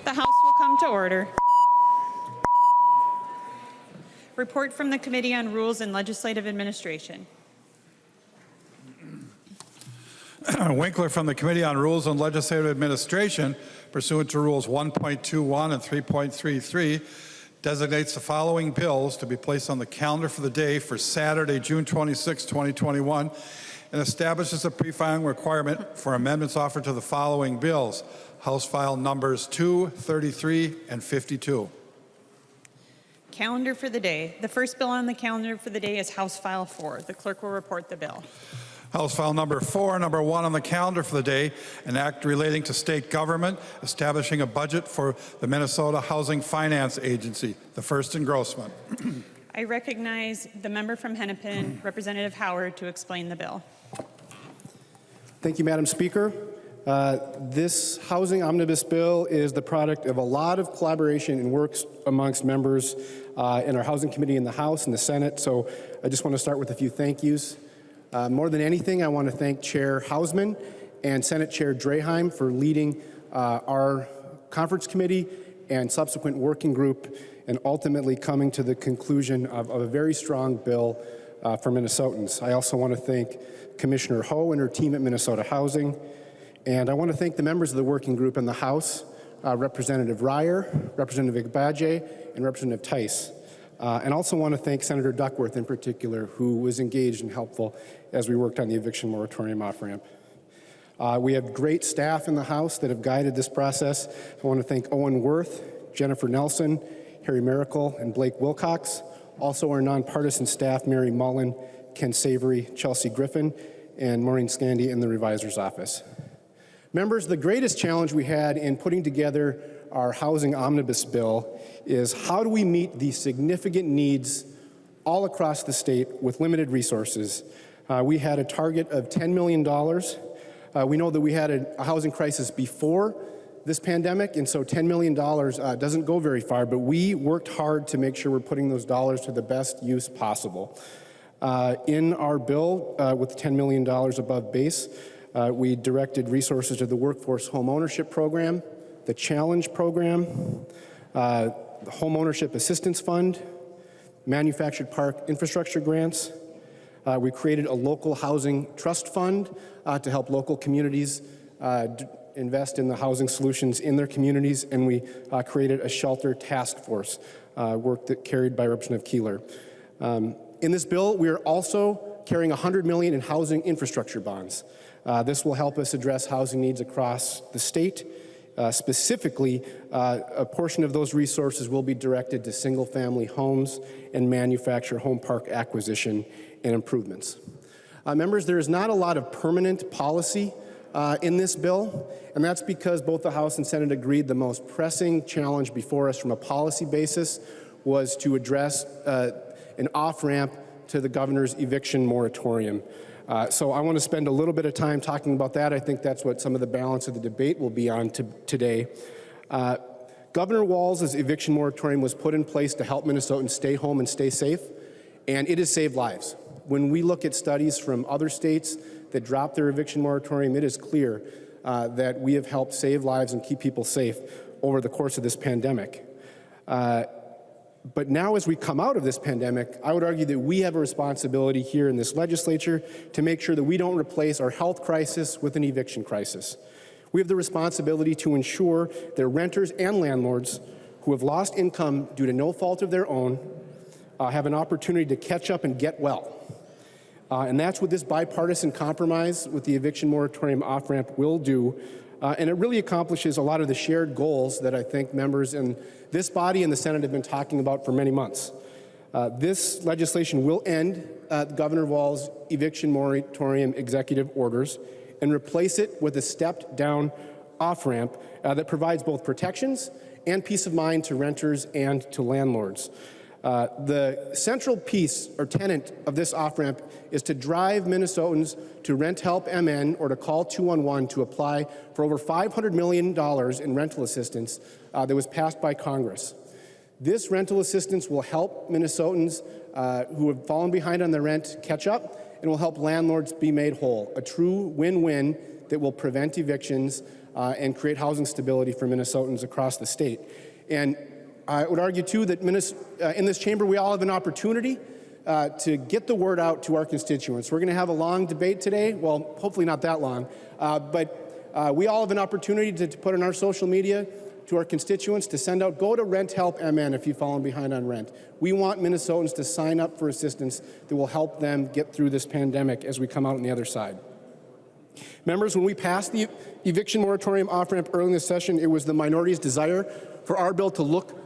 The House will come to order. Report from the Committee on Rules and Legislative Administration. Winkler from the Committee on Rules and Legislative Administration, pursuant to Rules 1.21 and 3.33, designates the following bills to be placed on the calendar for the day for Saturday, June 26, 2021, and establishes a pre-filing requirement for amendments offered to the following bills. House File numbers 2, 33, and 52. Calendar for the day. The first bill on the calendar for the day is House File 4. The clerk will report the bill. House File number 4, number 1 on the calendar for the day, an act relating to state government, establishing a budget for the Minnesota Housing Finance Agency, the first engrossment. I recognize the member from Hennepin, Representative Howard, to explain the bill. Thank you, Madam Speaker. This housing omnibus bill is the product of a lot of collaboration and work amongst members in our Housing Committee in the House and the Senate, so I just want to start with a few thank yous. More than anything, I want to thank Chair Hausman and Senate Chair Draheim for leading our conference committee and subsequent working group and ultimately coming to the conclusion of a very strong bill for Minnesotans. I also want to thank Commissioner Ho and her team at Minnesota Housing, and I want to thank the members of the working group in the House, Representative Ryer, Representative Igbaje, and Representative Tice. And also want to thank Senator Duckworth in particular, who was engaged and helpful as we worked on the eviction moratorium off-ramp. We have great staff in the House that have guided this process. I want to thank Owen Worth, Jennifer Nelson, Harry Miracle, and Blake Wilcox. Also our nonpartisan staff, Mary Mullen, Ken Savory, Chelsea Griffin, and Maureen Scandy in the Revisor's Office. Members, the greatest challenge we had in putting together our housing omnibus bill is how do we meet the significant needs all across the state with limited resources. We had a target of $10 million. We know that we had a housing crisis before this pandemic, and so $10 million doesn't go very far, but we worked hard to make sure we're putting those dollars to the best use possible. In our bill, with $10 million above base, we directed resources to the Workforce Home Ownership Program, the Challenge Program, the Home Ownership Assistance Fund, Manufactured Park Infrastructure Grants. We created a local housing trust fund to help local communities invest in the housing solutions in their communities, and we created a shelter task force, work that carried by Representative Keeler. In this bill, we are also carrying $100 million in housing infrastructure bonds. This will help us address housing needs across the state. Specifically, a portion of those resources will be directed to single-family homes and manufactured home park acquisition and improvements. Members, there is not a lot of permanent policy in this bill, and that's because both the House and Senate agreed the most pressing challenge before us from a policy basis was to address an off-ramp to the governor's eviction moratorium. So I want to spend a little bit of time talking about that. I think that's what some of the balance of the debate will be on today. Governor Walz's eviction moratorium was put in place to help Minnesotans stay home and stay safe, and it has saved lives. When we look at studies from other states that dropped their eviction moratorium, it is clear that we have helped save lives and keep people safe over the course of this pandemic. But now as we come out of this pandemic, I would argue that we have a responsibility here in this legislature to make sure that we don't replace our health crisis with an eviction crisis. We have the responsibility to ensure that renters and landlords who have lost income due to no fault of their own have an opportunity to catch up and get well. And that's what this bipartisan compromise with the eviction moratorium off-ramp will do. And it really accomplishes a lot of the shared goals that I think members in this body and the Senate have been talking about for many months. This legislation will end Governor Walz's eviction moratorium executive orders and replace it with a stepped-down off-ramp that provides both protections and peace of mind to renters and to landlords. The central piece or tenet of this off-ramp is to drive Minnesotans to Rent Help MN or to call 211 to apply for over $500 million in rental assistance that was passed by Congress. This rental assistance will help Minnesotans who have fallen behind on their rent catch up and will help landlords be made whole, a true win-win that will prevent evictions and create housing stability for Minnesotans across the state. And I would argue, too, that in this chamber, we all have an opportunity to get the word out to our constituents. We're going to have a long debate today. Well, hopefully not that long. But we all have an opportunity to put on our social media to our constituents to send out, go to Rent Help MN if you've fallen behind on rent. We want Minnesotans to sign up for assistance that will help them get through this pandemic as we come out on the other side. Members, when we passed the eviction moratorium off-ramp early in the session, it was the minority's desire for our bill to look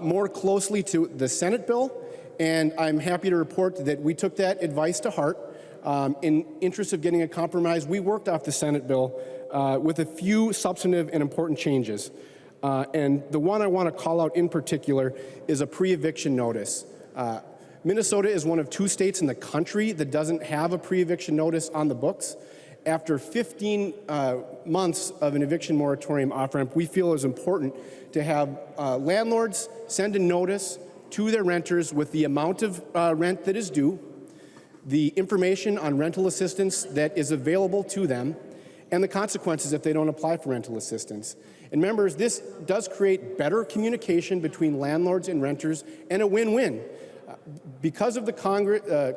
more closely to the Senate bill, and I'm happy to report that we took that advice to heart. In interest of getting a compromise, we worked off the Senate bill with a few substantive and important changes. And the one I want to call out in particular is a pre-eviction notice. Minnesota is one of 2 states in the country that doesn't have a pre-eviction notice on the books. After 15 months of an eviction moratorium off-ramp, we feel it is important to have landlords send a notice to their renters with the amount of rent that is due, the information on rental assistance that is available to them, and the consequences if they don't apply for rental assistance. And members, this does create better communication between landlords and renters and a win-win. Because of the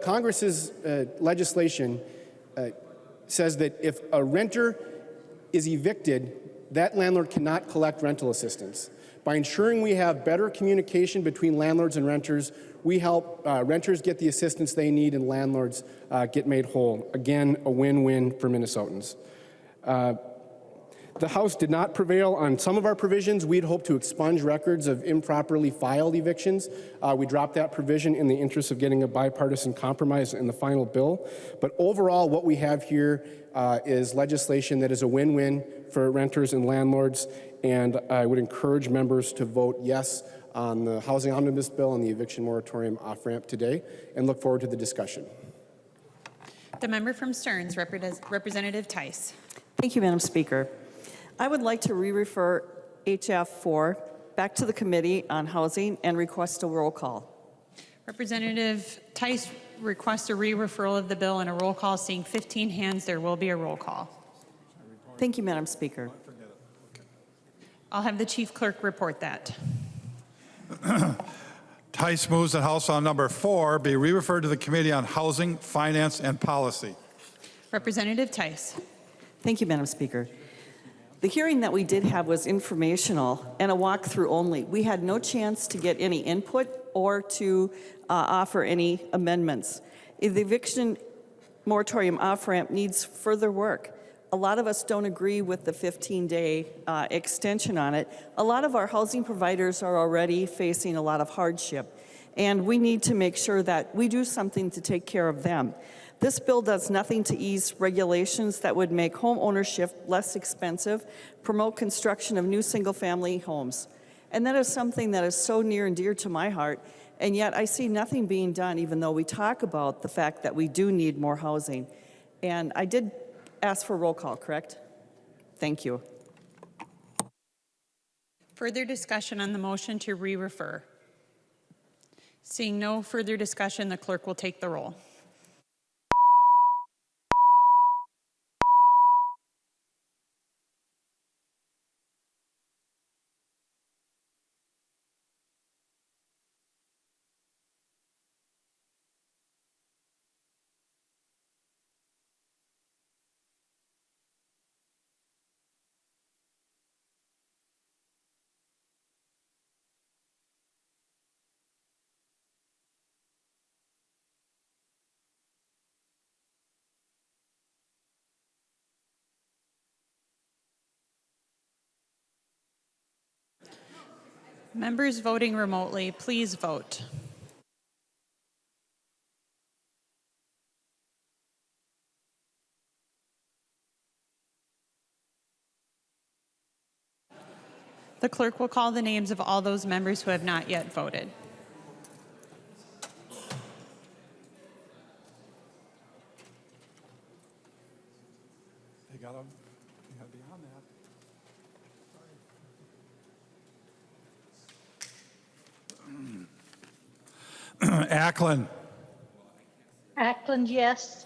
Congress's legislation says that if a renter is evicted, that landlord cannot collect rental assistance. By ensuring we have better communication between landlords and renters, we help renters get the assistance they need and landlords get made whole. Again, a win-win for Minnesotans. The House did not prevail on some of our provisions. We'd hoped to expunge records of improperly filed evictions. We dropped that provision in the interest of getting a bipartisan compromise in the final bill. But overall, what we have here is legislation that is a win-win for renters and landlords, and I would encourage members to vote yes on the Housing Omnibus Bill and the eviction moratorium off-ramp today, and look forward to the discussion. The member from Stearns, Representative Tice. Thank you, Madam Speaker. I would like to re-refer HF 4 back to the Committee on Housing and request a roll call. Representative Tice requests a re-referral of the bill and a roll call. Seeing 15 hands, there will be a roll call. Thank you, Madam Speaker. I'll have the chief clerk report that. Tice moves that House File Number 4 be re-referred to the Committee on Housing, Finance, and Policy. Representative Tice. Thank you, Madam Speaker. The hearing that we did have was informational and a walkthrough only. We had no chance to get any input or to offer any amendments. The eviction moratorium off-ramp needs further work. A lot of us don't agree with the 15-day extension on it. A lot of our housing providers are already facing a lot of hardship, and we need to make sure that we do something to take care of them. This bill does nothing to ease regulations that would make home ownership less expensive, promote construction of new single-family homes. And that is something that is so near and dear to my heart, and yet I see nothing being done, even though we talk about the fact that we do need more housing. And I did ask for a roll call, correct? Thank you. Further discussion on the motion to re-refer. Seeing no further discussion, the clerk will take the roll. Members voting remotely, please vote. The clerk will call the names of all those members who have not yet voted. They gotta be on that. Ackland. Ackland, yes.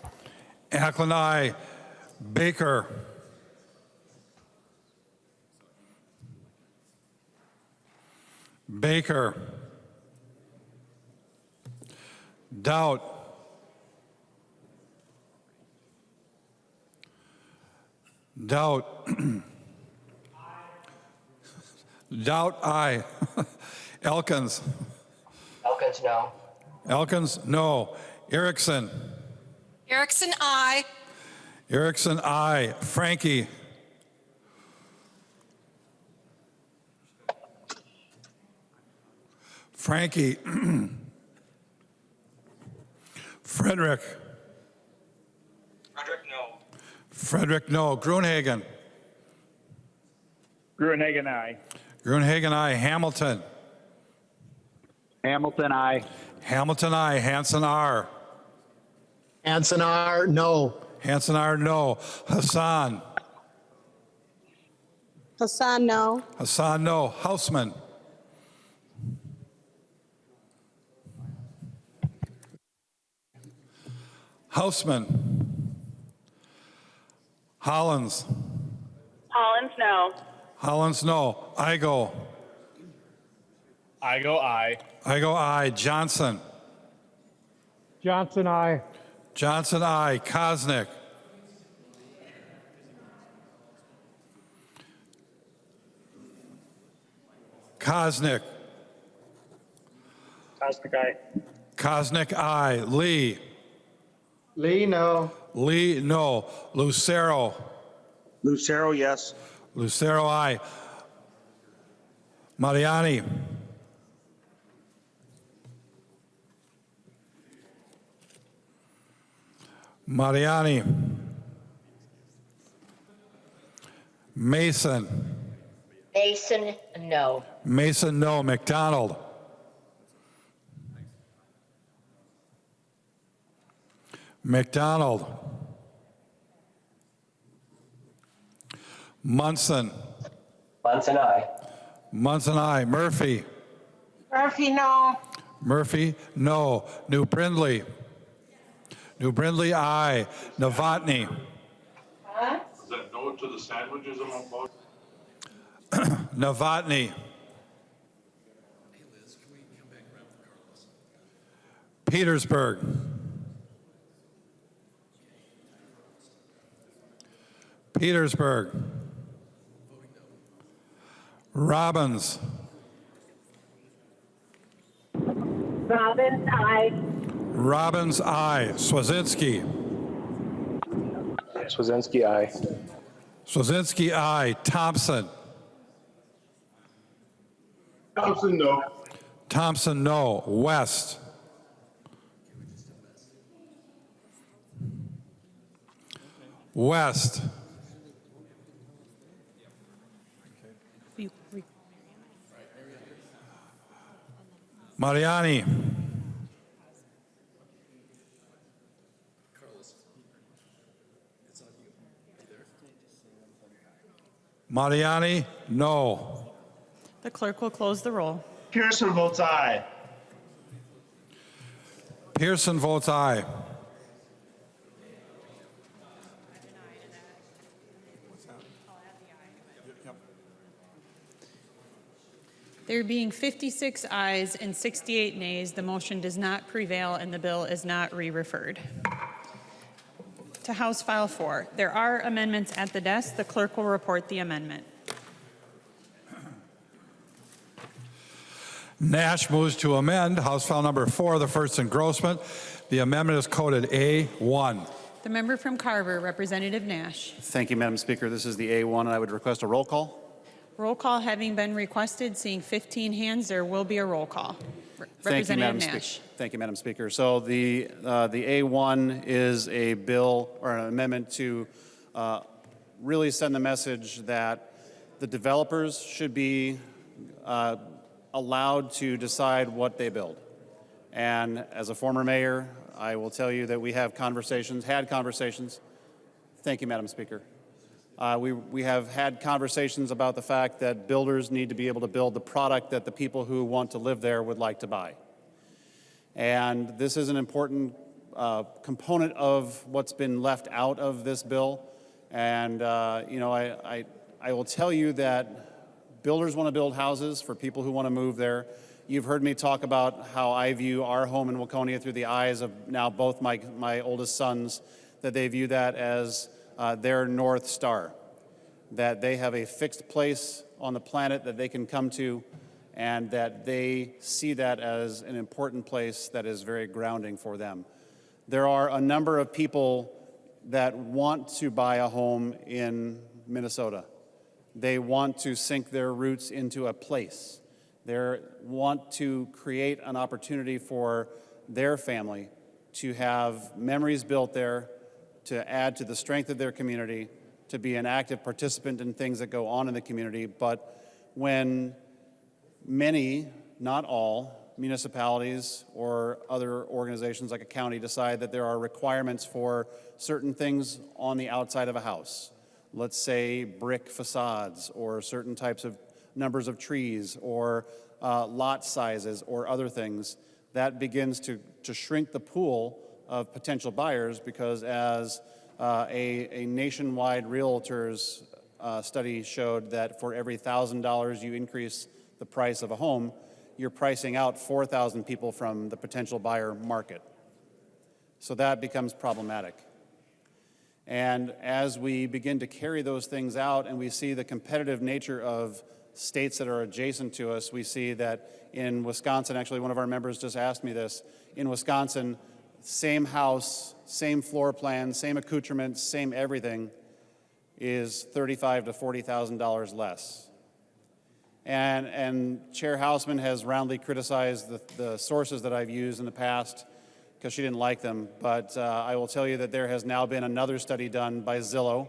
Ackland, aye. Baker. Baker. Doubt. Doubt. Doubt, aye. Elkins. Elkins, no. Elkins, no. Erickson. Erickson, aye. Erickson, aye. Frankie. Frankie. Frederick. Frederick, no. Frederick, no. Gruenhagen. Gruenhagen, aye. Gruenhagen, aye. Hamilton. Hamilton, aye. Hamilton, aye. Hanson, R. Hanson R, no. Hanson, R, no. Hassan. Hassan, no. Hassan, no. Hausman. Hausman. Hollins. Hollins, no. Hollins, no. Igo. I go aye. Igo, aye. Johnson. Johnson, I. Johnson, aye. Kosnick. Kosnick. Kosnick, aye. Kosnick, aye. Lee. Lee, no. Lee, no. Lucero. Lucero, yes. Lucero, aye. Mariani. Mariani. Mason. Mason, no. Mason, no. McDonald. McDonald. Munson. Munson, aye. Munson, aye. Murphy. Murphy, no. Murphy, no. New Brindley. New Brindley, aye. Novotny. Is that no to the sandwiches among both? Novotny. Petersburg. Petersburg. Robbins. Robbins, aye. Robbins, aye. Swazinski. Swazinski, aye. Swazinski, aye. Thompson. Thompson, no. Thompson, no. West. West. Mariani. Mariani, no. The clerk will close the roll. Pearson votes aye. Pearson votes aye. There being 56 ayes and 68 nays, the motion does not prevail and the bill is not re-referred. To House File 4, there are amendments at the desk. The clerk will report the amendment. Nash moves to amend House File Number 4, the first engrossment. The amendment is coded A1. The member from Carver, Representative Nash. Thank you, Madam Speaker. This is the A1, and I would request a roll call. Roll call having been requested, seeing 15 hands, there will be a roll call. Representative Nash. Thank you, Madam Speaker. So the A1 is a bill or an amendment to really send the message that the developers should be allowed to decide what they build. And as a former mayor, I will tell you that we have had conversations. Thank you, Madam Speaker. We have had conversations about the fact that builders need to be able to build the product that the people who want to live there would like to buy. And this is an important component of what's been left out of this bill. And, you know, I will tell you that builders want to build houses for people who want to move there. You've heard me talk about how I view our home in Waconia through the eyes of now both my oldest sons, that they view that as their North Star, that they have a fixed place on the planet that they can come to, and that they see that as an important place that is very grounding for them. There are a number of people that want to buy a home in Minnesota. They want to sink their roots into a place. They want to create an opportunity for their family to have memories built there, to add to the strength of their community, to be an active participant in things that go on in the community. But when many, not all, municipalities or other organizations like a county decide that there are requirements for certain things on the outside of a house, let's say brick facades or certain types of numbers of trees or lot sizes or other things, that begins to shrink the pool of potential buyers, because as a nationwide realtors study showed, that for every $1,000 you increase the price of a home, you're pricing out 4,000 people from the potential buyer market. So that becomes problematic. And as we begin to carry those things out and we see the competitive nature of states that are adjacent to us, we see that in Wisconsin, actually one of our members just asked me this, in Wisconsin, same house, same floor plan, same accoutrements, same everything is $35,000 to $40,000 less. And Chair Hausman has roundly criticized the sources that I've used in the past because she didn't like them. But I will tell you that there has now been another study done by Zillow.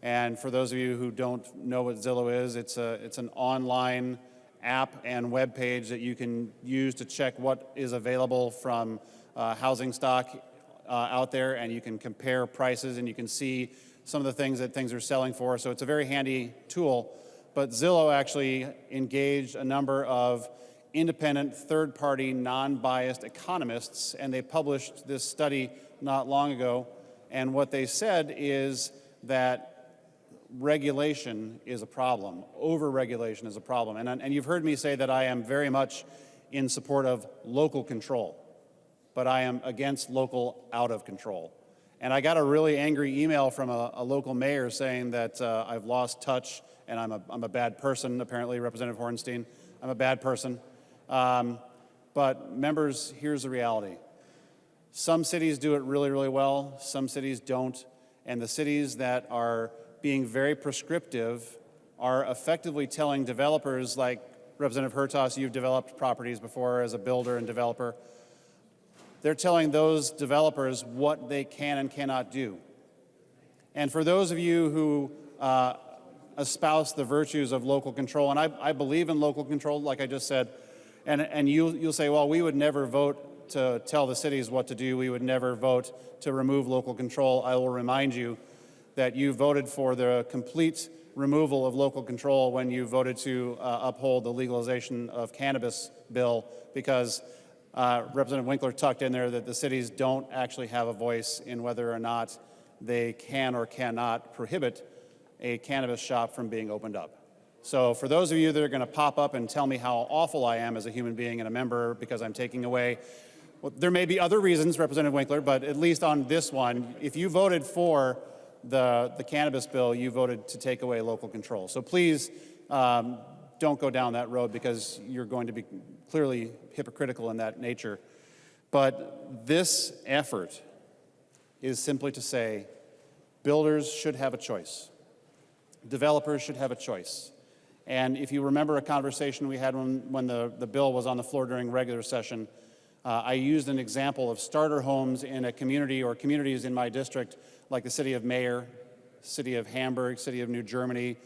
And for those of you who don't know what Zillow is, it's an online app and web page that you can use to check what is available from housing stock out there, and you can compare prices and you can see some of the things that things are selling for. So it's a very handy tool. But Zillow actually engaged a number of independent, third-party, non-biased economists, and they published this study not long ago. And what they said is that regulation is a problem. Over-regulation is a problem. And you've heard me say that I am very much in support of local control, but I am against local out of control. And I got a really angry email from a local mayor saying that I've lost touch and I'm a bad person, apparently, Representative Hornstein. I'm a bad person. But members, here's the reality. Some cities do it really, really well. Some cities don't. And the cities that are being very prescriptive are effectively telling developers, like Representative Hertas, you've developed properties before as a builder and developer. They're telling those developers what they can and cannot do. And for those of you who espouse the virtues of local control, and I believe in local control, like I just said, and you'll say, well, we would never vote to tell the cities what to do. We would never vote to remove local control. I will remind you that you voted for the complete removal of local control when you voted to uphold the legalization of cannabis bill, because Representative Winkler tucked in there that the cities don't actually have a voice in whether or not they can or cannot prohibit a cannabis shop from being opened up. So for those of you that are going to pop up and tell me how awful I am as a human being and a member because I'm taking away, well, there may be other reasons, Representative Winkler, but at least on this one, if you voted for the cannabis bill, you voted to take away local control. So please don't go down that road, because you're going to be clearly hypocritical in that nature. But this effort is simply to say builders should have a choice. Developers should have a choice. And if you remember a conversation we had when the bill was on the floor during regular session, I used an example of starter homes in a community or communities in my district, like the city of Mayer, city of Hamburg, city of New Germany,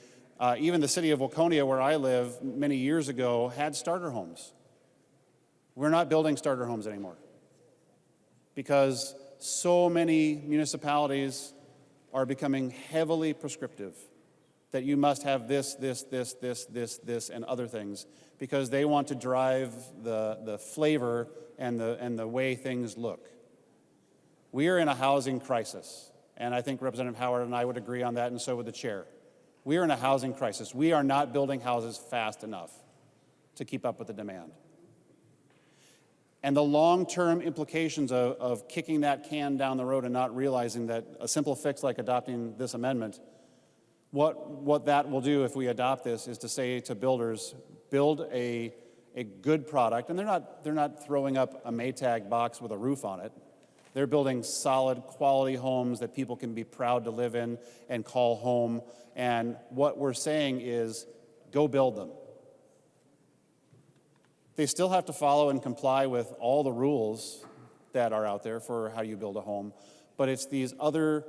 even the city of Waconia, where I live, many years ago, had starter homes. We're not building starter homes anymore because so many municipalities are becoming heavily prescriptive that you must have this, and other things, because they want to drive the flavor and the way things look. We are in a housing crisis, and I think Representative Howard and I would agree on that, and so would the chair. We are in a housing crisis. We are not building houses fast enough to keep up with the demand. And the long-term implications of kicking that can down the road and not realizing that a simple fix like adopting this amendment, what that will do if we adopt this is to say to builders, build a good product, and they're not throwing up a Maytag box with a roof on it. They're building solid, quality homes that people can be proud to live in and call home. And what we're saying is, go build them. They still have to follow and comply with all the rules that are out there for how you build a home, but it's these other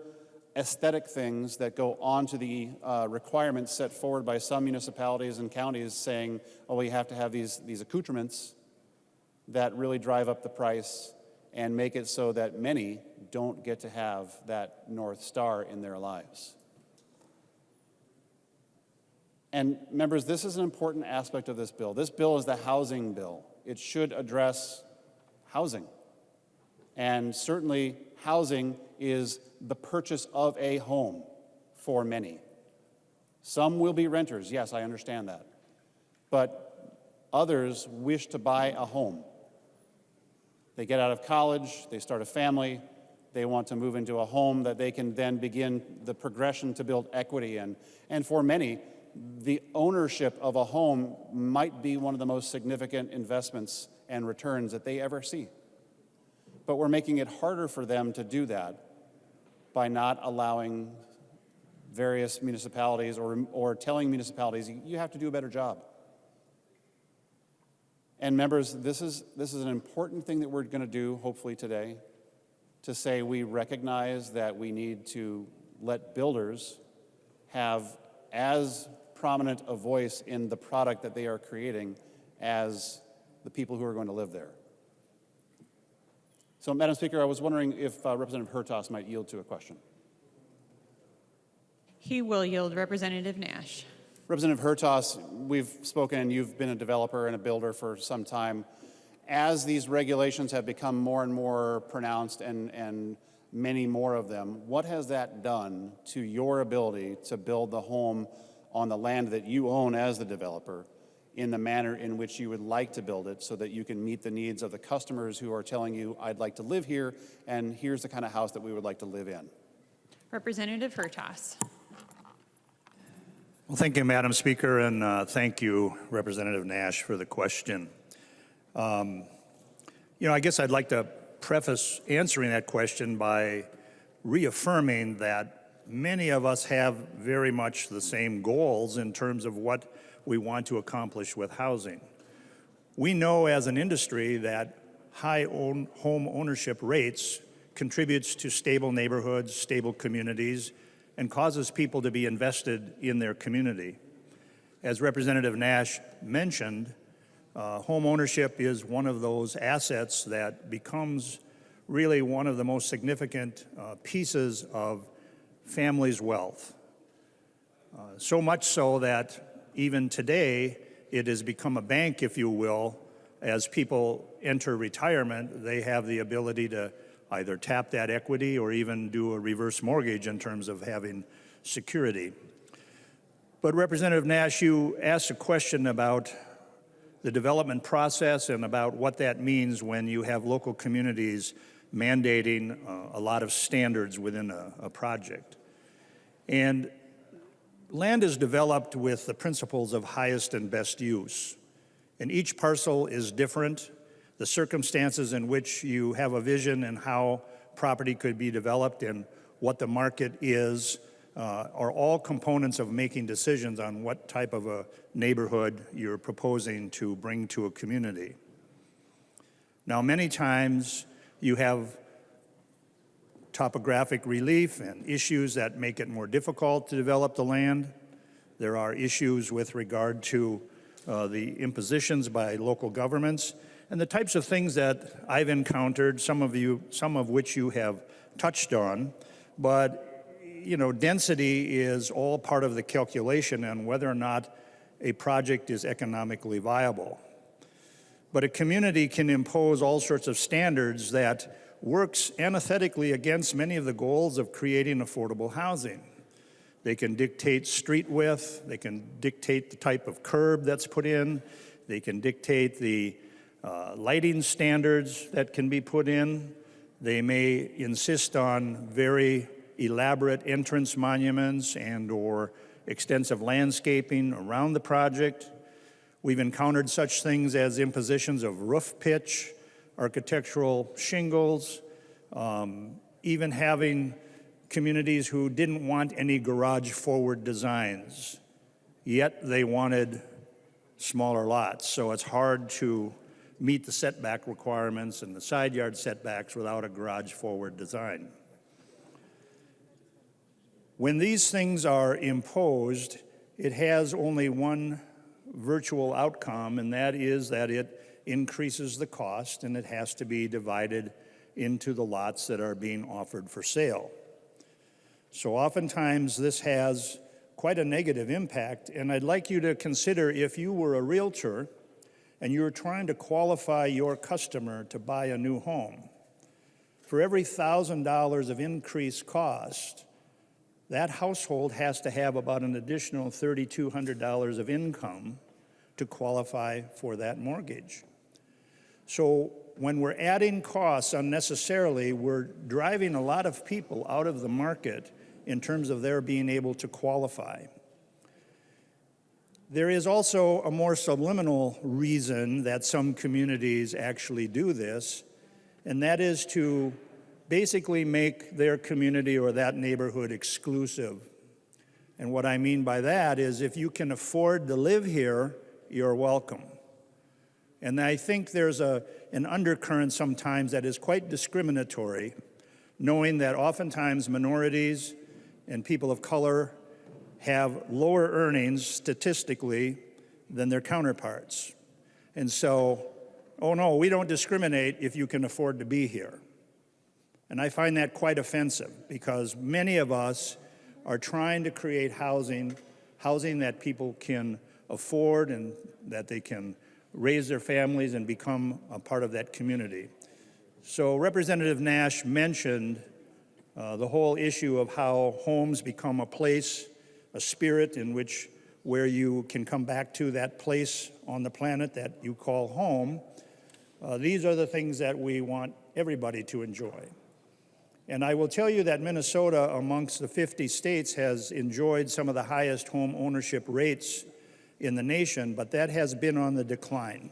aesthetic things that go on to the requirements set forward by some municipalities and counties saying, oh, well, you have to have these accoutrements that really drive up the price and make it so that many don't get to have that North Star in their lives. And members, this is an important aspect of this bill. This bill is the housing bill. It should address housing. And certainly housing is the purchase of a home for many. Some will be renters, yes, I understand that. But others wish to buy a home. They get out of college, they start a family, they want to move into a home that they can then begin the progression to build equity in. And for many, the ownership of a home might be one of the most significant investments and returns that they ever see. But we're making it harder for them to do that by not allowing various municipalities or telling municipalities, you have to do a better job. And members, this is an important thing that we're going to do, hopefully today, to say we recognize that we need to let builders have as prominent a voice in the product that they are creating as the people who are going to live there. So, Madam Speaker, I was wondering if Representative Hertaus might yield to a question. He will yield. Representative Nash. Representative Hertaus, we've spoken and you've been a developer and a builder for some time. As these regulations have become more and more pronounced and many more of them, what has that done to your ability to build the home on the land that you own as the developer in the manner in which you would like to build it so that you can meet the needs of the customers who are telling you, I'd like to live here, and here's the kind of house that we would like to live in? Representative Hertaus. Well, thank you, Madam Speaker, and thank you, Representative Nash, for the question. I guess I'd like to preface answering that question by reaffirming that many of us have very much the same goals in terms of what we want to accomplish with housing. We know as an industry that high home ownership rates contributes to stable neighborhoods, stable communities, and causes people to be invested in their community. As Representative Nash mentioned, home ownership is one of those assets that becomes really one of the most significant pieces of families' wealth. So much so that even today, it has become a bank, if you will. As people enter retirement, they have the ability to either tap that equity or even do a reverse mortgage in terms of having security. But Representative Nash, you asked a question about the development process and about what that means when you have local communities mandating a lot of standards within a project. And land is developed with the principles of highest and best use. And each parcel is different. The circumstances in which you have a vision and how property could be developed and what the market is are all components of making decisions on what type of a neighborhood you're proposing to bring to a community. Now, many times you have topographic relief and issues that make it more difficult to develop the land. There are issues with regard to the impositions by local governments and the types of things that I've encountered, some of which you have touched on. But density is all part of the calculation on whether or not a project is economically viable. But a community can impose all sorts of standards that works antithetical against many of the goals of creating affordable housing. They can dictate street width. They can dictate the type of curb that's put in. They can dictate the lighting standards that can be put in. They may insist on very elaborate entrance monuments and or extensive landscaping around the project. We've encountered such things as impositions of roof pitch, architectural shingles, even having communities who didn't want any garage-forward designs, yet they wanted smaller lots. So it's hard to meet the setback requirements and the side yard setbacks without a garage-forward design. When these things are imposed, it has only one virtual outcome, and that is that it increases the cost, and it has to be divided into the lots that are being offered for sale. So oftentimes this has quite a negative impact, and I'd like you to consider if you were a realtor and you were trying to qualify your customer to buy a new home. For every $1,000 of increased cost, that household has to have about an additional $3,200 of income to qualify for that mortgage. So when we're adding costs unnecessarily, we're driving a lot of people out of the market in terms of their being able to qualify. There is also a more subliminal reason that some communities actually do this, and that is to basically make their community or that neighborhood exclusive. And what I mean by that is if you can afford to live here, you're welcome. And I think there's an undercurrent sometimes that is quite discriminatory, knowing that oftentimes minorities and people of color have lower earnings statistically than their counterparts. And so, oh no, we don't discriminate if you can afford to be here. And I find that quite offensive because many of us are trying to create housing that people can afford and that they can raise their families and become a part of that community. So Representative Nash mentioned the whole issue of how homes become a place, a spirit in which where you can come back to that place on the planet that you call home. These are the things that we want everybody to enjoy. And I will tell you that Minnesota, amongst the 50 states, has enjoyed some of the highest home ownership rates in the nation, but that has been on the decline.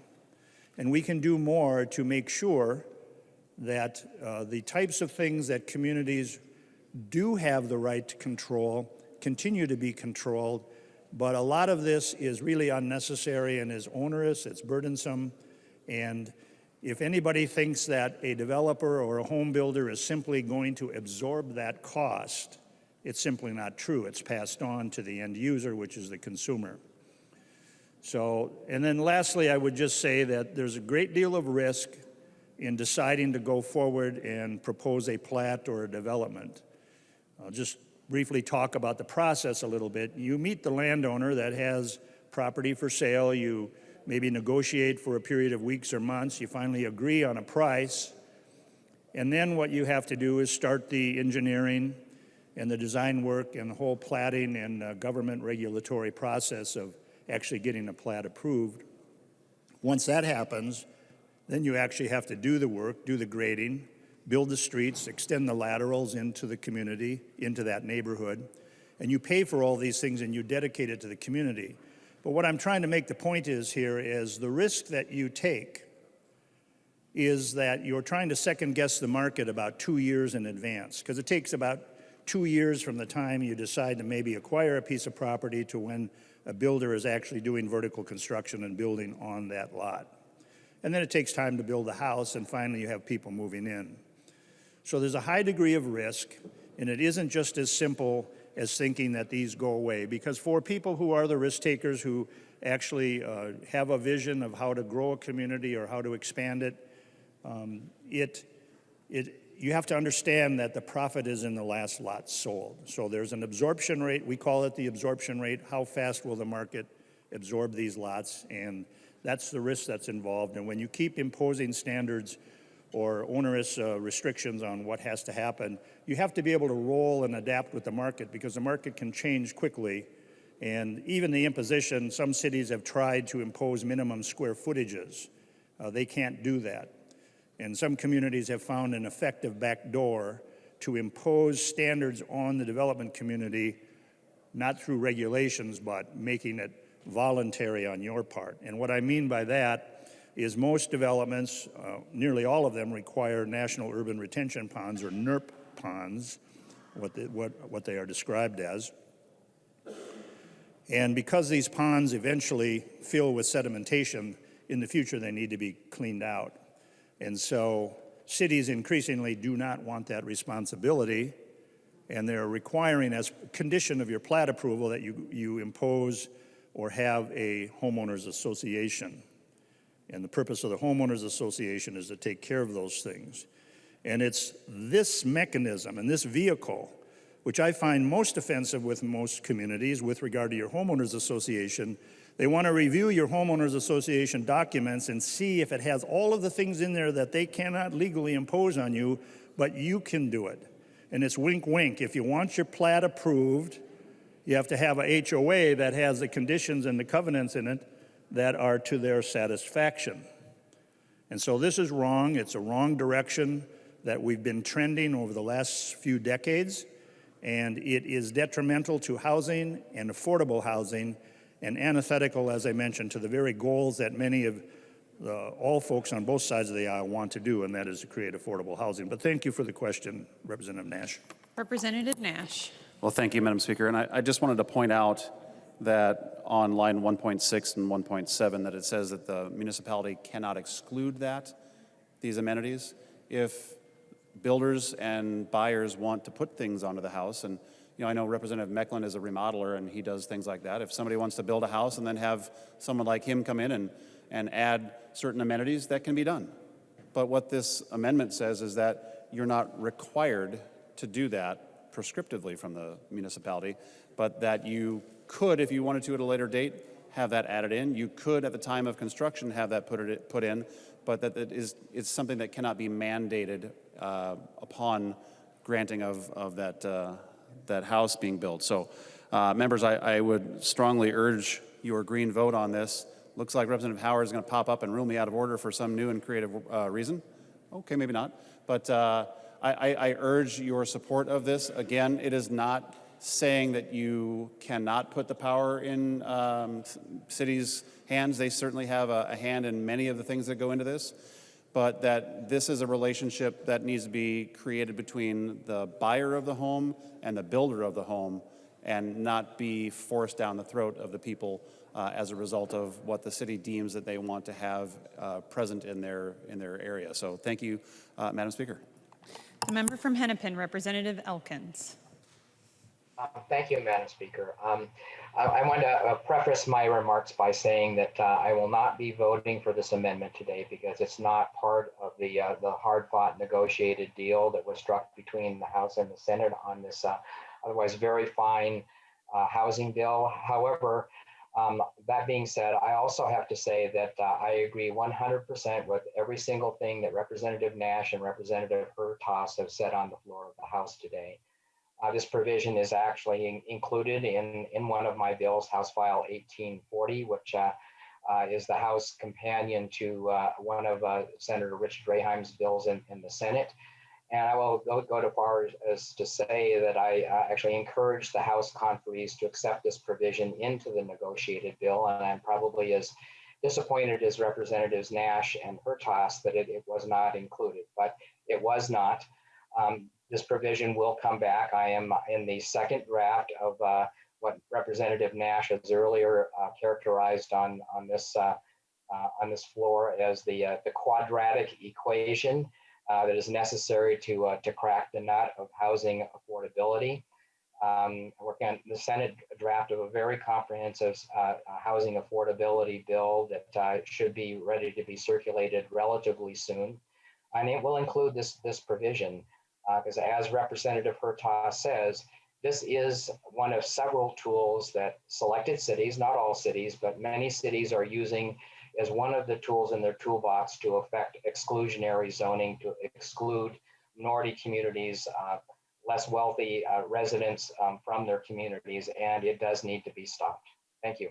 And we can do more to make sure that the types of things that communities do have the right to control continue to be controlled, but a lot of this is really unnecessary and is onerous, it's burdensome, and if anybody thinks that a developer or a home builder is simply going to absorb that cost, it's simply not true. It's passed on to the end user, which is the consumer. So, and then lastly, I would just say that there's a great deal of risk in deciding to go forward and propose a plat or a development. I'll just briefly talk about the process a little bit. You meet the landowner that has property for sale. You maybe negotiate for a period of weeks or months. You finally agree on a price. And then what you have to do is start the engineering and the design work and the whole platting and government regulatory process of actually getting a plat approved. Once that happens, then you actually have to do the work, do the grading, build the streets, extend the laterals into the community, into that neighborhood, and you pay for all these things and you dedicate it to the community. But what I'm trying to make the point is here is the risk that you take is that you're trying to second guess the market about 2 years in advance, because it takes about 2 years from the time you decide to maybe acquire a piece of property to when a builder is actually doing vertical construction and building on that lot. And then it takes time to build a house, and finally you have people moving in. So there's a high degree of risk, and it isn't just as simple as thinking that these go away, because for people who are the risk takers, who actually have a vision of how to grow a community or how to expand it, you have to understand that the profit is in the last lot sold. So there's an absorption rate. We call it the absorption rate. How fast will the market absorb these lots? And that's the risk that's involved. And when you keep imposing standards or onerous restrictions on what has to happen. You have to be able to roll and adapt with the market because the market can change quickly. And even the imposition, some cities have tried to impose minimum square footages. They can't do that. And some communities have found an effective backdoor to impose standards on the development community, not through regulations, but making it voluntary on your part. And what I mean by that is most developments, nearly all of them, require National Urban Retention Ponds, or NURP ponds, what they are described as. And because these ponds eventually fill with sedimentation, in the future they need to be cleaned out. And so cities increasingly do not want that responsibility, and they're requiring, as a condition of your plat approval, that you impose or have a homeowners association. And the purpose of the homeowners association is to take care of those things. And it's this mechanism and this vehicle, which I find most offensive with most communities with regard to your homeowners association. They want to review your homeowners association documents and see if it has all of the things in there that they cannot legally impose on you, but you can do it. And it's wink, wink. If you want your plat approved, you have to have a HOA that has the conditions and the covenants in it that are to their satisfaction. And so this is wrong. It's a wrong direction that we've been trending over the last few decades, and it is detrimental to housing and affordable housing and antithetical, as I mentioned, to the very goals that many of all folks on both sides of the aisle want to do, and that is to create affordable housing. But thank you for the question, Representative Nash. Representative Nash. Well, thank you, Madam Speaker. And I just wanted to point out that on line 1.6 and 1.7 that it says that the municipality cannot exclude these amenities. If builders and buyers want to put things onto the house, and I know Representative Mecklin is a remodeler and he does things like that. If somebody wants to build a house and then have someone like him come in and add certain amenities, that can be done. But what this amendment says is that you're not required to do that prescriptively from the municipality, but that you could, if you wanted to at a later date, have that added in. You could, at the time of construction, have that put in, but that it's something that cannot be mandated upon granting of that house being built. So, members, I would strongly urge your green vote on this. Looks like Representative Howard is going to pop up and rule me out of order for some new and creative reason. Okay, maybe not. But I urge your support of this. Again, it is not saying that you cannot put the power in cities' hands. They certainly have a hand in many of the things that go into this, but that this is a relationship that needs to be created between the buyer of the home and the builder of the home, and not be forced down the throat of the people as a result of what the city deems that they want to have present in their area. So thank you, Madam Speaker. The member from Hennepin, Representative Elkins. Thank you, Madam Speaker. I want to preface my remarks by saying that I will not be voting for this amendment today because it's not part of the hard-fought negotiated deal that was struck between the House and the Senate on this otherwise very fine housing bill. However, that being said, I also have to say that I agree 100% with every single thing that Representative Nash and Representative Hertas have said on the floor of the House today. This provision is actually included in one of my bills, House File 1840, which is the House companion to one of Senator Rich Draheim's bills in the Senate. And I will go to far as to say that I actually encourage the House conferees to accept this provision into the negotiated bill. And I'm probably as disappointed as Representatives Nash and Hertas that it was not included, but it was not. This provision will come back. I am in the second draft of what Representative Nash has earlier characterized on this floor as the quadratic equation that is necessary to crack the nut of housing affordability. Working on the Senate draft of a very comprehensive housing affordability bill that should be ready to be circulated relatively soon, and it will include this provision. Because as Representative Hertas says, This is one of several tools that selected cities, not all cities, but many cities are using as one of the tools in their toolbox to affect exclusionary zoning, to exclude minority communities, less wealthy residents from their communities, and it does need to be stopped. Thank you.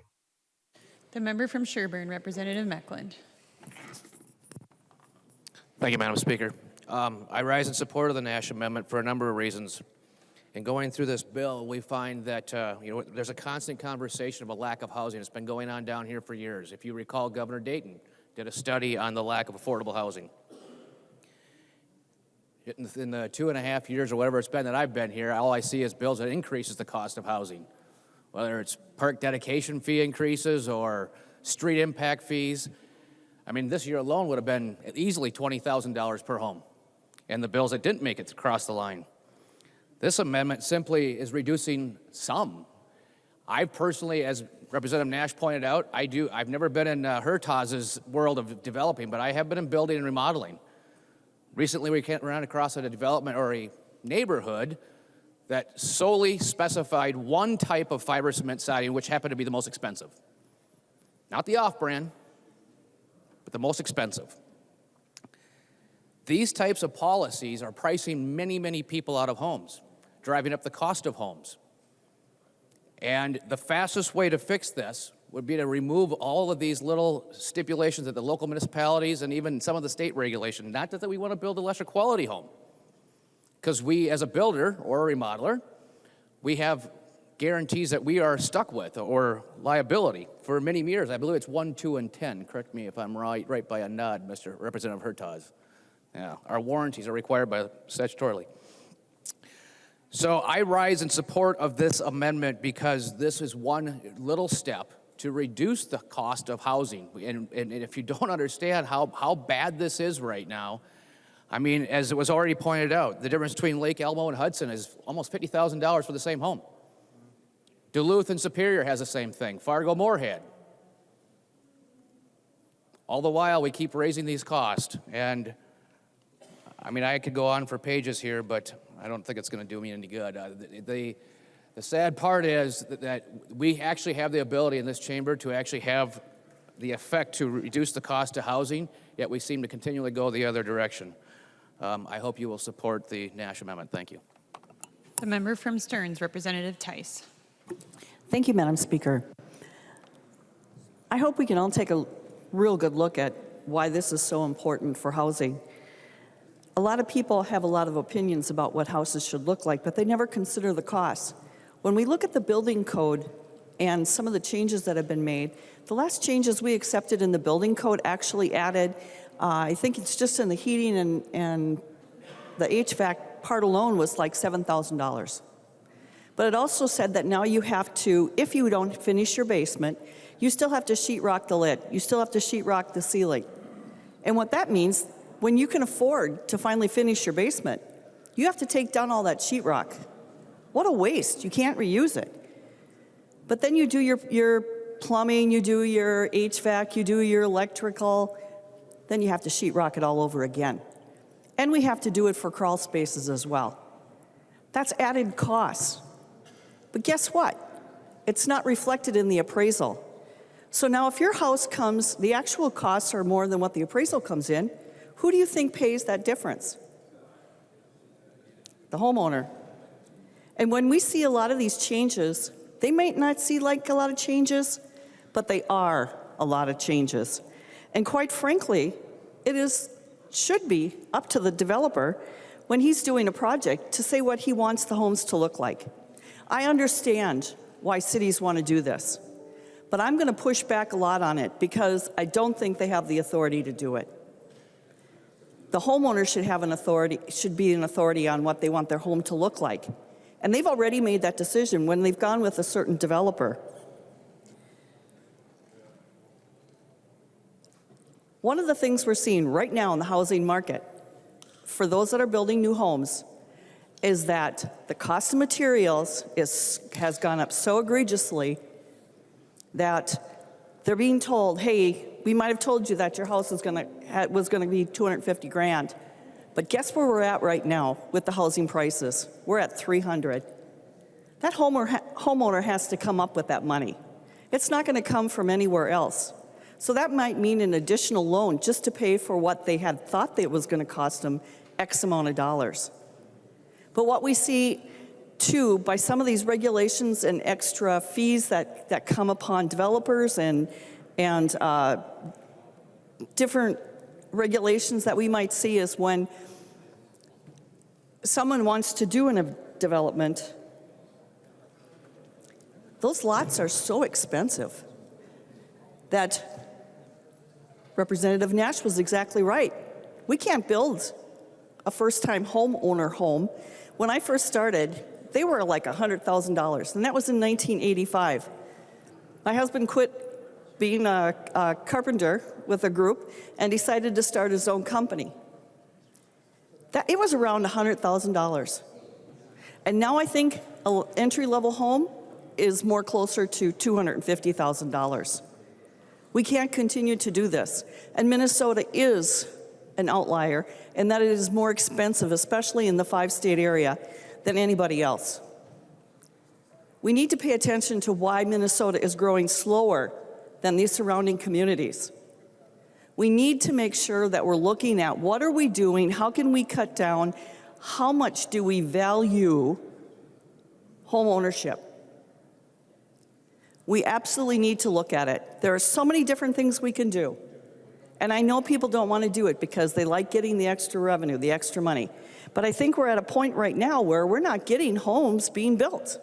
The member from Sherburne, Representative Meckland. Thank you, Madam Speaker. I rise in support of the Nash Amendment for a number of reasons. In going through this bill, we find that there's a constant conversation of a lack of housing. It's been going on down here for years. If you recall, Governor Dayton did a study on the lack of affordable housing. In the 2.5 years or whatever it's been that I've been here, all I see is bills that increases the cost of housing, whether it's park dedication fee increases or street impact fees. I mean, this year alone would have been easily $20,000 per home, and the bills that didn't make it across the line. This amendment simply is reducing some. I personally, as Representative Nash pointed out, I've never been in Hertaz's world of developing, but I have been in building and remodeling. Recently, we ran across a development or a neighborhood that solely specified one type of fiber cement siding, which happened to be the most expensive. Not the off-brand, but the most expensive. These types of policies are pricing many, many people out of homes, driving up the cost of homes. And the fastest way to fix this would be to remove all of these little stipulations that the local municipalities and even some of the state regulation, not that we want to build a lesser quality home. Because we, as a builder or a remodeler, we have guarantees that we are stuck with or liability for many years. I believe it's 1, 2, and 10. Correct me if I'm right by a nod, Mr. Representative Hertaz. Yeah, our warranties are required by statutorily. So I rise in support of this amendment because this is one little step to reduce the cost of housing. And if you don't understand how bad this is right now, I mean, as it was already pointed out, the difference between Lake Elmo and Hudson is almost $50,000 for the same home. Duluth and Superior has the same thing. Fargo-Moorhead. All the while, we keep raising these costs. And, I mean, I could go on for pages here, but I don't think it's going to do me any good. The sad part is that we actually have the ability in this chamber to actually have the effect to reduce the cost of housing, yet we seem to continually go the other direction. I hope you will support the Nash Amendment. Thank you. The member from Stearns, Representative Tice. Thank you, Madam Speaker. I hope we can all take a real good look at why this is so important for housing. A lot of people have a lot of opinions about what houses should look like, but they never consider the costs. When we look at the building code and some of the changes that have been made, the last changes we accepted in the building code actually added, I think it's just in the heating and the HVAC part alone was like $7,000. But it also said that now you have to, if you don't finish your basement, you still have to sheetrock the lid. You still have to sheetrock the ceiling. And what that means, when you can afford to finally finish your basement, you have to take down all that sheetrock. What a waste. You can't reuse it. But then you do your plumbing, you do your HVAC, you do your electrical, then you have to sheetrock it all over again. And we have to do it for crawl spaces as well. That's added costs. But guess what? It's not reflected in the appraisal. So now if your house comes, the actual costs are more than what the appraisal comes in, who do you think pays that difference? The homeowner. And when we see a lot of these changes, they might not seem like a lot of changes, but they are a lot of changes. And quite frankly, should be up to the developer when he's doing a project to say what he wants the homes to look like. I understand why cities want to do this, but I'm going to push back a lot on it because I don't think they have the authority to do it. The homeowner should be an authority on what they want their home to look like. And they've already made that decision when they've gone with a certain developer. One of the things we're seeing right now in the housing market for those that are building new homes is that the cost of materials has gone up so egregiously that they're being told, hey, we might have told you that your house was going to be $250,000. But guess where we're at right now with the housing prices? We're at $300,000. That homeowner has to come up with that money. It's not going to come from anywhere else. So that might mean an additional loan just to pay for what they had thought it was going to cost them X amount of dollars. But what we see, too, by some of these regulations and extra fees that come upon developers and different regulations that we might see is when someone wants to do a development, those lots are so expensive that Representative Nash was exactly right. We can't build a first-time homeowner home. When I first started, they were like $100,000, and that was in 1985. My husband quit being a carpenter with a group and decided to start his own company. It was around $100,000. And now I think an entry-level home is more closer to $250,000. We can't continue to do this. And Minnesota is an outlier in that it is more expensive, especially in the 5-state area, than anybody else. We need to pay attention to why Minnesota is growing slower than these surrounding communities. We need to make sure that we're looking at what are we doing, how can we cut down, how much do we value home ownership. We absolutely need to look at it. There are so many different things we can do. And I know people don't want to do it because they like getting the extra revenue, the extra money. But I think we're at a point right now where we're not getting homes being built.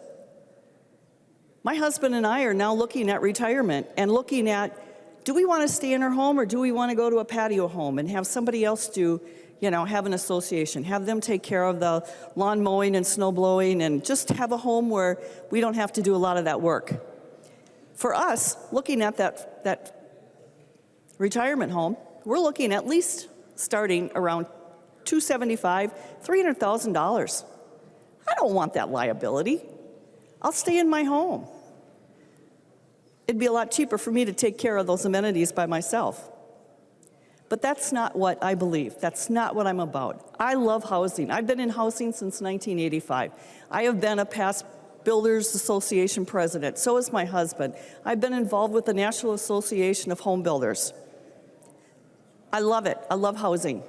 My husband and I are now looking at retirement and looking at, do we want to stay in our home or do we want to go to a patio home and have somebody else do, have an association, have them take care of the lawn mowing and snow blowing and just have a home where we don't have to do a lot of that work. For us, looking at that retirement home, we're looking at least starting around $275,000, $300,000. I don't want that liability. I'll stay in my home. It'd be a lot cheaper for me to take care of those amenities by myself. But that's not what I believe. That's not what I'm about. I love housing. I've been in housing since 1985. I have been a past Builders Association president. So is my husband. I've been involved with the National Association of Home Builders. I love it. I love housing.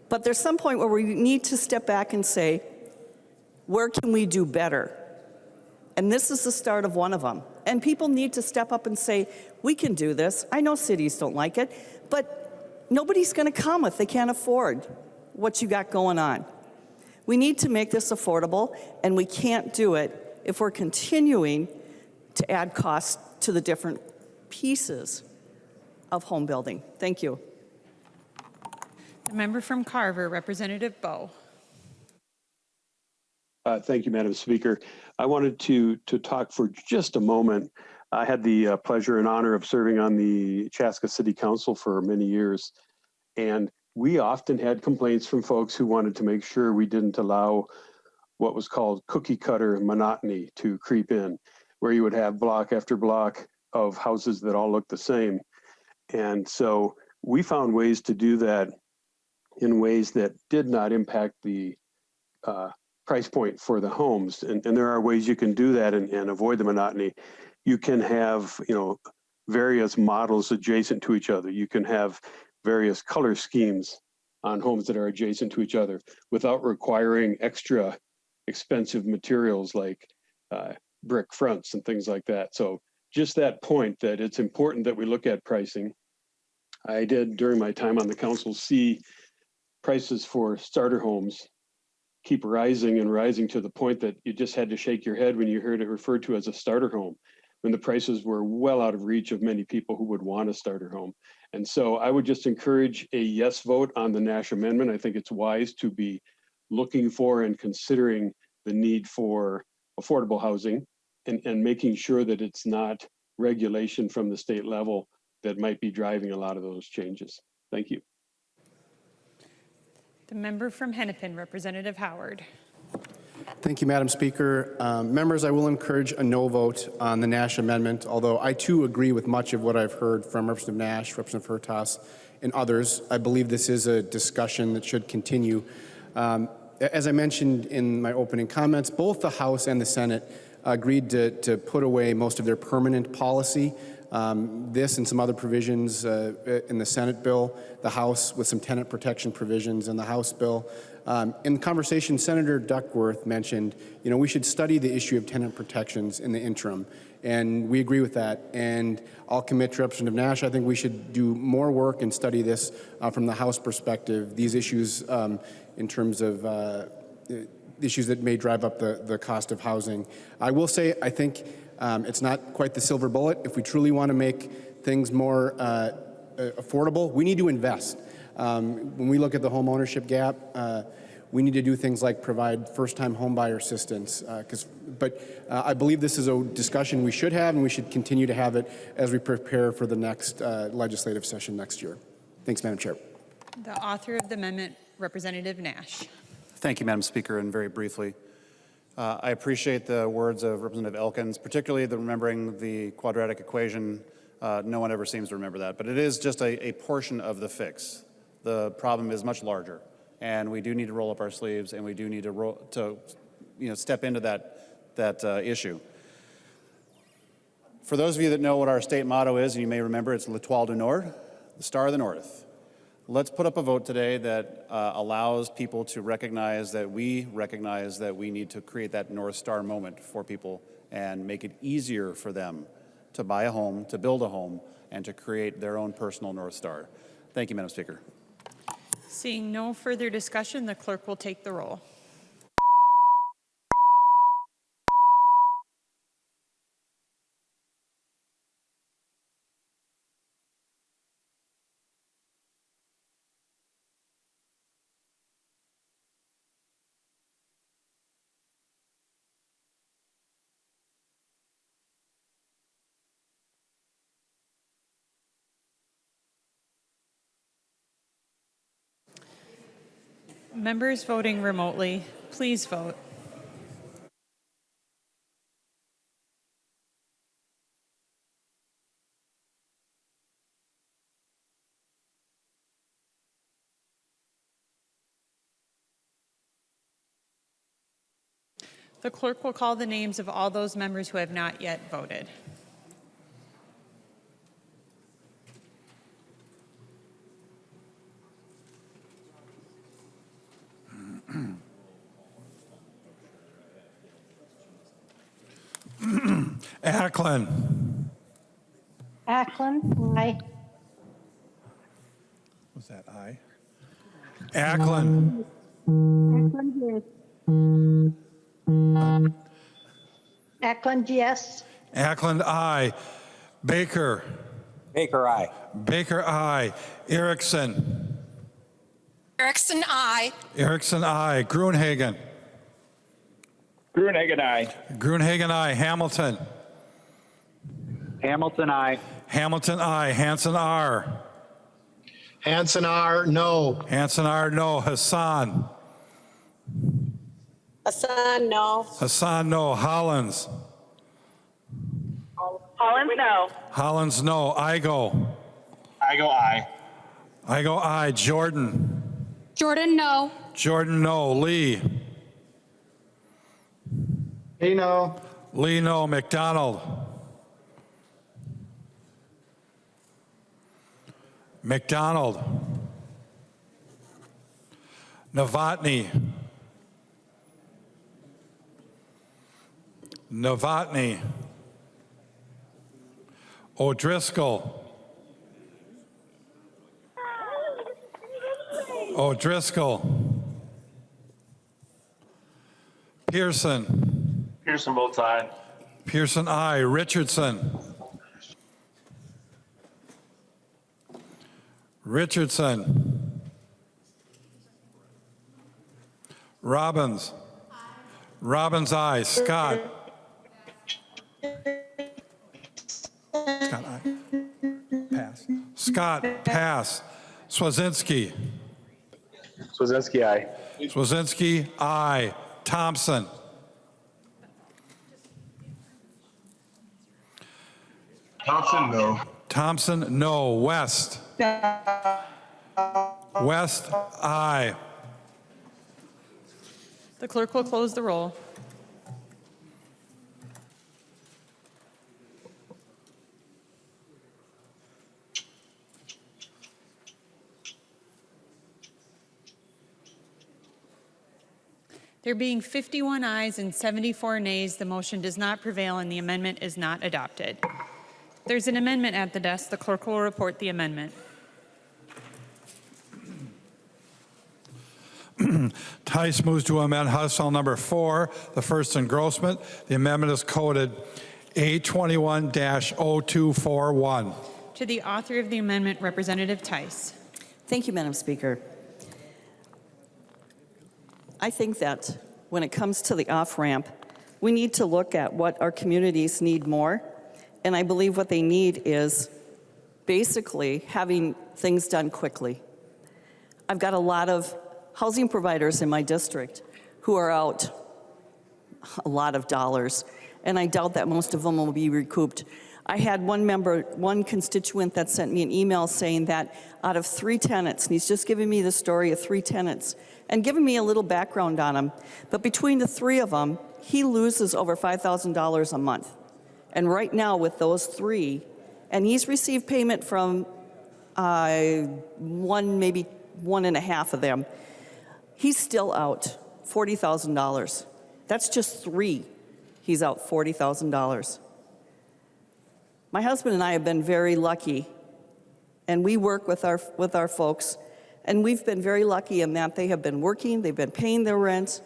But there's some point where we need to step back and say, where can we do better? And this is the start of one of them. And people need to step up and say, we can do this. I know cities don't like it, but nobody's going to come if they can't afford what you got going on. We need to make this affordable, and we can't do it if we're continuing to add costs to the different pieces of home building. Thank you. The member from Carver, Representative Bowe. Thank you, Madam Speaker. I wanted to talk for just a moment. I had the pleasure and honor of serving on the Chaska City Council for many years, and we often had complaints from folks who wanted to make sure we didn't allow what was called cookie cutter monotony to creep in, where you would have block after block of houses that all look the same. And so we found ways to do that in ways that did not impact the price point for the homes. And there are ways you can do that and avoid the monotony. You can have, various models adjacent to each other. You can have various color schemes on homes that are adjacent to each other without requiring extra expensive materials like brick fronts and things like that. So just that point that it's important that we look at pricing. I did, during my time on the council, see prices for starter homes keep rising and rising to the point that you just had to shake your head when you heard it referred to as a starter home, when the prices were well out of reach of many people who would want a starter home. And so I would just encourage a yes vote on the Nash Amendment. I think it's wise to be looking for and considering the need for affordable housing and making sure that it's not regulation from the state level that might be driving a lot of those changes. Thank you. The member from Hennepin, Representative Howard. Thank you, Madam Speaker. Members, I will encourage a no vote on the Nash Amendment, although I too agree with much of what I've heard from Representative Nash, Representative Hertas, and others. I believe this is a discussion that should continue. As I mentioned in my opening comments, both the House and the Senate agreed to put away most of their permanent policy. This and some other provisions in the Senate bill, the House with some tenant protection provisions in the House bill. In the conversation, Senator Duckworth mentioned, we should study the issue of tenant protections in the interim, and we agree with that. And I'll commit to Representative Nash, I think we should do more work and study this from the House perspective, these issues in terms of issues that may drive up the cost of housing. I will say, I think it's not quite the silver bullet. If we truly want to make things more affordable, we need to invest. When we look at the home ownership gap, we need to do things like provide first-time homebuyer assistance. But I believe this is a discussion we should have, and we should continue to have it as we prepare for the next legislative session next year. Thanks, Madam Chair. The author of the amendment, Representative Nash. Thank you, Madam Speaker, and very briefly. I appreciate the words of Representative Elkins, particularly the remembering the quadratic equation. No one ever seems to remember that, but it is just a portion of the fix. The problem is much larger, and we do need to roll up our sleeves, and we do need to step into that issue. For those of you that know what our state motto is, and you may remember, it's L'Étoile du Nord, the Star of the North. Let's put up a vote today that allows people to recognize that we need to create that North Star moment for people and make it easier for them to buy a home, to build a home, and to create their own personal North Star. Thank you, Madam Speaker. Seeing no further discussion, the clerk will take the roll. Members voting remotely, please vote. The clerk will call the names of all those members who have not yet voted. Ackland. Ackland, aye. Was that aye? Ackland. Ackland, yes. Ackland, yes. Ackland, aye. Baker. Baker, aye. Baker, aye. Erickson. Erickson, I. Erickson, aye. Gruenhagen. Gruenhagen, aye. Gruenhagen, aye. Hamilton. Hamilton, aye. Hamilton, aye. Hanson, R. Hanson R, no. Hanson, R, no. Hassan. Hassan, no. Hassan, no. Hollins. Hollins, no. Hollins, no. Igo. Igo, aye. Igo, aye. Jordan. Jordan, no. Jordan, no. Lee. Lee, no. Lee, no. McDonald. McDonald. Novotny. Novotny. O'Driscoll. O'Driscoll. Pearson. Pearson votes aye. Pearson, aye. Richardson. Richardson. Robbins. Robbins, aye. Scott. Scott, aye. Pass. Scott, pass. Swazinski. Swazinski, aye. Swazinski, aye. Thompson. Thompson, no. Thompson, no. West. West, aye. The clerk will close the roll. There being 51 ayes and 74 nays, the motion does not prevail and the amendment is not adopted. There's an amendment at the desk. The clerk will report the amendment. Tice moves to amend House File Number 4, the first engrossment. The amendment is coded A21-0241. To the author of the amendment, Representative Tice. Thank you, Madam Speaker. I think that when it comes to the off-ramp, we need to look at what our communities need more. And I believe what they need is basically having things done quickly. I've got a lot of housing providers in my district who are out a lot of dollars, and I doubt that most of them will be recouped. I had one constituent that sent me an email saying that out of 3 tenants, and he's just giving me the story of 3 tenants, and giving me a little background on him, but between the 3 of them, he loses over $5,000 a month. And right now with those 3, and he's received payment from one, maybe 1.5 of them, he's still out $40,000. That's just 3. He's out $40,000. My husband and I have been very lucky, and we work with our folks, and we've been very lucky in that they have been working, they've been paying their rent.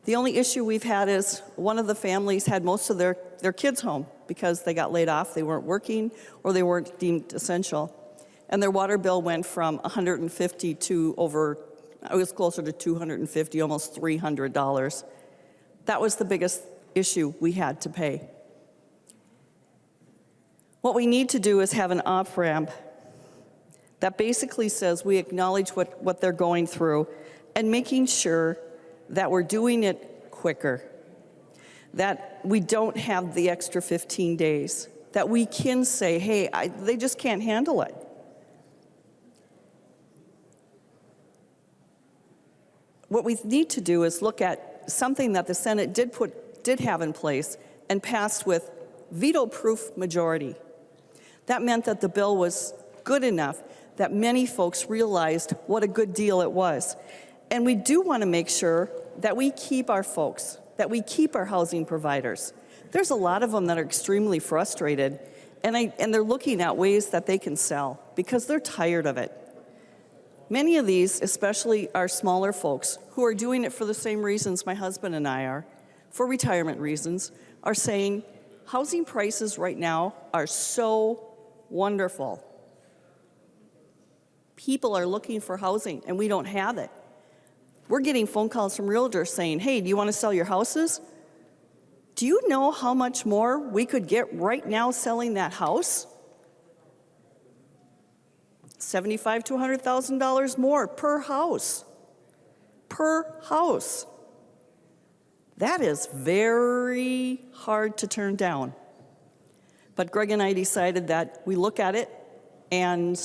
The only issue we've had is one of the families had most of their kids home because they got laid off, they weren't working, or they weren't deemed essential. And their water bill went from $150 to it was closer to $250, almost $300. That was the biggest issue we had to pay. What we need to do is have an off-ramp that basically says we acknowledge what they're going through and making sure that we're doing it quicker, that we don't have the extra 15 days, that we can say, hey, they just can't handle it. What we need to do is look at something that the Senate did have in place and passed with veto-proof majority. That meant that the bill was good enough that many folks realized what a good deal it was. And we do want to make sure that we keep our folks, that we keep our housing providers. There's a lot of them that are extremely frustrated, and they're looking at ways that they can sell because they're tired of it. Many of these, especially our smaller folks, who are doing it for the same reasons my husband and I are, for retirement reasons, are saying housing prices right now are so wonderful. People are looking for housing, and we don't have it. We're getting phone calls from realtors saying, hey, do you want to sell your houses? Do you know how much more we could get right now selling that house? $75,000 to $100,000 more per house. Per house. That is very hard to turn down. But Greg and I decided that we look at it and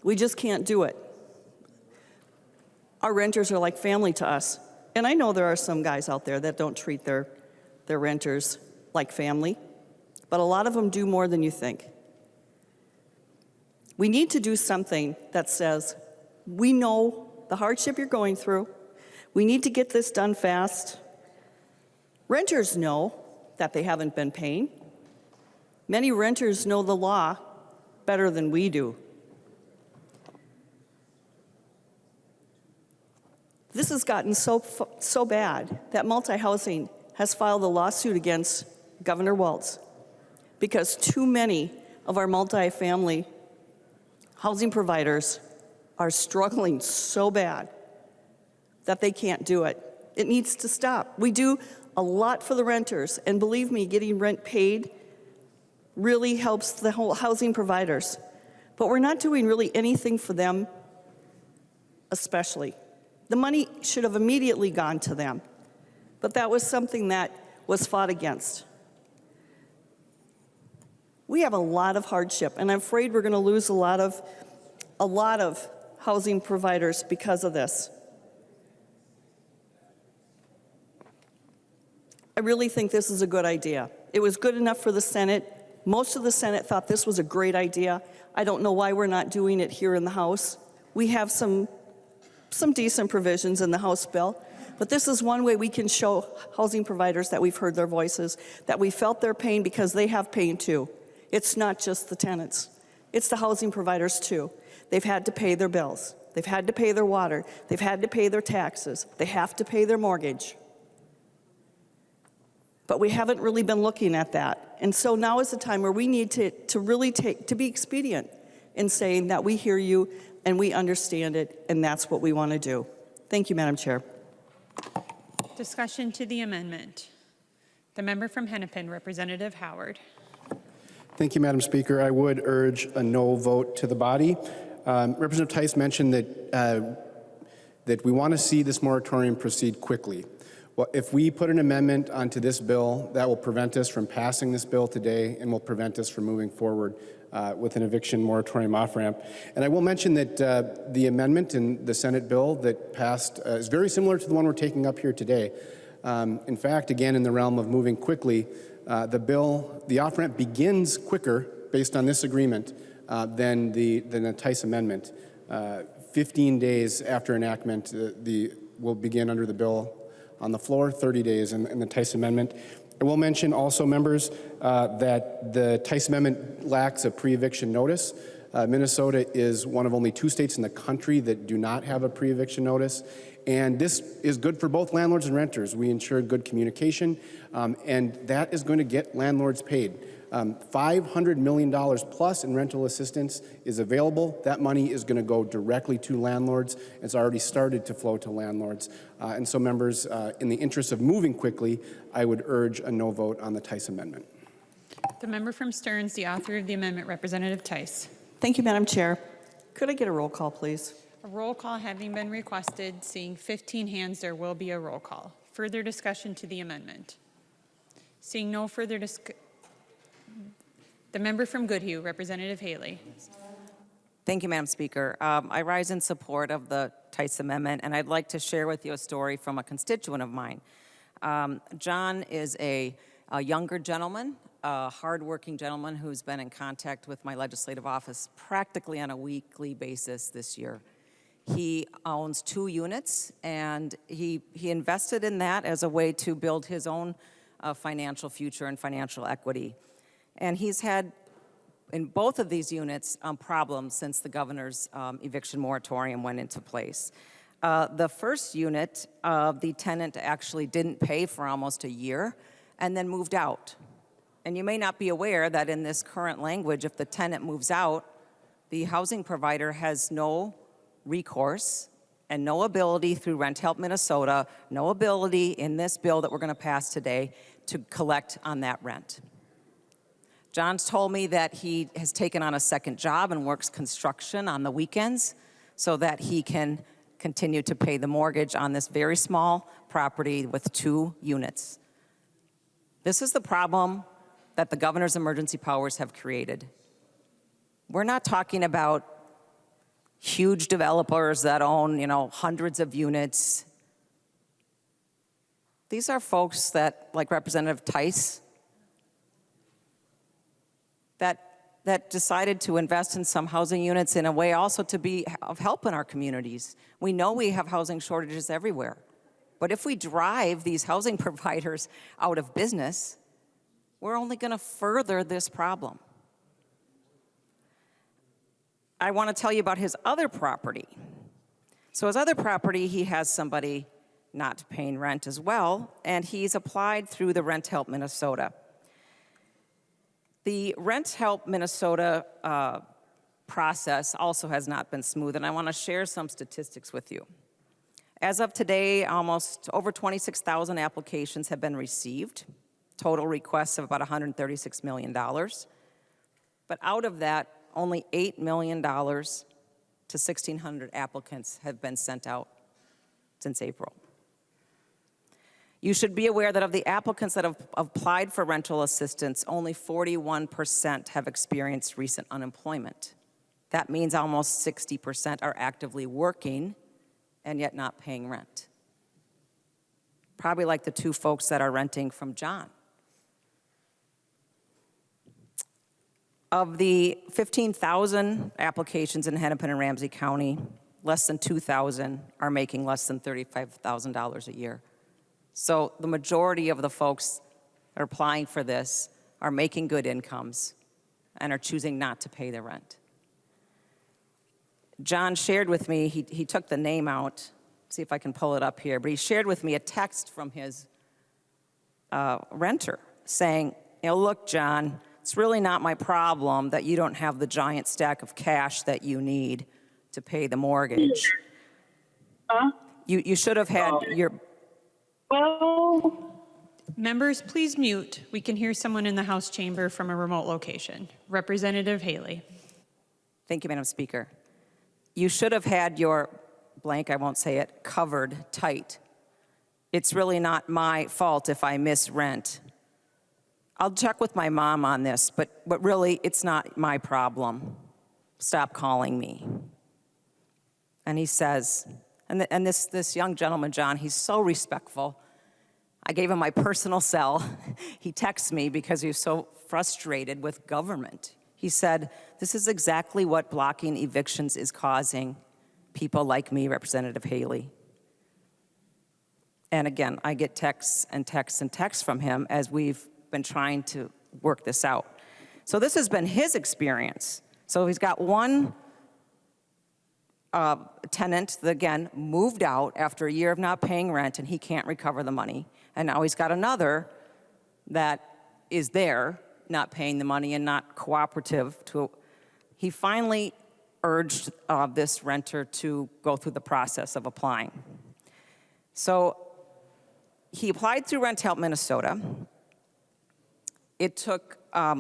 we just can't do it. Our renters are like family to us. And I know there are some guys out there that don't treat their renters like family, but a lot of them do more than you think. We need to do something that says, we know the hardship you're going through. We need to get this done fast. Renters know that they haven't been paying. Many renters know the law better than we do. This has gotten so bad that multi-housing has filed a lawsuit against Governor Walz because too many of our multi-family housing providers are struggling so bad that they can't do it. It needs to stop. We do a lot for the renters, and believe me, getting rent paid really helps the whole housing providers. But we're not doing really anything for them especially. The money should have immediately gone to them, but that was something that was fought against. We have a lot of hardship, and I'm afraid we're going to lose a lot of housing providers because of this. I really think this is a good idea. It was good enough for the Senate. Most of the Senate thought this was a great idea. I don't know why we're not doing it here in the House. We have some decent provisions in the House bill, but this is one way we can show housing providers that we've heard their voices, that we felt their pain because they have pain too. It's not just the tenants. It's the housing providers too. They've had to pay their bills. They've had to pay their water. They've had to pay their taxes. They have to pay their mortgage. But we haven't really been looking at that. And so now is the time where we need to really be expedient in saying that we hear you and we understand it, and that's what we want to do. Thank you, Madam Chair. Discussion to the amendment. The member from Hennepin, Representative Howard. Thank you, Madam Speaker. I would urge a no vote to the body. Representative Tice mentioned that we want to see this moratorium proceed quickly. Well, if we put an amendment onto this bill, that will prevent us from passing this bill today and will prevent us from moving forward with an eviction moratorium off-ramp. And I will mention that the amendment in the Senate bill that passed is very similar to the one we're taking up here today. In fact, again, in the realm of moving quickly, the off-ramp begins quicker based on this agreement than the Tice amendment. 15 days after enactment, will begin under the bill on the floor, 30 days in the Tice amendment. I will mention also, members, that the Tice amendment lacks a pre-eviction notice. Minnesota is one of only 2 states in the country that do not have a pre-eviction notice. And this is good for both landlords and renters. We ensure good communication, and that is going to get landlords paid. $500 million plus in rental assistance is available. That money is going to go directly to landlords. It's already started to flow to landlords. And so, members, in the interest of moving quickly, I would urge a no vote on the Tice amendment. The member from Stearns, the author of the amendment, Representative Tice. Thank you, Madam Chair. Could I get a roll call, please? A roll call having been requested, seeing 15 hands, there will be a roll call. Further discussion to the amendment. Seeing no further discussion. The member from Goodhue, Representative Haley. Thank you, Madam Speaker. I rise in support of the Tice Amendment, and I'd like to share with you a story from a constituent of mine. John is a younger gentleman, a hardworking gentleman who's been in contact with my legislative office practically on a weekly basis this year. He owns 2 units, and he invested in that as a way to build his own financial future and financial equity. And he's had, in both of these units, problems since the governor's eviction moratorium went into place. The first unit, the tenant actually didn't pay for almost a year and then moved out. And you may not be aware that in this current language, if the tenant moves out, the housing provider has no recourse and no ability through Rent Help Minnesota, no ability in this bill that we're going to pass today to collect on that rent. John's told me that he has taken on a second job and works construction on the weekends so that he can continue to pay the mortgage on this very small property with 2 units. This is the problem that the governor's emergency powers have created. We're not talking about huge developers that own, hundreds of units. These are folks that, like Representative Tice, that decided to invest in some housing units in a way also to be of help in our communities. We know we have housing shortages everywhere. But if we drive these housing providers out of business, we're only going to further this problem. I want to tell you about his other property. So his other property, he has somebody not paying rent as well, and he's applied through the Rent Help Minnesota. The Rent Help Minnesota process also has not been smooth, and I want to share some statistics with you. As of today, almost over 26,000 applications have been received, total requests of about $136 million. But out of that, only $8 million to 1,600 applicants have been sent out since April. You should be aware that of the applicants that have applied for rental assistance, only 41% have experienced recent unemployment. That means almost 60% are actively working and yet not paying rent. probably like the two folks that are renting from John. Of the 15,000 applications in Hennepin and Ramsey County, less than 2,000 are making less than $35,000 a year. So the majority of the folks that are applying for this are making good incomes and are choosing not to pay the rent. John shared with me, he took the name out, see if I can pull it up here, but he shared with me a text from his renter saying, look, John, it's really not my problem that you don't have the giant stack of cash that you need to pay the mortgage. You should have had your... Members, please mute. We can hear someone in the House chamber from a remote location. Representative Haley. Thank you, Madam Speaker. You should have had your blank, I won't say it, covered tight. It's really not my fault if I miss rent. I'll check with my mom on this, but really, it's not my problem. Stop calling me. And he says, and this young gentleman, John, he's so respectful. I gave him my personal cell. He texts me because he was so frustrated with government. He said, this is exactly what blocking evictions is causing people like me, Representative Haley. And again, I get texts and texts and texts from him as we've been trying to work this out. So this has been his experience. So he's got one tenant that, again, moved out after a year of not paying rent, and he can't recover the money. And now he's got another that is there, not paying the money and not cooperative. He finally urged this renter to go through the process of applying. So he applied through Rent Help Minnesota. It took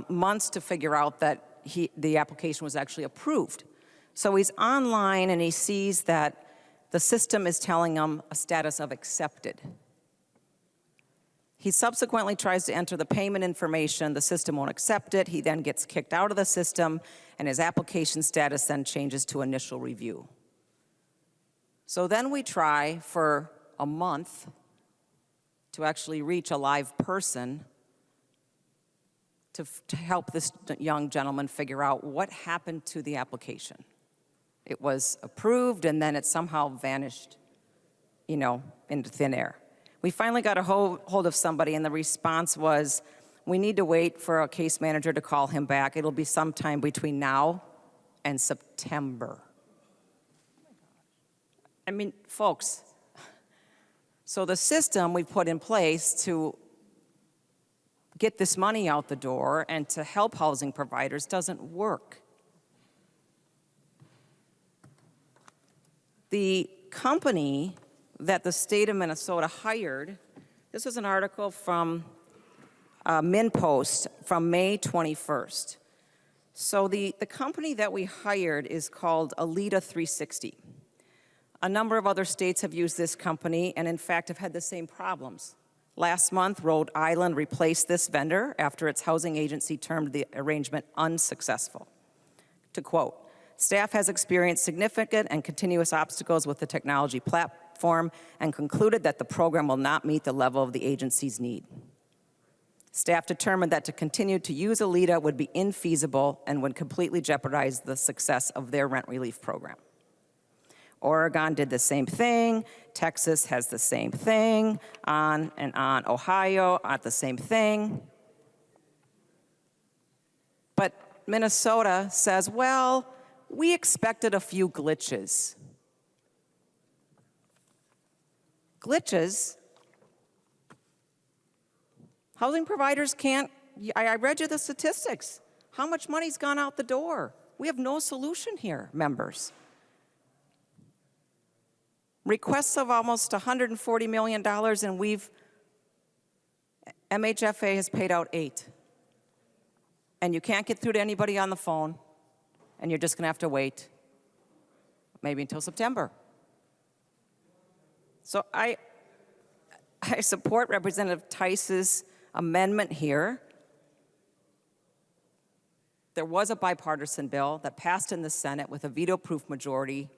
months to figure out that the application was actually approved. So he's online and he sees that the system is telling him a status of accepted. He subsequently tries to enter the payment information. The system won't accept it. He then gets kicked out of the system, and his application status then changes to initial review. So then we try for a month to actually reach a live person to help this young gentleman figure out what happened to the application. It was approved, and then it somehow vanished, into thin air. We finally got a hold of somebody, and the response was, we need to wait for a case manager to call him back. It'll be sometime between now and September. I mean, folks, so the system we put in place to get this money out the door and to help housing providers doesn't work. The company that the state of Minnesota hired, this is an article from MinPost from May 21st. So the company that we hired is called Alita 360. A number of other states have used this company and in fact have had the same problems. Last month, Rhode Island replaced this vendor after its housing agency termed the arrangement unsuccessful. To quote, staff has experienced significant and continuous obstacles with the technology platform and concluded that the program will not meet the level of the agency's need. Staff determined that to continue to use Alita would be infeasible and would completely jeopardize the success of their rent relief program. Oregon did the same thing. Texas has the same thing, on and on. Ohio at the same thing. But Minnesota says, well, we expected a few glitches. Glitches? Housing providers can't, I read you the statistics. How much money's gone out the door? We have no solution here, members. Requests of almost $140 million, and MHFA has paid out 8. And you can't get through to anybody on the phone, and you're just going to have to wait, maybe until September. So I support Representative Tice's amendment here. There was a bipartisan bill that passed in the Senate with a veto-proof majority.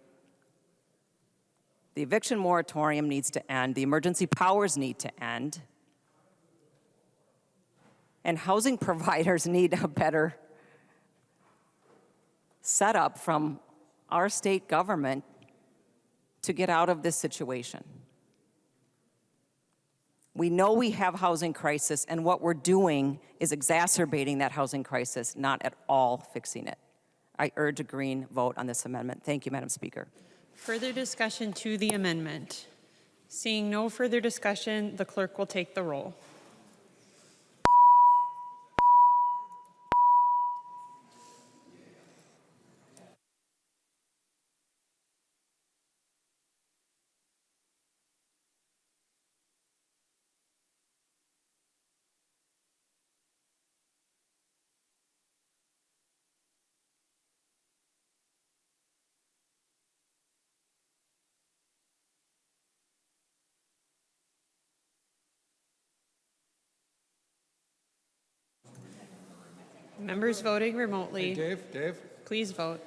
The eviction moratorium needs to end. The emergency powers need to end. And housing providers need a better setup from our state government to get out of this situation. We know we have housing crisis, and what we're doing is exacerbating that housing crisis, not at all fixing it. I urge a green vote on this amendment. Thank you, Madam Speaker. Further discussion to the amendment. Seeing no further discussion, the clerk will take the roll. Members voting remotely. Hey, Dave? Please vote.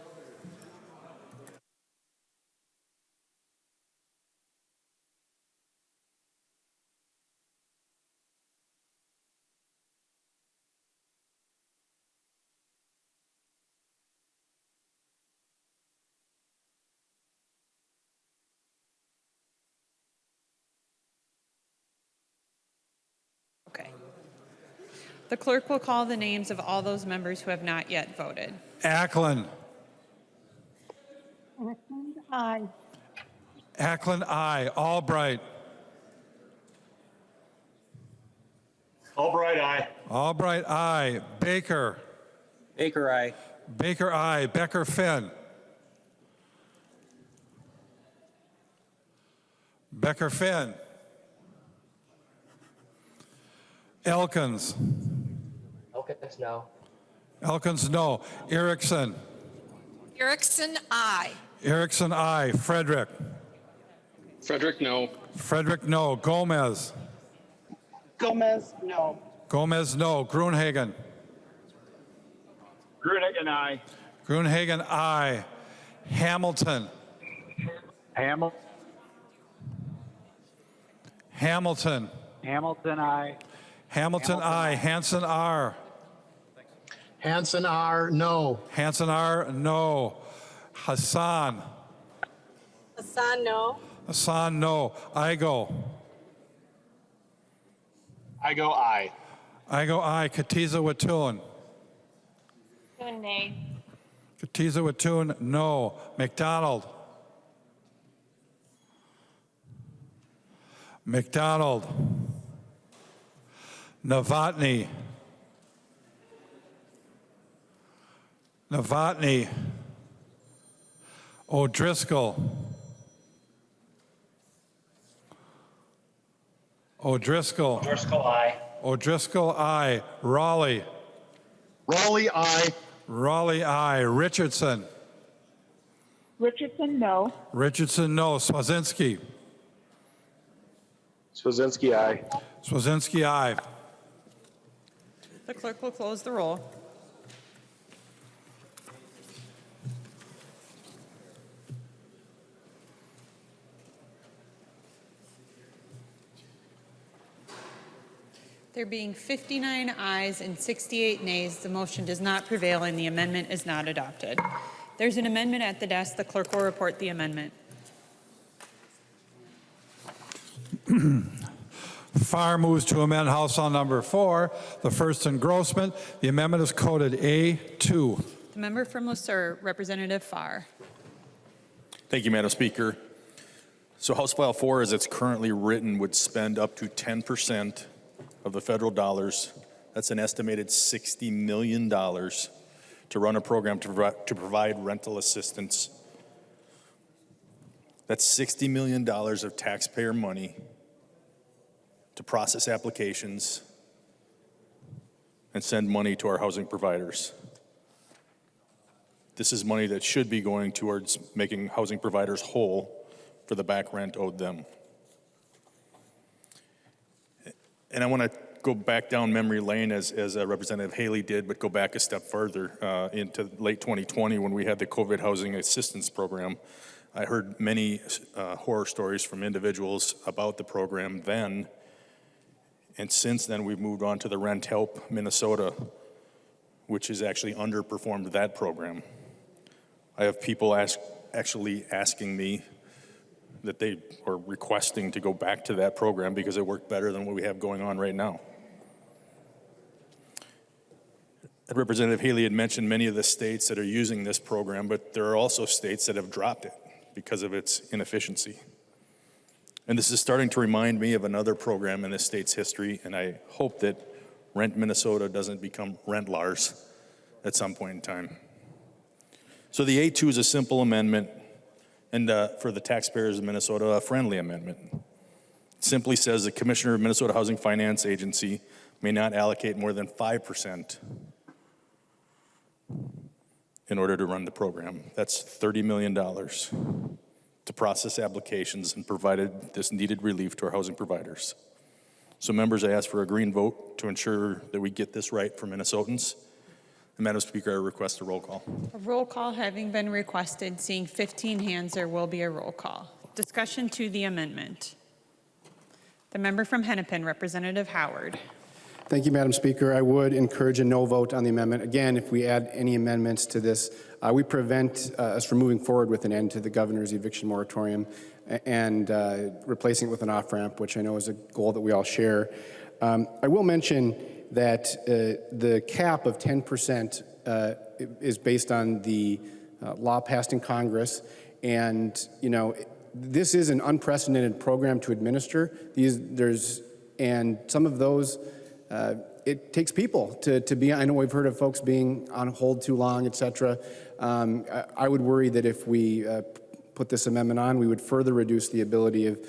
Okay. The clerk will call the names of all those members who have not yet voted. Ackland. Ackland, aye. Ackland, aye. Albright. Albright, aye. Albright, aye. Baker. Baker, aye. Baker, aye. Becker, Finn. Becker, Finn. Elkins. Elkins, no. Elkins, no. Erickson. Erickson, I. Erickson, aye. Frederick. Frederick, no. Frederick, no. Gomez. Gomez, no. Gomez, no. Gruenhagen. Gruenhagen, aye. Gruenhagen, aye. Hamilton. Hamilton, aye. Hamilton, aye. Hanson, R. Hanson, R, no. Hanson, R, no. Hassan. Hassan, no. Hassan, no. Igo. Aye. Igo, aye. Katiza Watun. Nay. Katiza Watun, no. McDonald. McDonald. Novotny. Novotny. O'Driscoll. O'Driscoll. Driscoll, aye. O'Driscoll, aye. Raleigh. Raleigh, aye. Raleigh, aye. Richardson. Richardson, no. Richardson, no. Swazinski. Swazinski, aye. Swazinski, aye. The clerk will close the roll. There being 59 ayes and 68 nays, the motion does not prevail and the amendment is not adopted. There's an amendment at the desk. The clerk will report the amendment. Farr moves to amend House File Number 4, the first engrossment. The amendment is coded A2. The member from Le Sueur, Representative Farr. Thank you, Madam Speaker. So House File 4, as it's currently written, would spend up to 10% of the federal dollars. That's an estimated $60 million to run a program to provide rental assistance. That's $60 million of taxpayer money to process applications and send money to our housing providers. This is money that should be going towards making housing providers whole for the back rent owed them. And I want to go back down memory lane as Representative Haley did, but go back a step further into late 2020 when we had the COVID Housing Assistance Program. I heard many horror stories from individuals about the program then, and since then we've moved on to the Rent Help Minnesota, which has actually underperformed that program. I have people actually asking me that they are requesting to go back to that program because it worked better than what we have going on right now. Representative Haley had mentioned many of the states that are using this program, but there are also states that have dropped it because of its inefficiency. And this is starting to remind me of another program in this state's history, and I hope that Rent Minnesota doesn't become Rent Lars at some point in time. So the A2 is a simple amendment, and for the taxpayers of Minnesota, a friendly amendment. It simply says the Commissioner of Minnesota Housing Finance Agency may not allocate more than 5% in order to run the program. That's $30 million to process applications and provided this needed relief to our housing providers. So members, I ask for a green vote to ensure that we get this right for Minnesotans. And Madam Speaker, I request a roll call. A roll call having been requested, seeing 15 hands, there will be a roll call. Discussion to the amendment. The member from Hennepin, Representative Howard. Thank you, Madam Speaker. I would encourage a no vote on the amendment. Again, if we add any amendments to this, we prevent us from moving forward with an end to the governor's eviction moratorium and replacing it with an off-ramp, which I know is a goal that we all share. I will mention that the cap of 10% is based on the law passed in Congress, and this is an unprecedented program to administer. And some of those. It takes people to be, I know we've heard of folks being on hold too long, et cetera. I would worry that if we put this amendment on, we would further reduce the ability of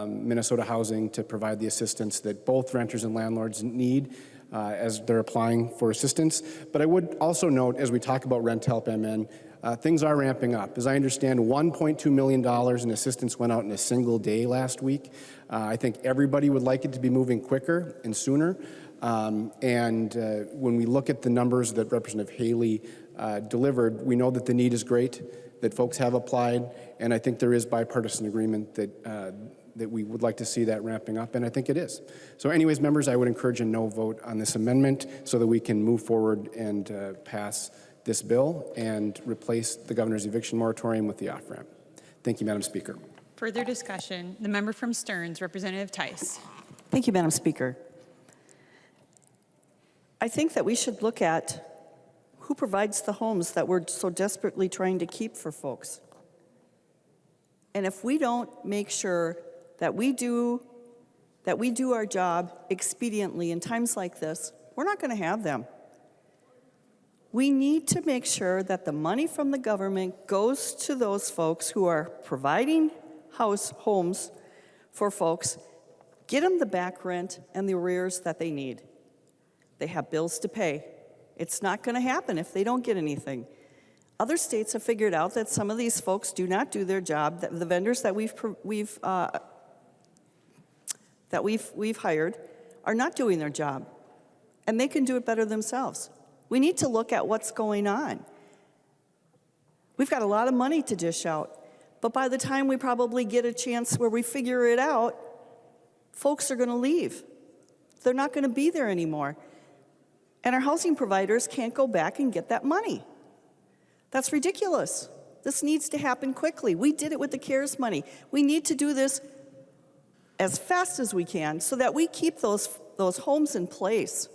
Minnesota Housing to provide the assistance that both renters and landlords need as they're applying for assistance. But I would also note, as we talk about Rent Help MN, things are ramping up. As I understand, $1.2 million in assistance went out in a single day last week. I think everybody would like it to be moving quicker and sooner. When we look at the numbers that Representative Haley delivered, we know that the need is great, that folks have applied, and I think there is bipartisan agreement that we would like to see that ramping up, and I think it is. So anyways, members, I would encourage a no vote on this amendment so that we can move forward and pass this bill and replace the governor's eviction moratorium with the off-ramp. Thank you, Madam Speaker. Further discussion. The member from Stearns, Representative Tice. Thank you, Madam Speaker. I think that we should look at who provides the homes that we're so desperately trying to keep for folks. And if we don't make sure that we do our job expediently in times like this, we're not going to have them. We need to make sure that the money from the government goes to those folks who are providing homes for folks, get them the back rent and the arrears that they need. They have bills to pay. It's not going to happen if they don't get anything. Other states have figured out that some of these folks do not do their job. That the vendors that we've hired are not doing their job, and they can do it better themselves. We need to look at what's going on. We've got a lot of money to dish out, but by the time we probably get a chance where we figure it out, folks are going to leave. They're not going to be there anymore. And our housing providers can't go back and get that money. That's ridiculous. This needs to happen quickly. We did it with the CARES money. We need to do this as fast as we can so that we keep those homes in place.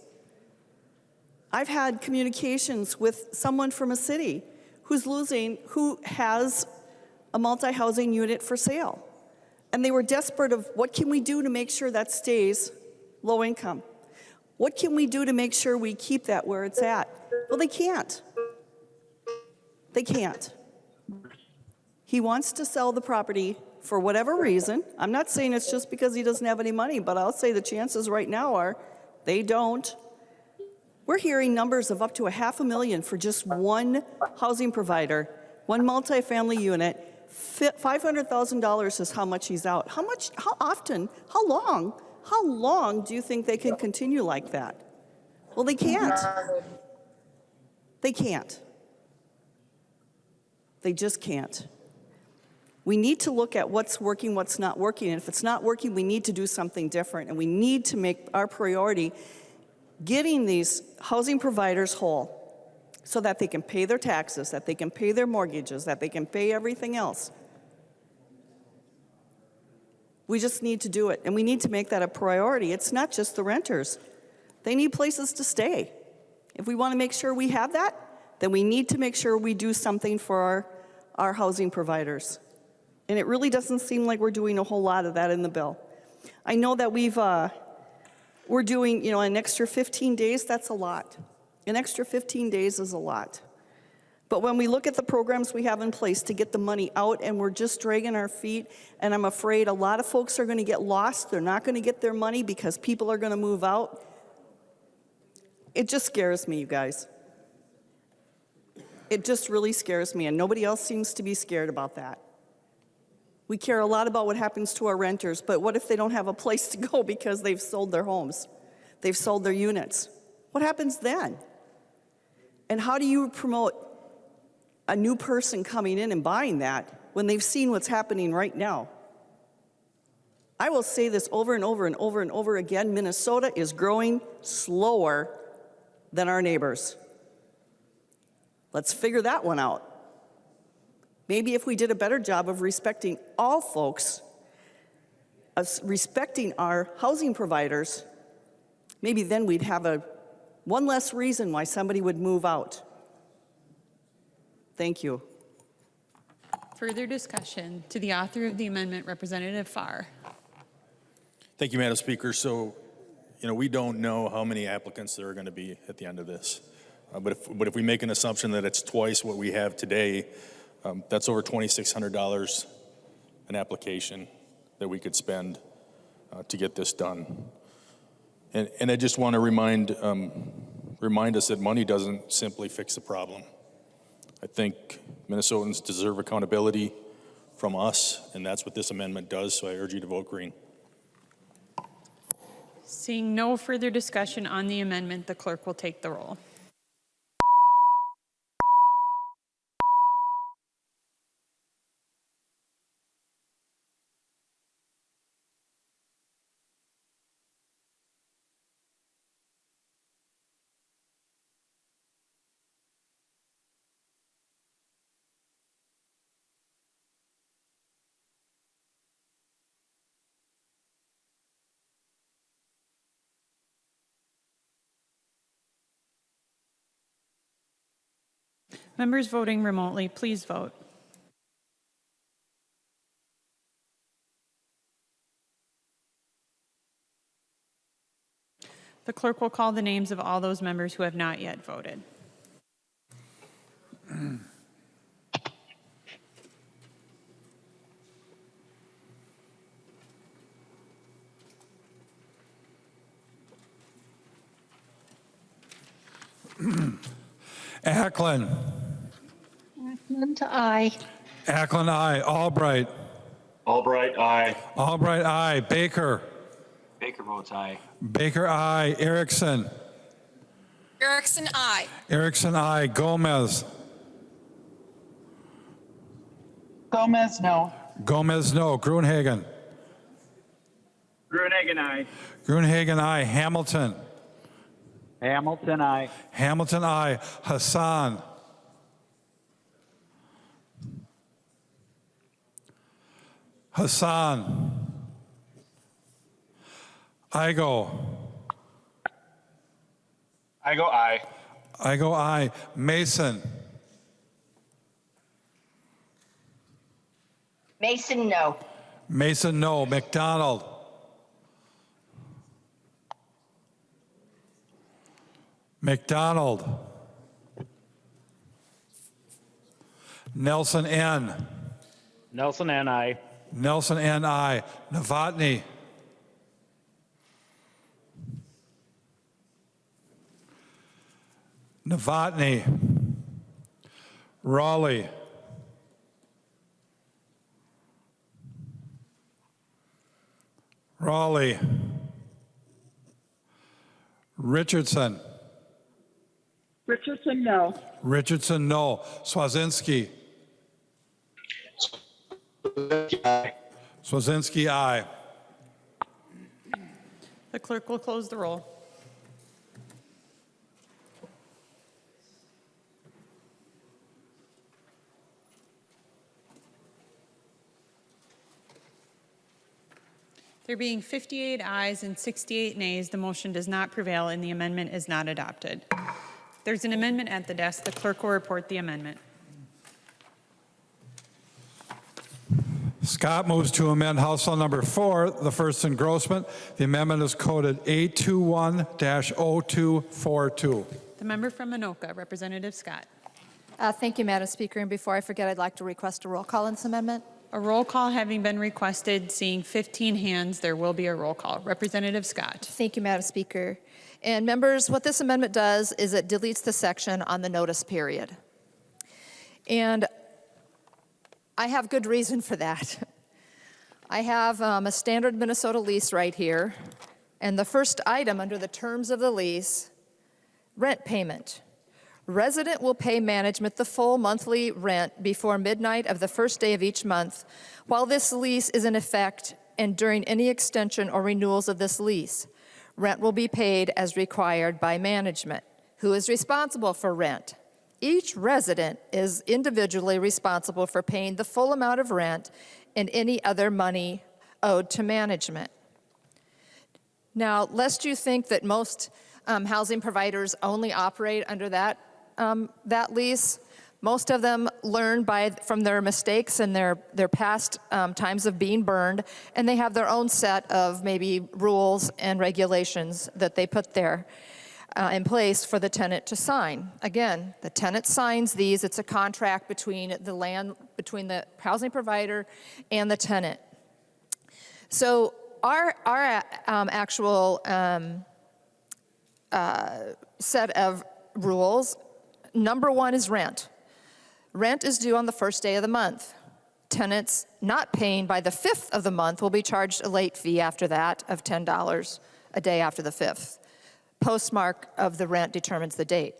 I've had communications with someone from a city who has a multi-housing unit for sale. And they were desperate of what can we do to make sure that stays low income? What can we do to make sure we keep that where it's at? Well, they can't. They can't. He wants to sell the property for whatever reason. I'm not saying it's just because he doesn't have any money, but I'll say the chances right now are they don't. We're hearing numbers of up to $500,000 for just one housing provider, one multifamily unit. $500,000 is how much he's out. How much, how often, how long do you think they can continue like that? Well, they can't. They can't. They just can't. We need to look at what's working, what's not working. And if it's not working, we need to do something different. And we need to make our priority getting these housing providers whole so that they can pay their taxes, that they can pay their mortgages, that they can pay everything else. We just need to do it, and we need to make that a priority. It's not just the renters. They need places to stay. If we want to make sure we have that, then we need to make sure we do something for our housing providers. And it really doesn't seem like we're doing a whole lot of that in the bill. I know that we're doing, an extra 15 days, that's a lot. An extra 15 days is a lot. But when we look at the programs we have in place to get the money out, and we're just dragging our feet, and I'm afraid a lot of folks are going to get lost. They're not going to get their money because people are going to move out. It just scares me, you guys. It just really scares me, and nobody else seems to be scared about that. We care a lot about what happens to our renters, but what if they don't have a place to go because they've sold their homes? They've sold their units. What happens then? And how do you promote a new person coming in and buying that when they've seen what's happening right now? I will say this over and over and over and over again. Minnesota is growing slower than our neighbors. Let's figure that one out. Maybe if we did a better job of respecting all folks, of respecting our housing providers, maybe then we'd have one less reason why somebody would move out. Thank you. Further discussion to the author of the amendment, Representative Farr. Thank you, Madam Speaker. So, we don't know how many applicants there are going to be at the end of this. But if we make an assumption that it's twice what we have today, that's over $2,600 an application that we could spend to get this done. And I just want to remind us that money doesn't simply fix the problem. I think Minnesotans deserve accountability from us, and that's what this amendment does, so I urge you to vote green. Seeing no further discussion on the amendment, the clerk will take the roll. Members voting remotely, please vote. The clerk will call the names of all those members who have not yet voted. Ackland. Ackland, aye. Ackland, aye. Albright. Albright, aye. Albright, aye. Baker. Baker votes aye. Baker, aye. Erickson. Erickson, I. Erickson, aye. Gomez. Gomez, no. Gomez, no. Gruenhagen. Gruenhagen, aye. Gruenhagen, aye. Hamilton. Hamilton, aye. Hamilton, aye. Hassan. Hassan. Igo. Igo, aye. Igo, aye. Mason. Mason, no. Mason, no. McDonald. McDonald. Nelson, N. Nelson, and aye. Nelson, N. I. Novotny. Novotny. Raleigh. Raleigh. Richardson. Richardson, no. Richardson, no. Swazinski. Swazinski, aye. The clerk will close the roll. There being 58 ayes and 68 nays, the motion does not prevail and the amendment is not adopted. There's an amendment at the desk. The clerk will report the amendment. Scott moves to amend House File Number 4, the first engrossment. The amendment is coded A21-0242. The member from Anoka, Representative Scott. Thank you, Madam Speaker. And before I forget, I'd like to request a roll call on this amendment. A roll call having been requested, seeing 15 hands, there will be a roll call. Representative Scott. Thank you, Madam Speaker. And members, what this amendment does is it deletes the section on the notice period. And I have good reason for that. I have a standard Minnesota lease right here, and the first item under the terms of the lease, rent payment. Resident will pay management the full monthly rent before midnight of the first day of each month while this lease is in effect and during any extension or renewals of this lease. Rent will be paid as required by management. Who is responsible for rent? Each resident is individually responsible for paying the full amount of rent and any other money owed to management. Now, lest you think that most housing providers only operate under that lease, most of them learn from their mistakes and their past times of being burned, and they have their own set of maybe rules and regulations that they put there in place for the tenant to sign. Again, the tenant signs these. It's a contract between the housing provider and the tenant. So our actual set of rules, number one is rent. Rent is due on the first day of the month. Tenants not paying by the 5th of the month will be charged a late fee after that of $10 a day after the 5th. Postmark of the rent determines the date.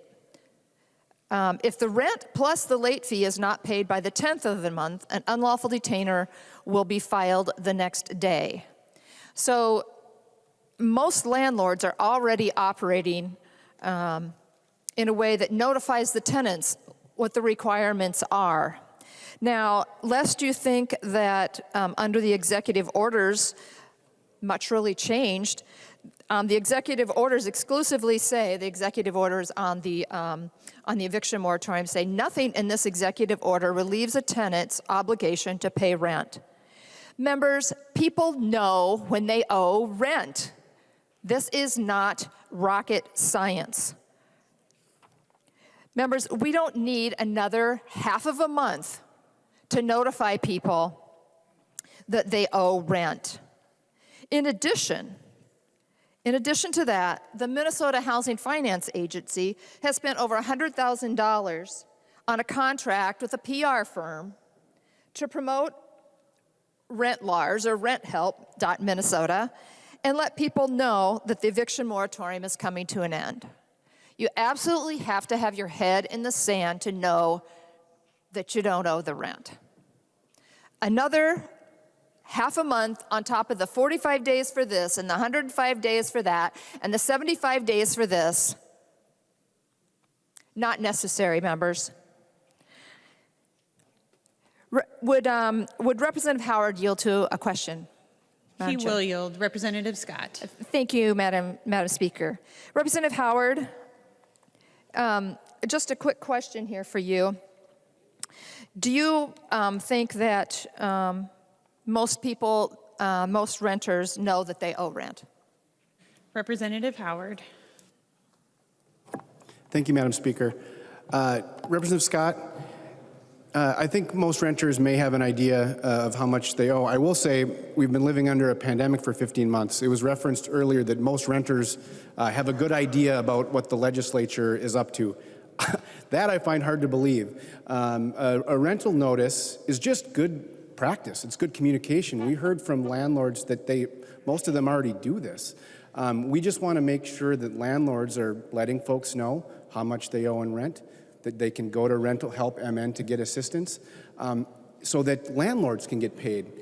If the rent plus the late fee is not paid by the 10th of the month, an unlawful detainer will be filed the next day. So most landlords are already operating in a way that notifies the tenants what the requirements are. Now, lest you think that under the executive orders, much really changed, the executive orders exclusively say, the executive orders on the eviction moratorium say, nothing in this executive order relieves a tenant's obligation to pay rent. Members, people know when they owe rent. This is not rocket science. Members, we don't need another half of a month to notify people that they owe rent. In addition to that, the Minnesota Housing Finance Agency has spent over $100,000 on a contract with a PR firm to promote RentLars or RentHelp.Minnesota and let people know that the eviction moratorium is coming to an end. You absolutely have to have your head in the sand to know that you don't owe the rent. Another half a month on top of the 45 days for this and the 105 days for that and the 75 days for this. Not necessary, members. Would Representative Howard yield to a question? He will yield. Representative Scott. Thank you, Madam Speaker. Representative Howard, just a quick question here for you. Do you think that most people, most renters know that they owe rent? Representative Howard. Thank you, Madam Speaker. Representative Scott, I think most renters may have an idea of how much they owe. I will say we've been living under a pandemic for 15 months. It was referenced earlier that most renters have a good idea about what the legislature is up to. That I find hard to believe. A rental notice is just good practice. It's good communication. We heard from landlords that most of them already do this. We just want to make sure that landlords are letting folks know how much they owe in rent, that they can go to Rental Help MN to get assistance. so that landlords can get paid.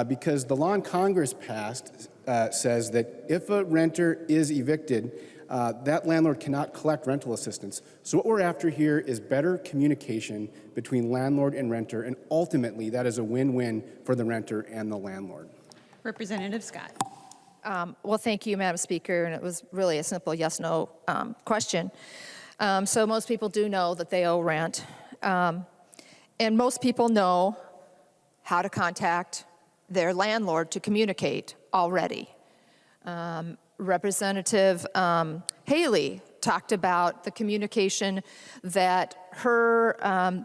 Because the law in Congress passed says that if a renter is evicted, that landlord cannot collect rental assistance. So what we're after here is better communication between landlord and renter, and ultimately that is a win-win for the renter and the landlord. Representative Scott. Well, thank you, Madam Speaker, and it was really a simple yes-no question. So most people do know that they owe rent, and most people know how to contact their landlord to communicate already. Representative Haley talked about the communication that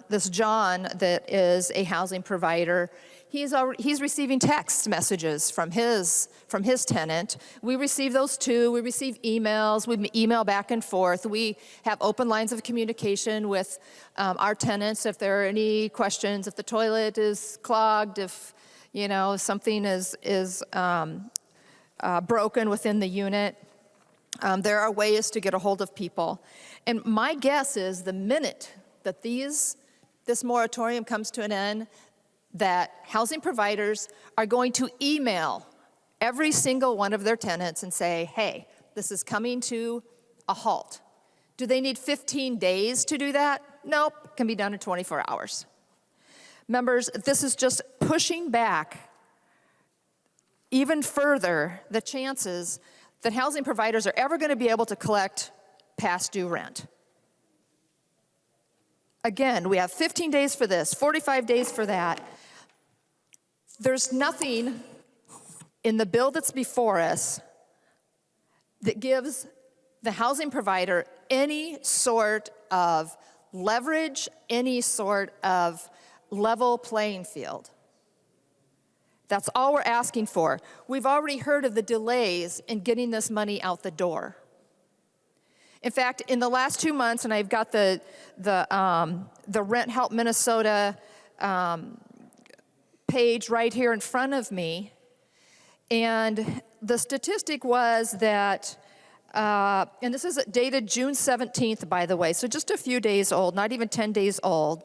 this John, that is a housing provider, he's receiving text messages from his tenant. We receive those too. We receive emails. We email back and forth. We have open lines of communication with our tenants if there are any questions, if the toilet is clogged, if something is broken within the unit. There are ways to get a hold of people. And my guess is the minute that this moratorium comes to an end, that housing providers are going to email every single one of their tenants and say, hey, this is coming to a halt. Do they need 15 days to do that? Nope, it can be done in 24 hours. Members, this is just pushing back even further the chances that housing providers are ever going to be able to collect past due rent. Again, we have 15 days for this, 45 days for that. There's nothing in the bill that's before us that gives the housing provider any sort of leverage, any sort of level playing field. That's all we're asking for. We've already heard of the delays in getting this money out the door. In fact, in the last 2 months, and I've got the Rent Help Minnesota page right here in front of me, and the statistic was that, and this is dated June 17th, by the way, so just a few days old, not even 10 days old,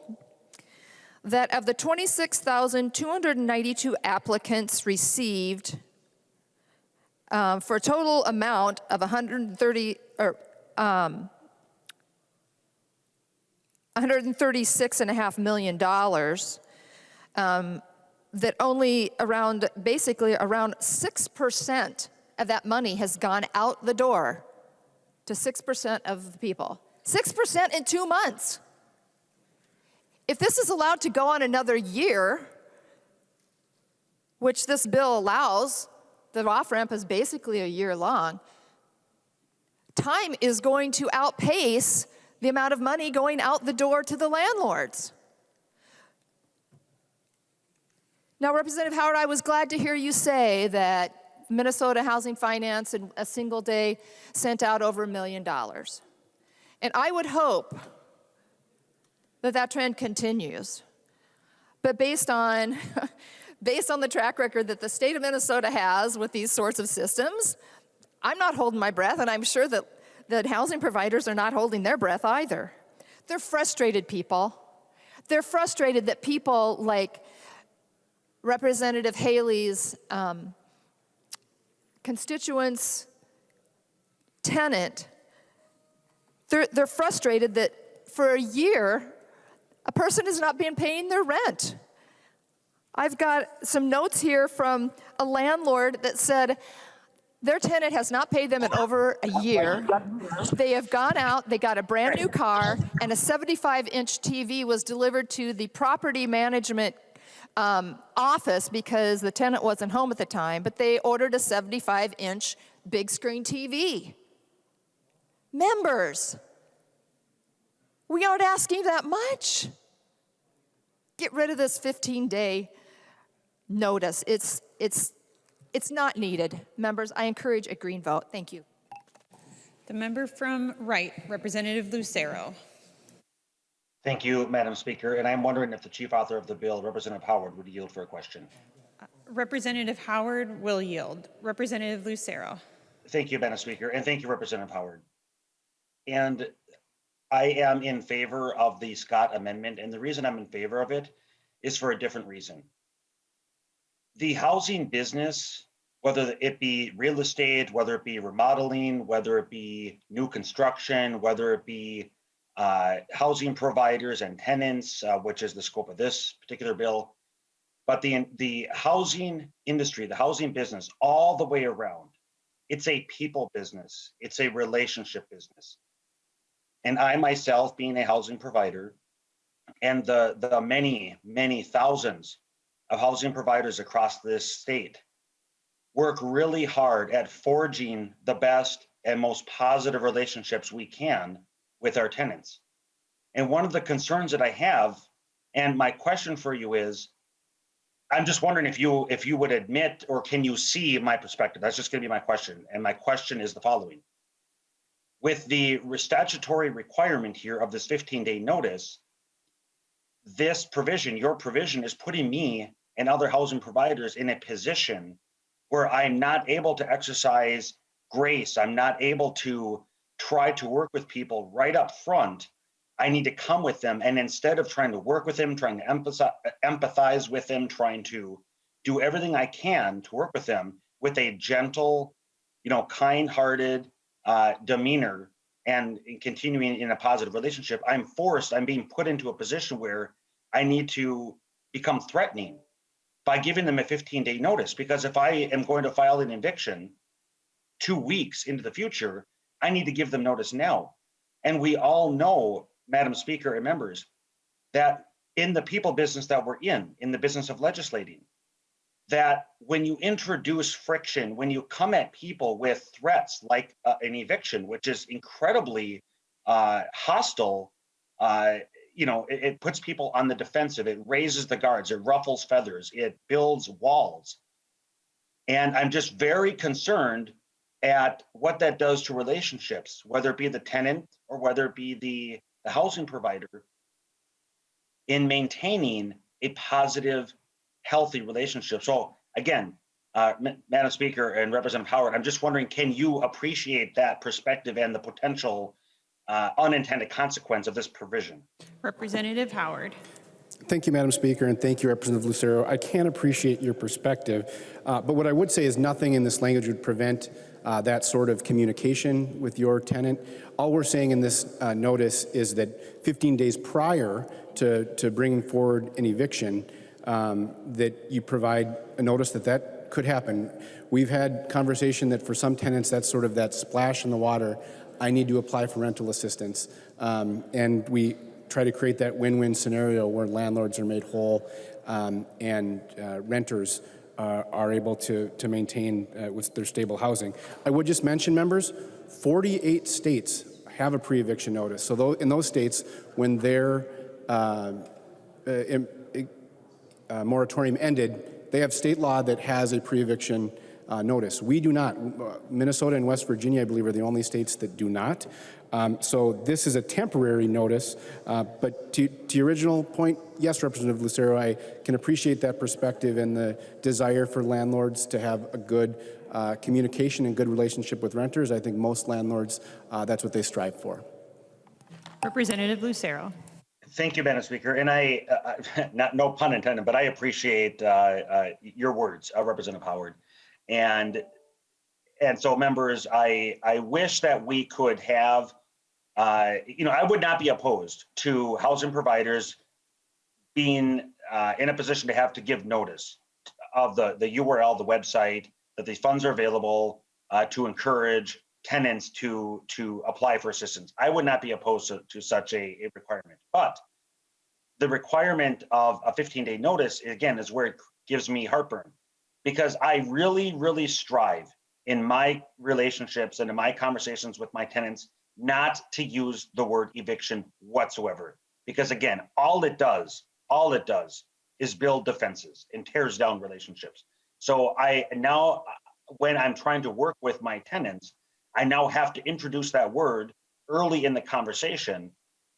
that of the 26,292 applicants received for a total amount of $136.5 million, that only basically around 6% of that money has gone out the door to 6% of the people. 6% in 2 months. If this is allowed to go on another year, which this bill allows, the off-ramp is basically a year long, time is going to outpace the amount of money going out the door to the landlords. Now, Representative Howard, I was glad to hear you say that Minnesota Housing Finance in a single day sent out over $1 million. And I would hope that trend continues. But based on the track record that the state of Minnesota has with these sorts of systems, I'm not holding my breath, and I'm sure that housing providers are not holding their breath either. They're frustrated people. They're frustrated that people like Representative Haley's constituents' tenant, they're frustrated that for a year, a person is not being paying their rent. I've got some notes here from a landlord that said their tenant has not paid them in over a year. They have gone out, they got a brand new car, and a 75-inch TV was delivered to the property management office because the tenant wasn't home at the time, but they ordered a 75-inch big screen TV. Members, we aren't asking that much. Get rid of this 15-day notice. It's not needed. Members, I encourage a green vote. Thank you. The member from Wright, Representative Lucero. Thank you, Madam Speaker. And I'm wondering if the chief author of the bill, Representative Howard, would yield for a question. Representative Howard will yield. Representative Lucero. Thank you, Madam Speaker. And thank you, Representative Howard. And I am in favor of the Scott amendment. And the reason I'm in favor of it is for a different reason. The housing business, whether it be real estate, whether it be remodeling, whether it be new construction, whether it be housing providers and tenants, which is the scope of this particular bill, but the housing industry, the housing business, all the way around, it's a people business. It's a relationship business. And I myself, being a housing provider, and the many, many thousands of housing providers across this state work really hard at forging the best and most positive relationships we can with our tenants. And one of the concerns that I have, and my question for you is, I'm just wondering if you would admit, or can you see my perspective? That's just going to be my question. And my question is the following. With the statutory requirement here of this 15-day notice, this provision, your provision, is putting me and other housing providers in a position where I'm not able to exercise grace. I'm not able to try to work with people right up front. I need to come with them, and instead of trying to work with them, trying to empathize with them, trying to do everything I can to work with them with a gentle, kind-hearted demeanor and continuing in a positive relationship, I'm being put into a position where I need to become threatening by giving them a 15-day notice. Because if I am going to file an eviction 2 weeks into the future, I need to give them notice now. And we all know, Madam Speaker and members, that in the people business that we're in the business of legislating, that when you introduce friction, when you come at people with threats like an eviction, which is incredibly hostile, it puts people on the defensive. It raises the guards. It ruffles feathers. It builds walls. And I'm just very concerned at what that does to relationships, whether it be the tenant or whether it be the housing provider, in maintaining a positive, healthy relationship. So again, Madam Speaker and Representative Howard, I'm just wondering, can you appreciate that perspective and the potential unintended consequence of this provision? Representative Howard. Thank you, Madam Speaker, and thank you, Representative Lucero. I can appreciate your perspective, but what I would say is nothing in this language would prevent that sort of communication with your tenant. All we're saying in this notice is that 15 days prior to bringing forward an eviction, that you provide a notice that could happen. We've had conversation that for some tenants, that's sort of that splash in the water. I need to apply for rental assistance, and we try to create that win-win scenario where landlords are made whole and renters are able to maintain with their stable housing. I would just mention, members, 48 states have a pre-eviction notice. So in those states, when their moratorium ended, they have state law that has a pre-eviction notice. We do not. Minnesota and West Virginia, I believe, are the only states that do not. So this is a temporary notice. But to your original point, yes, Representative Lucero, I can appreciate that perspective and the desire for landlords to have a good communication and good relationship with renters. I think most landlords, that's what they strive for. Representative Lucero. Thank you, Madam Speaker. And no pun intended, but I appreciate your words, Representative Howard. And so, members, I wish that we could have, I would not be opposed to housing providers being in a position to have to give notice of the URL, the website, that these funds are available to encourage tenants to apply for assistance. I would not be opposed to such a requirement. But the requirement of a 15-day notice, again, is where it gives me heartburn, because I really, really strive in my relationships and in my conversations with my tenants not to use the word eviction whatsoever. Because again, all it does is build defenses and tears down relationships. So when I'm trying to work with my tenants, I now have to introduce that word early in the conversation,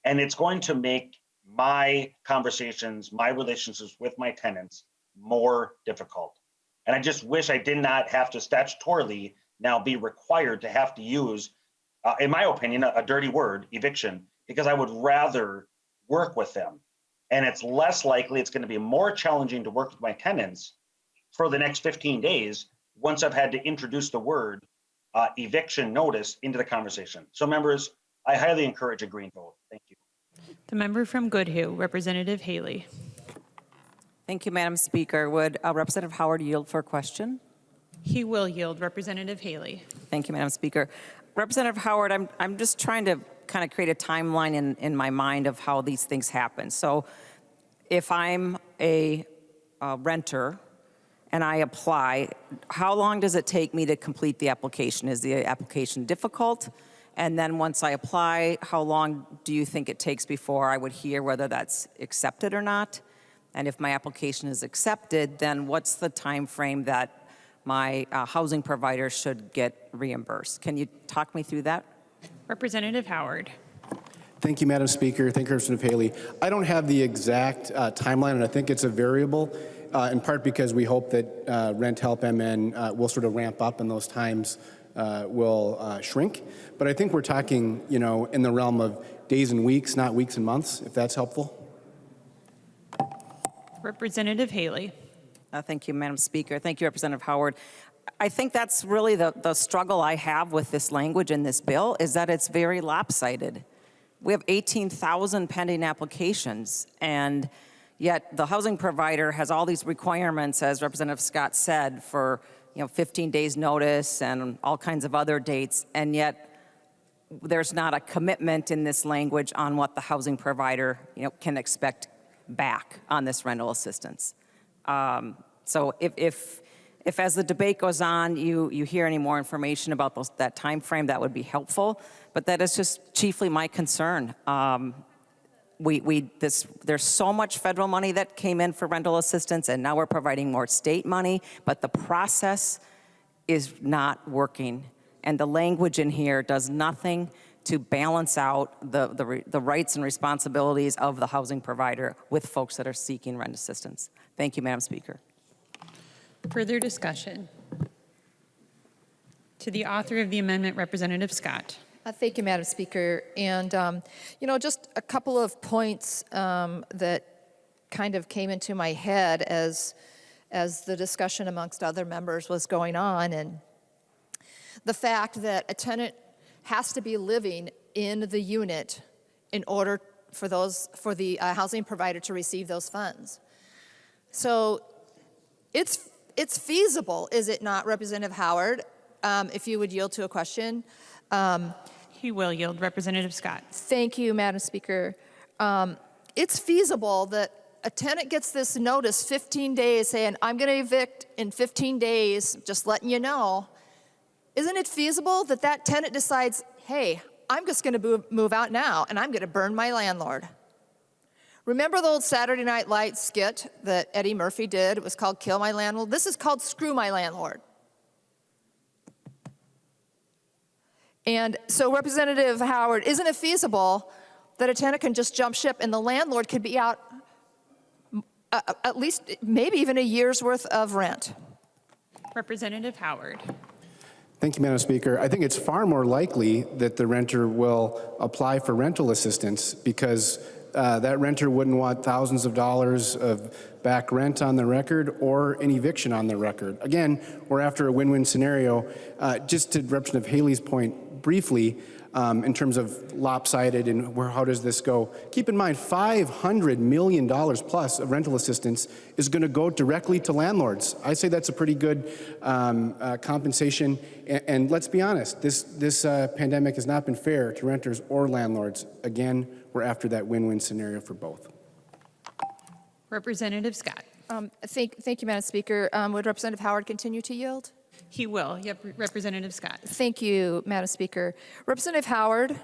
and it's going to make my conversations, my relationships with my tenants more difficult. And I just wish I did not have to statutorily now be required to have to use, in my opinion, a dirty word, eviction, because I would rather work with them And it's less likely, it's going to be more challenging to work with my tenants for the next 15 days once I've had to introduce the word eviction notice into the conversation. So members, I highly encourage a green vote. Thank you. The member from Goodhue, Representative Haley. Thank you, Madam Speaker. Would Representative Howard yield for a question? He will yield. Representative Haley. Thank you, Madam Speaker. Representative Howard, I'm just trying to kind of create a timeline in my mind of how these things happen. So if I'm a renter and I apply, how long does it take me to complete the application? Is the application difficult? And then once I apply, how long do you think it takes before I would hear whether that's accepted or not? And if my application is accepted, then what's the time frame that my housing provider should get reimbursed? Can you talk me through that? Representative Howard. Thank you, Madam Speaker. Thank you, Representative Haley. I don't have the exact timeline, and I think it's a variable, in part because we hope that Rent Help MN will sort of ramp up and those times will shrink. But I think we're talking, in the realm of days and weeks, not weeks and months, if that's helpful. Representative Haley. Thank you, Madam Speaker. Thank you, Representative Howard. I think that's really the struggle I have with this language in this bill, is that it's very lopsided. We have 18,000 pending applications, and yet the housing provider has all these requirements, as Representative Scott said, for 15 days notice and all kinds of other dates, and yet there's not a commitment in this language on what the housing provider can expect back on this rental assistance. So if as the debate goes on, you hear any more information about that time frame, that would be helpful. But that is just chiefly my concern. There's so much federal money that came in for rental assistance, and now we're providing more state money, but the process is not working. And the language in here does nothing to balance out the rights and responsibilities of the housing provider with folks that are seeking rent assistance. Thank you, Madam Speaker. Further discussion. To the author of the amendment, Representative Scott. Thank you, Madam Speaker. And, just a couple of points that kind of came into my head as the discussion amongst other members was going on. And the fact that a tenant has to be living in the unit in order for the housing provider to receive those funds. So it's feasible, is it not, Representative Howard, if you would yield to a question? He will yield. Representative Scott. Thank you, Madam Speaker. It's feasible that a tenant gets this notice 15 days saying, I'm going to evict in 15 days, just letting you know. Isn't it feasible that that tenant decides, hey, I'm just going to move out now, and I'm going to burn my landlord? Remember the old Saturday Night Lights skit that Eddie Murphy did? It was called Kill My Landlord. This is called Screw My Landlord. And so, Representative Howard, isn't it feasible that a tenant can just jump ship and the landlord could be out at least maybe even a year's worth of rent? Representative Howard. Thank you, Madam Speaker. I think it's far more likely that the renter will apply for rental assistance because that renter wouldn't want thousands of dollars of back rent on the record or an eviction on the record. Again, we're after a win-win scenario. Just to Representative Haley's point briefly, in terms of lopsided and how does this go, keep in mind $500 million plus of rental assistance is going to go directly to landlords. I say that's a pretty good compensation. And let's be honest, this pandemic has not been fair to renters or landlords. Again, we're after that win-win scenario for both. Representative Scott. Thank you, Madam Speaker. Would Representative Howard continue to yield? He will. Yep, Representative Scott. Thank you, Madam Speaker. Representative Howard,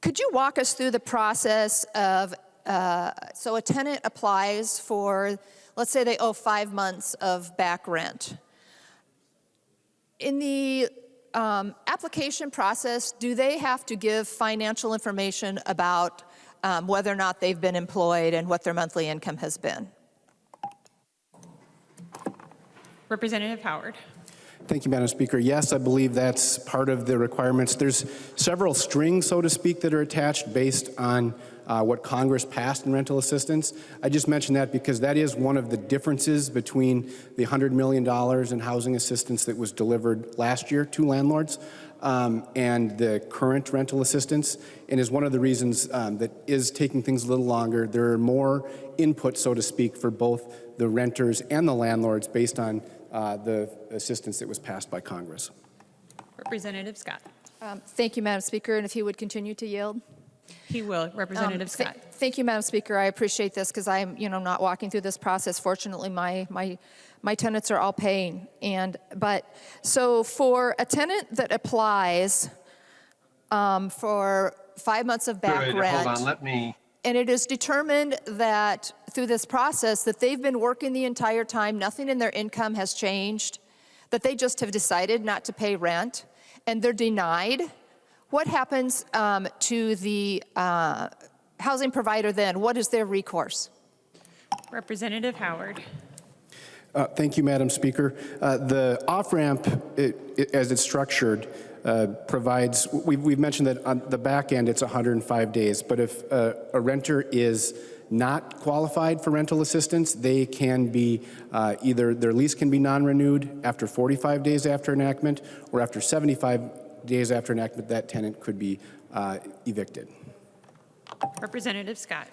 could you walk us through the process of, so a tenant applies for, let's say they owe 5 months of back rent. In the application process, do they have to give financial information about whether or not they've been employed and what their monthly income has been? Representative Howard. Thank you, Madam Speaker. Yes, I believe that's part of the requirements. There's several strings, so to speak, that are attached based on what Congress passed in rental assistance. I just mentioned that because that is one of the differences between the $100 million in housing assistance that was delivered last year to landlords and the current rental assistance, and is one of the reasons that is taking things a little longer. There are more input, so to speak, for both the renters and the landlords based on the assistance that was passed by Congress. Representative Scott. Thank you, Madam Speaker, and if he would continue to yield. He will. Representative Scott. Thank you, Madam Speaker. I appreciate this because I'm, not walking through this process. Fortunately, my tenants are all paying. So for a tenant that applies for 5 months of back rent, Hold on, let me. and it is determined that through this process that they've been working the entire time, nothing in their income has changed, that they just have decided not to pay rent, and they're denied, what happens to the housing provider then? What is their recourse? Representative Howard. Thank you, Madam Speaker. The off-ramp, as it's structured, provides, we've mentioned that on the back end it's 105 days, but if a renter is not qualified for rental assistance, they can be either their lease can be non-renewed after 45 days after enactment, or after 75 days after enactment, that tenant could be evicted. Representative Scott.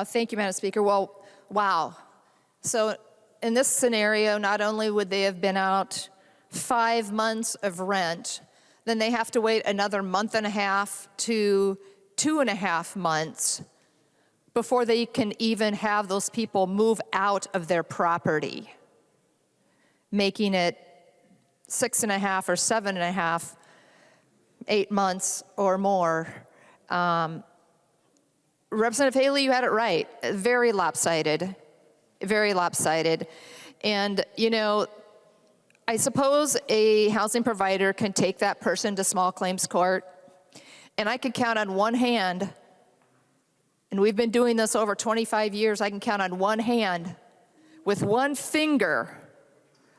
Thank you, Madam Speaker. Well, wow. So in this scenario, not only would they have been out 5 months of rent, then they have to wait another month and a half to 2.5 months before they can even have those people move out of their property, making it 6.5 or 7.5, 8 months or more. Representative Haley, you had it right. Very lopsided, very lopsided. And, I suppose a housing provider can take that person to small claims court, and I could count on one hand, and we've been doing this over 25 years, I can count on one hand, with one finger,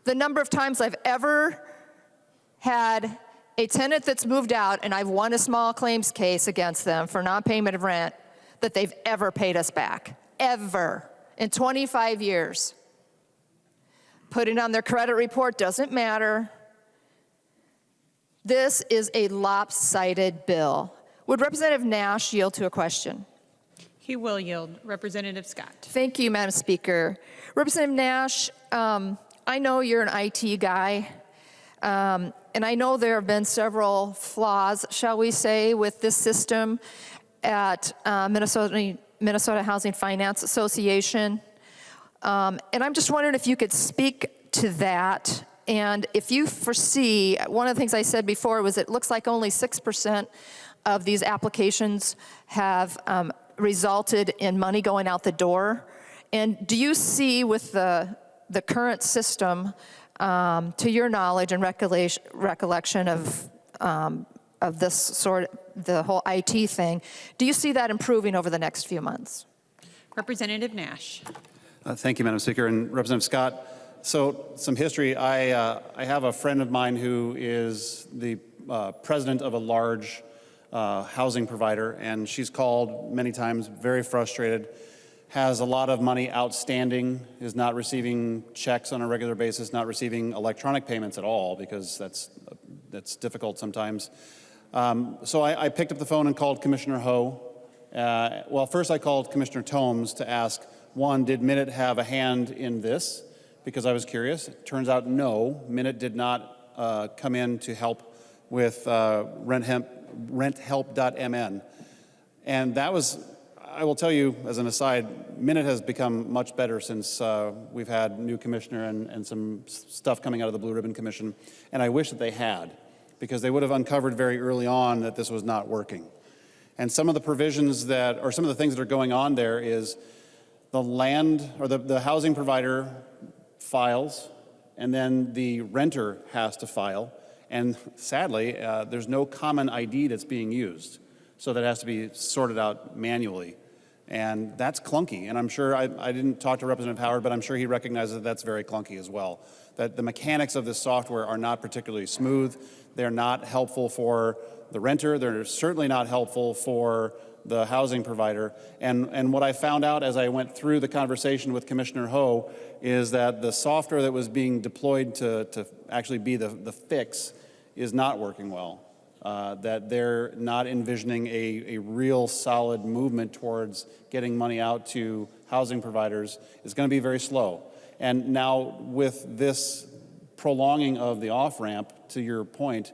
the number of times I've ever had a tenant that's moved out and I've won a small claims case against them for non-payment of rent that they've ever paid us back, ever, in 25 years. Putting on their credit report doesn't matter. This is a lopsided bill. Would Representative Nash yield to a question? He will yield. Representative Scott. Thank you, Madam Speaker. Representative Nash, I know you're an IT guy, and I know there have been several flaws, shall we say, with this system at Minnesota Housing Finance Association. And I'm just wondering if you could speak to that, and if you foresee, one of the things I said before was it looks like only 6% of these applications have resulted in money going out the door. And do you see with the current system, to your knowledge and recollection of this sort of, the whole IT thing, do you see that improving over the next few months? Representative Nash. Thank you, Madam Speaker. And Representative Scott, so some history. I have a friend of mine who is the president of a large housing provider, and she's called many times, very frustrated, has a lot of money outstanding, is not receiving checks on a regular basis, not receiving electronic payments at all, because that's difficult sometimes. So I picked up the phone and called Commissioner Ho. Well, first I called Commissioner Tomes to ask, one, did Minute have a hand in this? Because I was curious. It turns out no, Minute did not come in to help with renthelp.mn. And that was, I will tell you as an aside, Minute has become much better since we've had new commissioner and some stuff coming out of the Blue Ribbon Commission. And I wish that they had, because they would have uncovered very early on that this was not working. And some of the provisions that, or some of the things that are going on there is the land, or the housing provider files, and then the renter has to file. And sadly, there's no common ID that's being used. So that has to be sorted out manually. And that's clunky. And I'm sure, I didn't talk to Representative Howard, but I'm sure he recognizes that that's very clunky as well. That the mechanics of this software are not particularly smooth. They're not helpful for the renter. They're certainly not helpful for the housing provider. And what I found out as I went through the conversation with Commissioner Ho is that the software that was being deployed to actually be the fix is not working well. That they're not envisioning a real solid movement towards getting money out to housing providers. It's going to be very slow. And now with this prolonging of the off-ramp, to your point,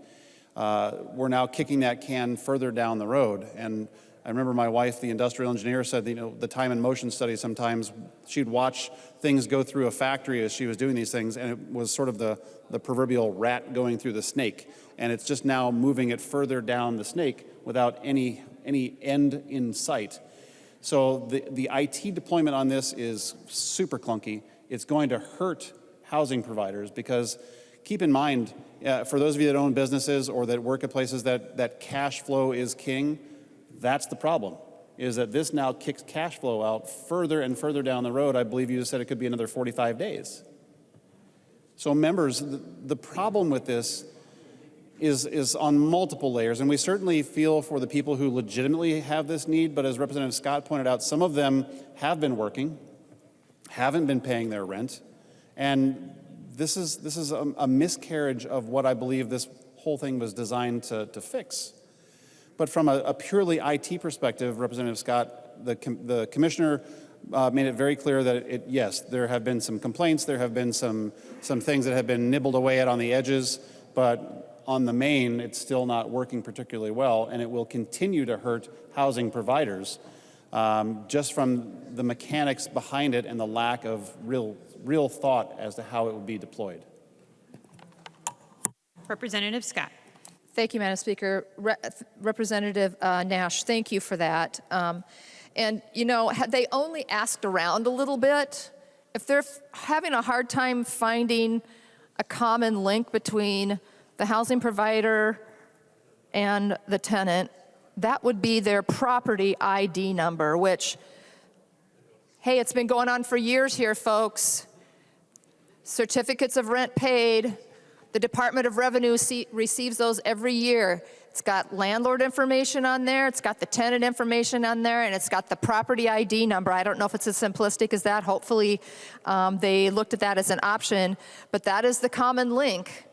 we're now kicking that can further down the road. And I remember my wife, the industrial engineer, said, you know, the time and motion study, sometimes she'd watch things go through a factory as she was doing these things, and it was sort of the proverbial rat going through the snake. And it's just now moving it further down the snake without any end in sight. So the IT deployment on this is super clunky. It's going to hurt housing providers because keep in mind, for those of you that own businesses or that work at places that cash flow is king, that's the problem, is that this now kicks cash flow out further and further down the road. I believe you said it could be another 45 days. So members, the problem with this is on multiple layers, and we certainly feel for the people who legitimately have this need, but as Representative Scott pointed out, some of them have been working, haven't been paying their rent, and this is a miscarriage of what I believe this whole thing was designed to fix. But from a purely IT perspective, Representative Scott, the commissioner made it very clear that yes, there have been some complaints, there have been some things that have been nibbled away at on the edges, but on the main, it's still not working particularly well, and it will continue to hurt housing providers just from the mechanics behind it and the lack of real thought as to how it would be deployed. Representative Scott. Thank you, Madam Speaker. Representative Nash, thank you for that. And, you know, had they only asked around a little bit, if they're having a hard time finding a common link between the housing provider and the tenant, that would be their property ID number, which, hey, it's been going on for years here, folks. Certificates of rent paid. The Department of Revenue receives those every year. It's got landlord information on there, it's got the tenant information on there, and it's got the property ID number. I don't know if it's as simplistic as that. Hopefully they looked at that as an option, but that is the common link,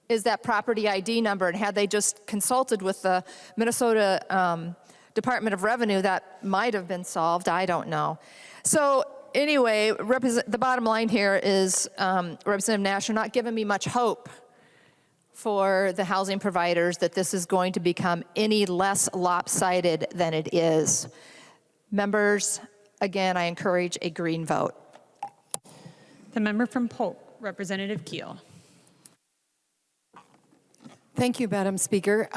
is that property ID number. And had they just consulted with the Minnesota Department of Revenue, that might have been solved. I don't know. So anyway, the bottom line here is, Representative Nash, you're not giving me much hope for the housing providers that this is going to become any less lopsided than it is. Members, again, I encourage a green vote. The member from Polk, Representative Keel. Thank you, Madam Speaker.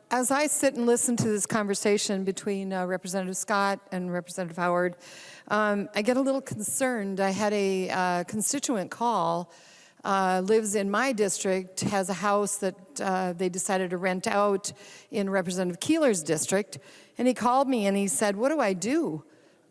As I sit and listen to this conversation between Representative Scott and Representative Howard, I get a little concerned. I had a constituent call, lives in my district, has a house that they decided to rent out in Representative Keeler's district, and he called me and he said, what do I do?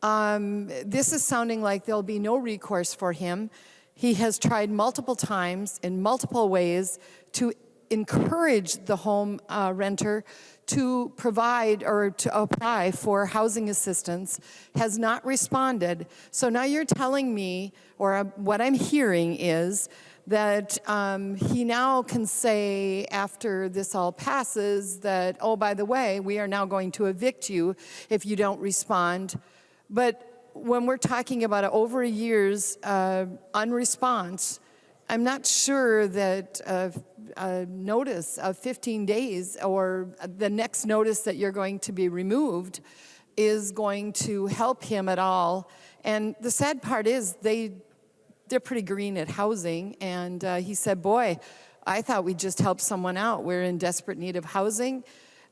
This is sounding like there'll be no recourse for him. He has tried multiple times in multiple ways to encourage the home renter to provide or to apply for housing assistance, has not responded. So now you're telling me, or what I'm hearing is, that he now can say after this all passes that, oh, by the way, we are now going to evict you if you don't respond. But when we're talking about over a year's unresponse, I'm not sure that a notice of 15 days or the next notice that you're going to be removed is going to help him at all. And the sad part is they're pretty green at housing. And he said, boy, I thought we'd just help someone out. We're in desperate need of housing.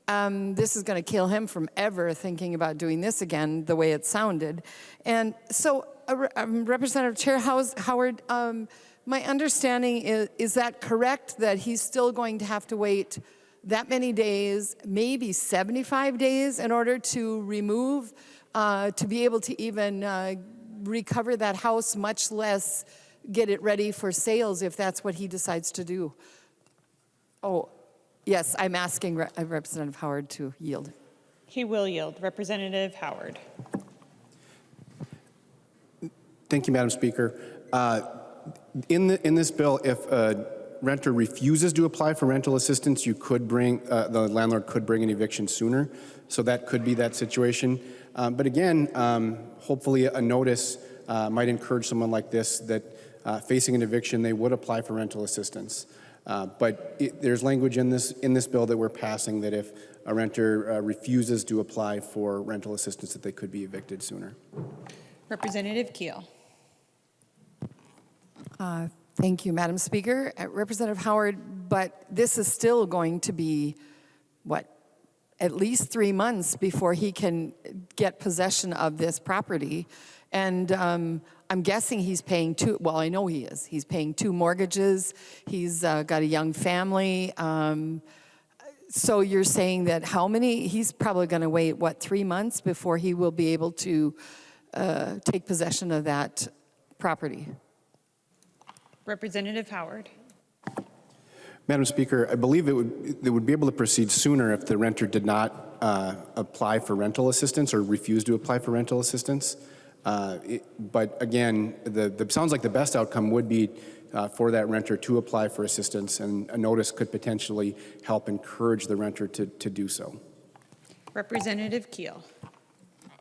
This is going to kill him from ever thinking about doing this again, the way it sounded. And so, Representative Chair Howard, my understanding is that correct, that he's still going to have to wait that many days, maybe 75 days, in order to remove, to be able to even recover that house, much less get it ready for sales if that's what he decides to do? Oh, yes, I'm asking Representative Howard to yield. He will yield. Representative Howard. Thank you, Madam Speaker. In this bill, if a renter refuses to apply for rental assistance, you could bring, the landlord could bring an eviction sooner. So that could be that situation. But again, hopefully a notice might encourage someone like this that facing an eviction, they would apply for rental assistance. But there's language in this bill that we're passing that if a renter refuses to apply for rental assistance, that they could be evicted sooner. Representative Keel. Thank you, Madam Speaker. Representative Howard, but this is still going to be, what, at least 3 months before he can get possession of this property. And I'm guessing he's paying two, well, I know he is. He's paying 2 mortgages. He's got a young family. So you're saying that how many, he's probably going to wait, what, 3 months before he will be able to take possession of that property? Representative Howard. Madam Speaker, I believe they would be able to proceed sooner if the renter did not apply for rental assistance or refuse to apply for rental assistance. But again, sounds like the best outcome would be for that renter to apply for assistance, and a notice could potentially help encourage the renter to do so. Representative Keel.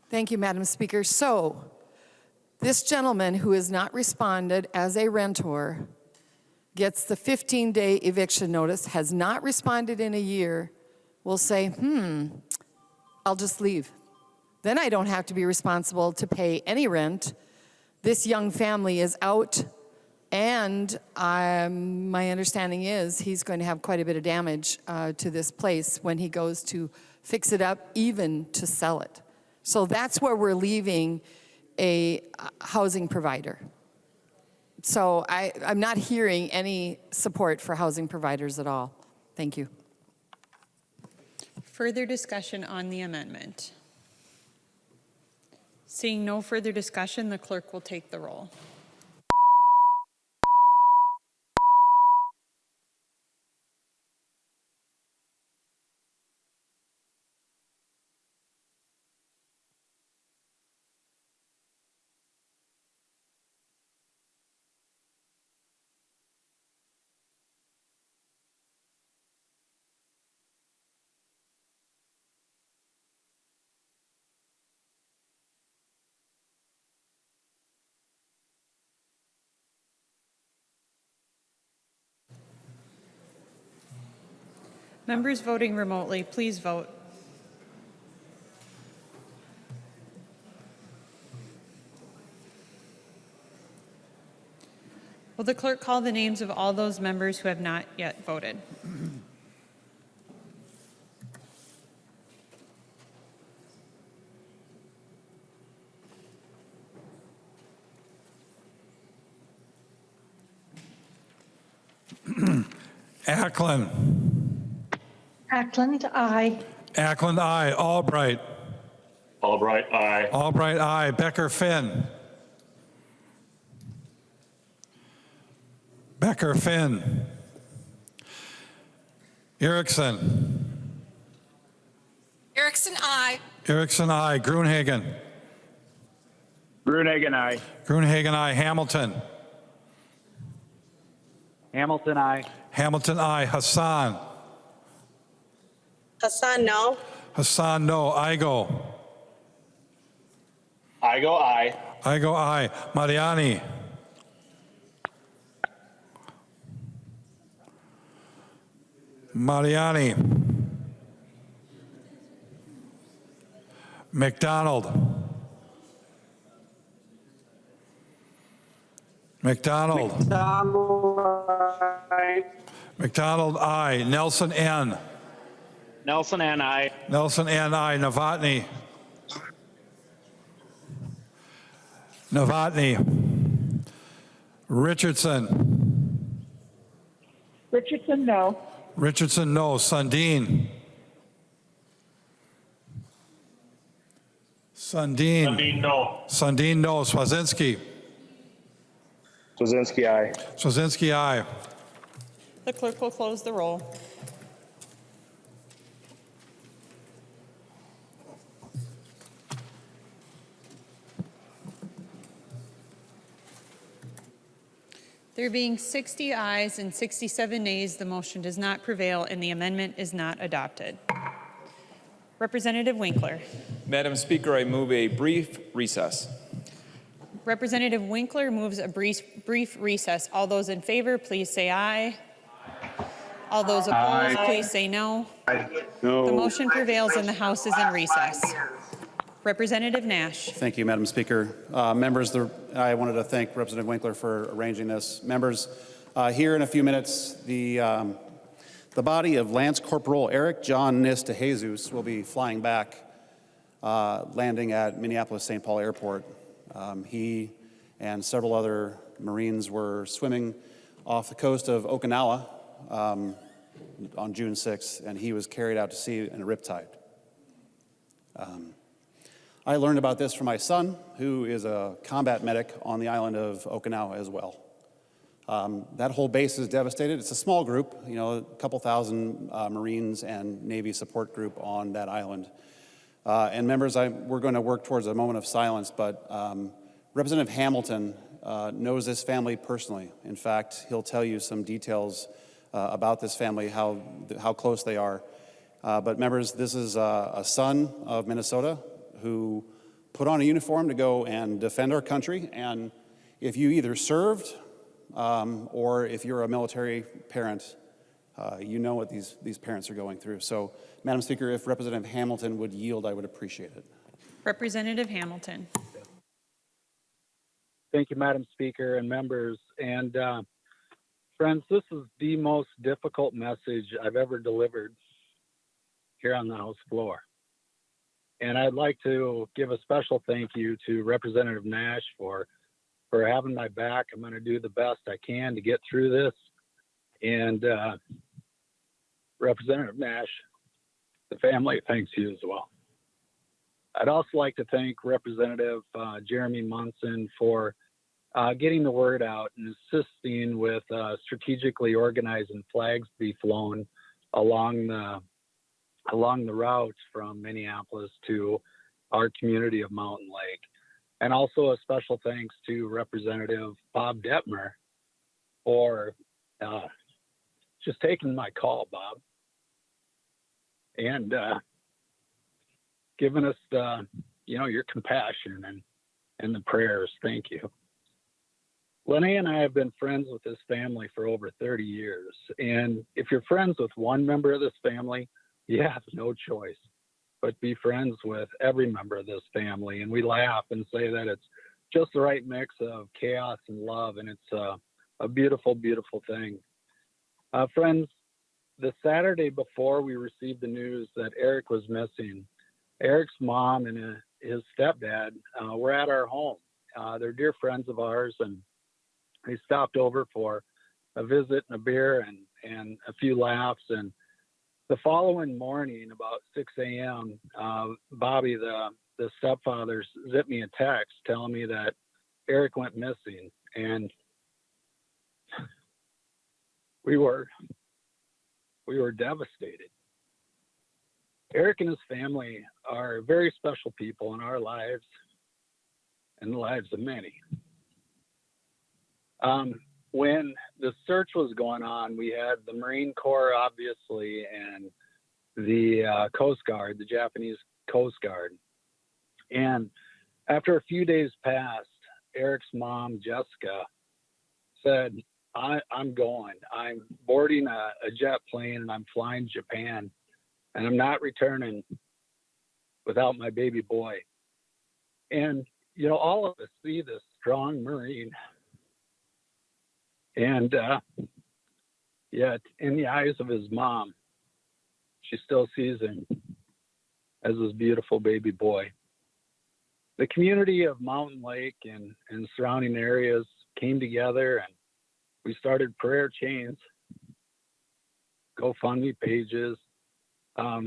Thank you, Madam Speaker. So, this gentleman who has not responded as a rentor gets the 15-day eviction notice, has not responded in a year, will say, I'll just leave. Then I don't have to be responsible to pay any rent. This young family is out, and my understanding is he's going to have quite a bit of damage to this place when he goes to fix it up, even to sell it. So that's where we're leaving a housing provider. So I'm not hearing any support for housing providers at all. Thank you. Further discussion on the amendment. Seeing no further discussion, the clerk will take the roll. Members voting remotely, please vote. Will the clerk call the names of all those members who have not yet voted? Ackland. Ackland, aye. Ackland, aye. Albright. Albright, aye. Albright, aye. Becker Finn. Becker Finn. Erickson. Erickson, I. Erickson, aye. Gruenhagen. Gruenhagen, aye. Gruenhagen, aye. Hamilton. Hamilton, aye. Hamilton, aye. Hassan. Hassan, no. Hassan, no. Igo. Igo, aye. Igo, aye. Mariani. Mariani. McDonald. McDonald. McDonald, aye. Nelson, N. Nelson, and I. Nelson, N, aye. Novotny. Novotny. Richardson. Richardson, no. Richardson, no. Sundin. Sundin. Sundin, no. Sundin, no. Swazinski. Swazinski, aye. Swazinski, aye. The clerk will close the roll. There being 60 ayes and 67 nays, the motion does not prevail and the amendment is not adopted. Representative Winkler. Madam Speaker, I move a brief recess. Representative Winkler moves a brief recess. All those in favor, please say aye. All those opposed, please say no. No. The motion prevails and the House is in recess. Representative Nash. Thank you, Madam Speaker. Members, I wanted to thank Representative Winkler for arranging this. Members, here in a few minutes, the body of Lance Corporal Eric John Niss-de will be flying back, landing at Minneapolis-St. Paul Airport. He and several other Marines were swimming off the coast of Okinawa on June 6th, and he was carried out to sea in a riptide. I learned about this from my son, who is a combat medic on the island of Okinawa as well. That whole base is devastated. It's a small group, you know, a couple thousand Marines and Navy support group on that island. And members, we're going to work towards a moment of silence, but Representative Hamilton knows this family personally. In fact, he'll tell you some details about this family, how close they are. But members, this is a son of Minnesota who put on a uniform to go and defend our country. And if you either served or if you're a military parent, you know what these parents are going through. So, Madam Speaker, if Representative Hamilton would yield, I would appreciate it. Representative Hamilton. Thank you, Madam Speaker and members. And friends, this is the most difficult message I've ever delivered here on the House floor. And I'd like to give a special thank you to Representative Nash for having my back. I'm going to do the best I can to get through this. And Representative Nash, the family thanks you as well. I'd also like to thank Representative Jeremy Munson for getting the word out and assisting with strategically organizing flags to be flown along the routes from Minneapolis to our community of Mountain Lake. And also a special thanks to Representative Bob Detmer for just taking my call, Bob, and giving us your compassion and the prayers. Thank you. Linnea and I have been friends with this family for over 30 years. And if you're friends with one member of this family, you have no choice but be friends with every member of this family. And we laugh and say that it's just the right mix of chaos and love. And it's a beautiful, beautiful thing. Friends, the Saturday before we received the news that Eric was missing, Eric's mom and his stepdad were at our home. They're dear friends of ours, and they stopped over for a visit and a beer and a few laughs. And the following morning, about 6 a.m., Bobby, the stepfather, zipped me a text telling me that Eric went missing. And we were devastated. Eric and his family are very special people in our lives and the lives of many. When the search was going on, we had the Marine Corps, obviously, and the Coast Guard, the Japanese Coast Guard. And after a few days passed, Eric's mom, Jessica, said, I'm going. I'm boarding a jet plane and I'm flying to Japan, and I'm not returning without my baby boy. And, all of us see this strong Marine. And yet, in the eyes of his mom, she still sees him as his beautiful baby boy. The community of Mountain Lake and surrounding areas came together, and we started prayer chains, GoFundMe pages.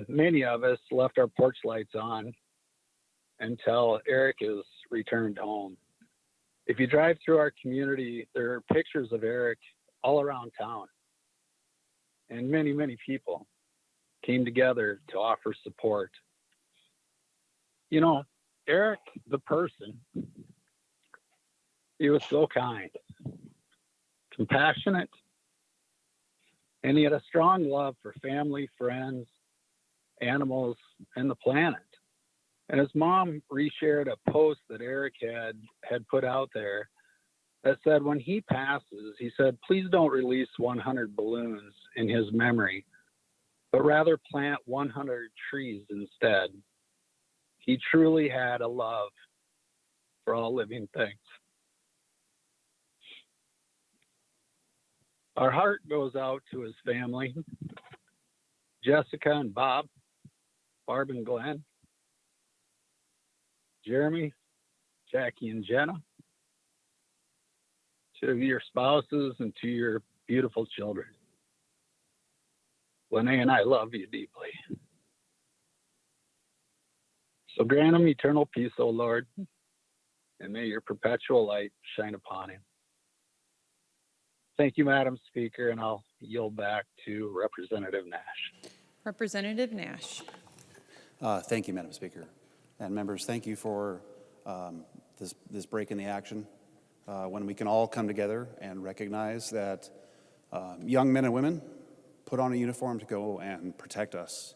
Many of us left our porch lights on until Eric is returned home. If you drive through our community, there are pictures of Eric all around town. And many, many people came together to offer support. Eric, the person, he was so kind compassionate, and he had a strong love for family, friends, animals, and the planet. And his mom reshared a post that Eric had put out there that said, when he passes, he said, please don't release 100 balloons in his memory, but rather plant 100 trees instead. He truly had a love for all living things. Our heart goes out to his family, Jessica and Bob, Barb and Glenn, Jeremy, Jackie and Jenna, to your spouses and to your beautiful children. Lene and I love you deeply. So grant him eternal peace, O Lord, and may your perpetual light shine upon him. Thank you, Madam Speaker, and I'll yield back to Representative Nash. Representative Nash. Thank you, Madam Speaker. And members, thank you for this break in the action when we can all come together and recognize that young men and women put on a uniform to go and protect us.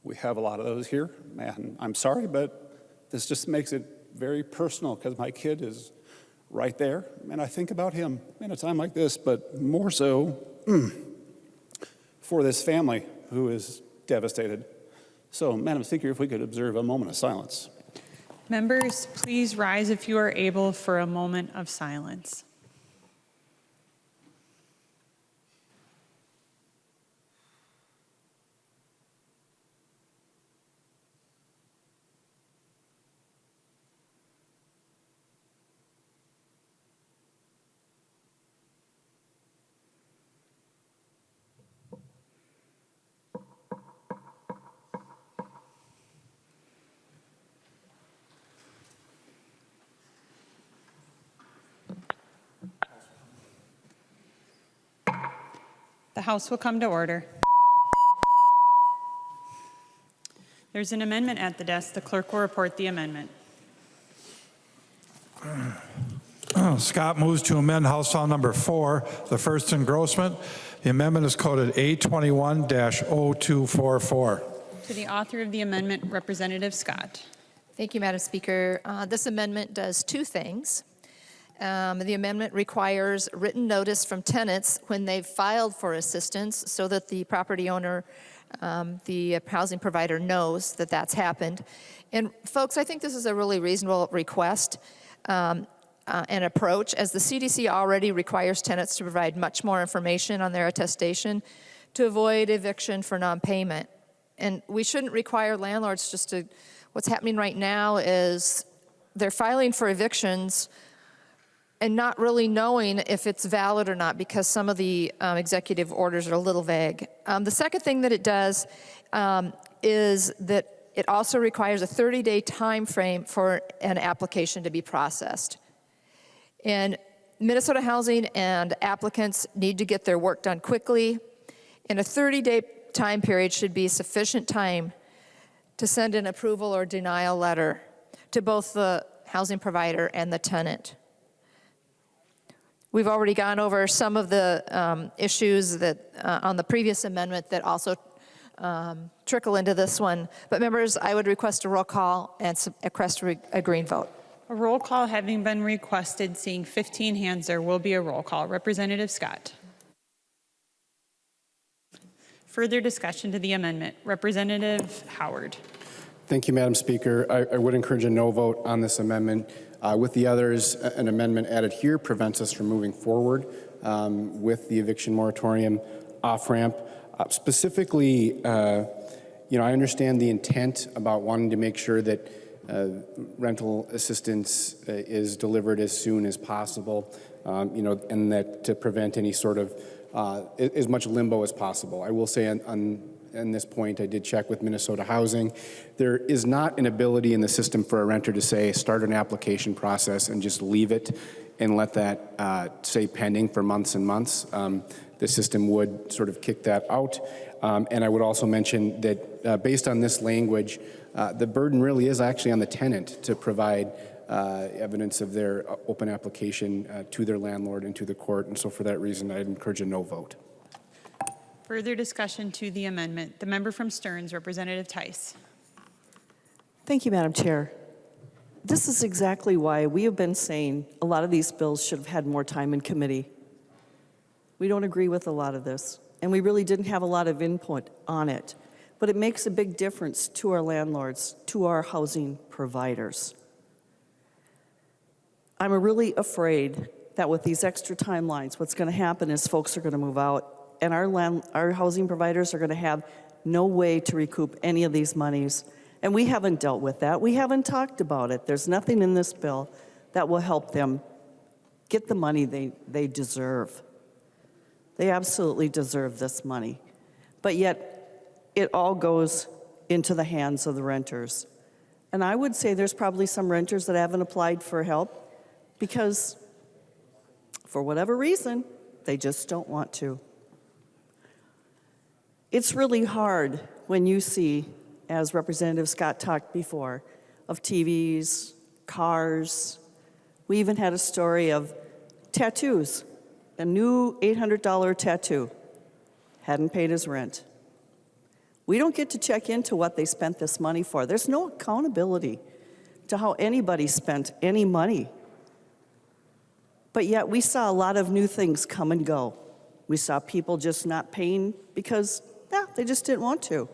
We have a lot of those here, and I'm sorry, but this just makes it very personal because my kid is right there, and I think about him in a time like this, but more so for this family who is devastated. So, Madam Speaker, if we could observe a moment of silence. Members, please rise if you are able for a moment of silence. The House will come to order. There's an amendment at the desk. The clerk will report the amendment. Scott moves to amend House File Number 4, the first engrossment. The amendment is coded A21-0244. To the author of the amendment, Representative Scott. Thank you, Madam Speaker. This amendment does two things. The amendment requires written notice from tenants when they've filed for assistance so that the property owner, the housing provider knows that that's happened. And folks, I think this is a really reasonable request and approach, as the CDC already requires tenants to provide much more information on their attestation to avoid eviction for non-payment. And we shouldn't require landlords just to, what's happening right now is they're filing for evictions and not really knowing if it's valid or not because some of the executive orders are a little vague. The second thing that it does is that it also requires a 30-day time frame for an application to be processed. And Minnesota Housing and applicants need to get their work done quickly, and a 30-day time period should be sufficient time to send an approval or denial letter to both the housing provider and the tenant. We've already gone over some of the issues that on the previous amendment that also trickle into this one. But members, I would request a roll call and request a green vote. A roll call having been requested, seeing 15 hands, there will be a roll call. Representative Scott. Further discussion to the amendment. Representative Howard. Thank you, Madam Speaker. I would encourage a no vote on this amendment. With the others, an amendment added here prevents us from moving forward with the eviction moratorium off-ramp. Specifically, I understand the intent about wanting to make sure that rental assistance is delivered as soon as possible, and that to prevent any sort of as much limbo as possible. I will say on this point, I did check with Minnesota Housing. There is not an ability in the system for a renter to say, start an application process and just leave it and let that stay pending for months and months. The system would sort of kick that out. And I would also mention that based on this language, the burden really is actually on the tenant to provide evidence of their open application to their landlord and to the court. And so for that reason, I'd encourage a no vote. Further discussion to the amendment. The member from Stearns, Representative Tice. Thank you, Madam Chair. This is exactly why we have been saying a lot of these bills should have had more time in committee. We don't agree with a lot of this, and we really didn't have a lot of input on it. But it makes a big difference to our landlords, to our housing providers. I'm really afraid that with these extra timelines, what's going to happen is folks are going to move out, and our housing providers are going to have no way to recoup any of these monies. And we haven't dealt with that. We haven't talked about it. There's nothing in this bill that will help them get the money they deserve. They absolutely deserve this money. But yet, it all goes into the hands of the renters. And I would say there's probably some renters that haven't applied for help because, for whatever reason, they just don't want to. It's really hard when you see, as Representative Scott talked before, of TVs, cars. We even had a story of tattoos. A new $800 tattoo. Hadn't paid his rent. We don't get to check into what they spent this money for. There's no accountability to how anybody spent any money. But yet we saw a lot of new things come and go. We saw people just not paying because they just didn't want to.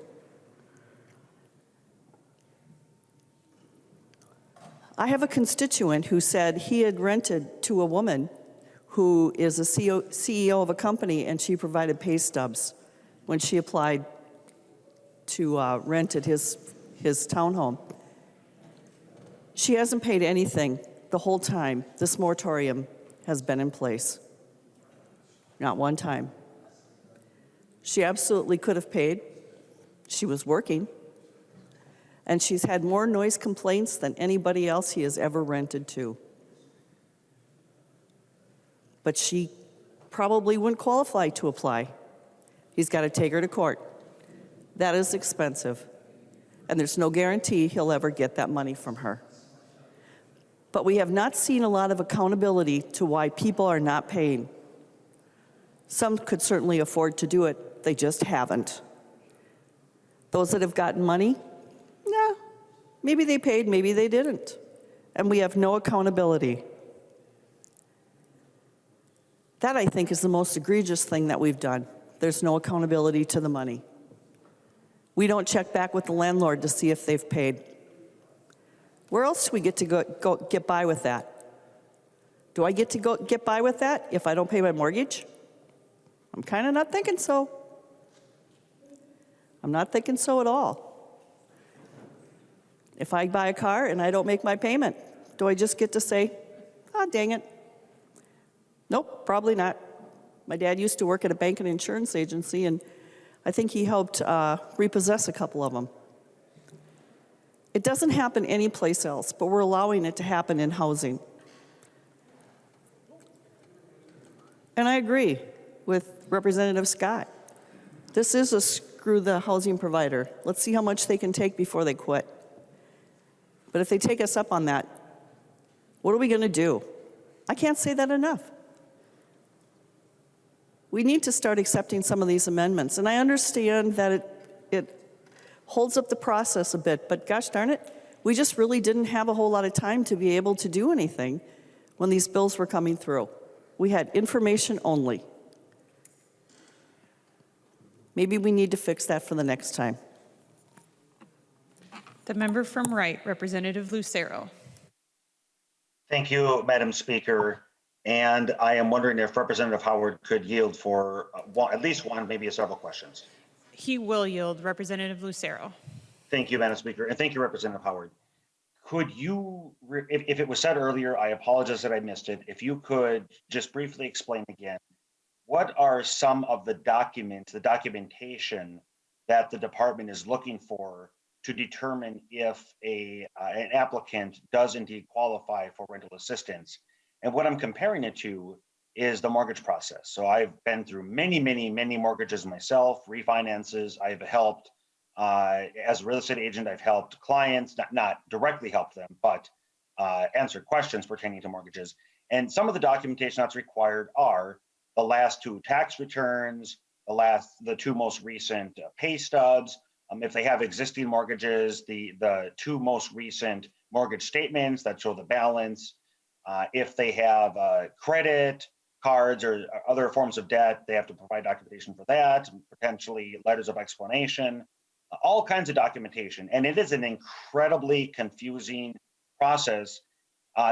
I have a constituent who said he had rented to a woman who is a CEO of a company, and she provided pay stubs when she applied to rent at his townhome. She hasn't paid anything the whole time this moratorium has been in place. Not one time. She absolutely could have paid. She was working. And she's had more noise complaints than anybody else he has ever rented to. But she probably wouldn't qualify to apply. He's got to take her to court. That is expensive. And there's no guarantee he'll ever get that money from her. But we have not seen a lot of accountability to why people are not paying. Some could certainly afford to do it, they just haven't. Those that have gotten money, maybe they paid, maybe they didn't. And we have no accountability. That, I think, is the most egregious thing that we've done. There's no accountability to the money. We don't check back with the landlord to see if they've paid. Where else do we get to go get by with that? Do I get to go get by with that if I don't pay my mortgage? I'm kind of not thinking so. I'm not thinking so at all. If I buy a car and I don't make my payment, do I just get to say, dang it? Nope, probably not. My dad used to work at a bank and insurance agency, and I think he helped repossess a couple of them. It doesn't happen anyplace else, but we're allowing it to happen in housing. And I agree with Representative Scott. This is a screw the housing provider. Let's see how much they can take before they quit. But if they take us up on that, what are we going to do? I can't say that enough. We need to start accepting some of these amendments. And I understand that it holds up the process a bit, but gosh darn it, we just really didn't have a whole lot of time to be able to do anything when these bills were coming through. We had information only. Maybe we need to fix that for the next time. The member from Wright, Representative Lucero. Thank you, Madam Speaker. And I am wondering if Representative Howard could yield for at least one, maybe several questions. He will yield. Representative Lucero. Thank you, Madam Speaker, and thank you, Representative Howard. Could you, if it was said earlier, I apologize that I missed it. If you could just briefly explain again, what are some of the documents, the documentation that the department is looking for to determine if an applicant does indeed qualify for rental assistance? And what I'm comparing it to is the mortgage process. So I've been through many mortgages myself, refinances. I've helped, as a real estate agent, I've helped clients, not directly helped them, but answered questions pertaining to mortgages. And some of the documentation that's required are the last 2 tax returns, the 2 most recent pay stubs. If they have existing mortgages, the 2 most recent mortgage statements that show the balance. If they have credit cards or other forms of debt, they have to provide documentation for that, potentially letters of explanation, all kinds of documentation. And it is an incredibly confusing process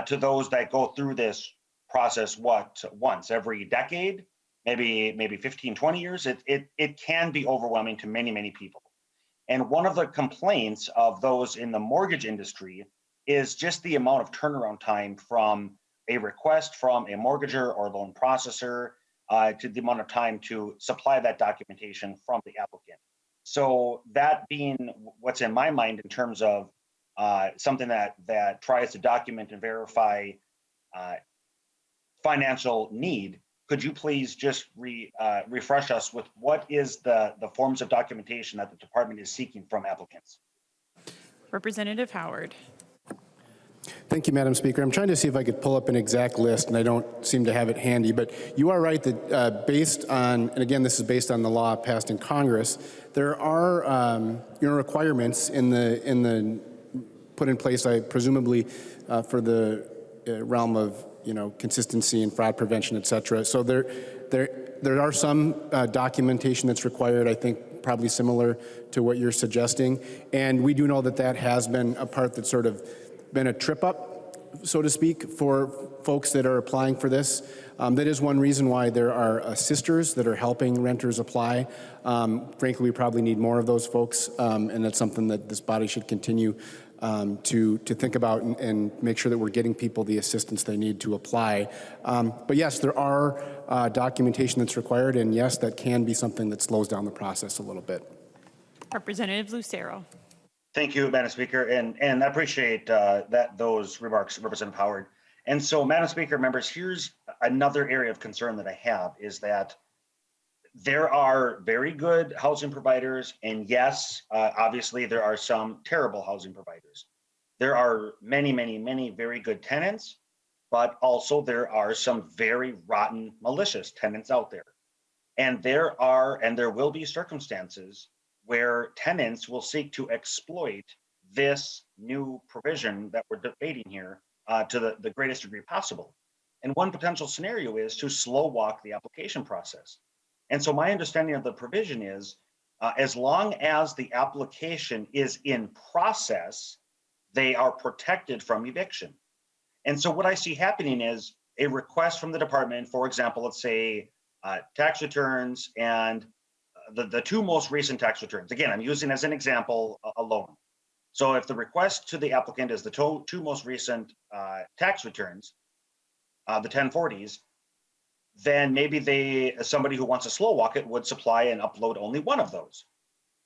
to those that go through this process once every decade, maybe 15, 20 years. It can be overwhelming to many people. And one of the complaints of those in the mortgage industry is just the amount of turnaround time from a request from a mortgager or loan processor to the amount of time to supply that documentation from the applicant. So that being what's in my mind in terms of something that tries to document and verify financial need, could you please just refresh us with what is the forms of documentation that the department is seeking from applicants? Representative Howard. Thank you, Madam Speaker. I'm trying to see if I could pull up an exact list, and I don't seem to have it handy, but you are right that based on, and again, this is based on the law passed in Congress, there are requirements in the put in place, presumably for the realm of consistency and fraud prevention, et cetera. So there are some documentation that's required, I think probably similar to what you're suggesting. And we do know that has been a part that's sort of been a trip up, so to speak, for folks that are applying for this. That is one reason why there are assisters that are helping renters apply. Frankly, we probably need more of those folks, and that's something that this body should continue to think about and make sure that we're getting people the assistance they need to apply. But yes, there are documentation that's required, and yes, that can be something that slows down the process a little bit. Representative Lucero. Thank you, Madam Speaker, and I appreciate those remarks, Representative Howard. And so, Madam Speaker, members, here's another area of concern that I have is that there are very good housing providers, and yes, obviously there are some terrible housing providers. There are many very good tenants, but also there are some very rotten, malicious tenants out there. And there will be circumstances where tenants will seek to exploit this new provision that we're debating here to the greatest degree possible. And one potential scenario is to slow walk the application process. And so my understanding of the provision is as long as the application is in process, they are protected from eviction. And so what I see happening is a request from the department, for example, let's say tax returns and the 2 most recent tax returns. Again, I'm using as an example a loan. So if the request to the applicant is the 2 most recent tax returns, the 1040s, then maybe somebody who wants to slow walk it would supply and upload only one of those.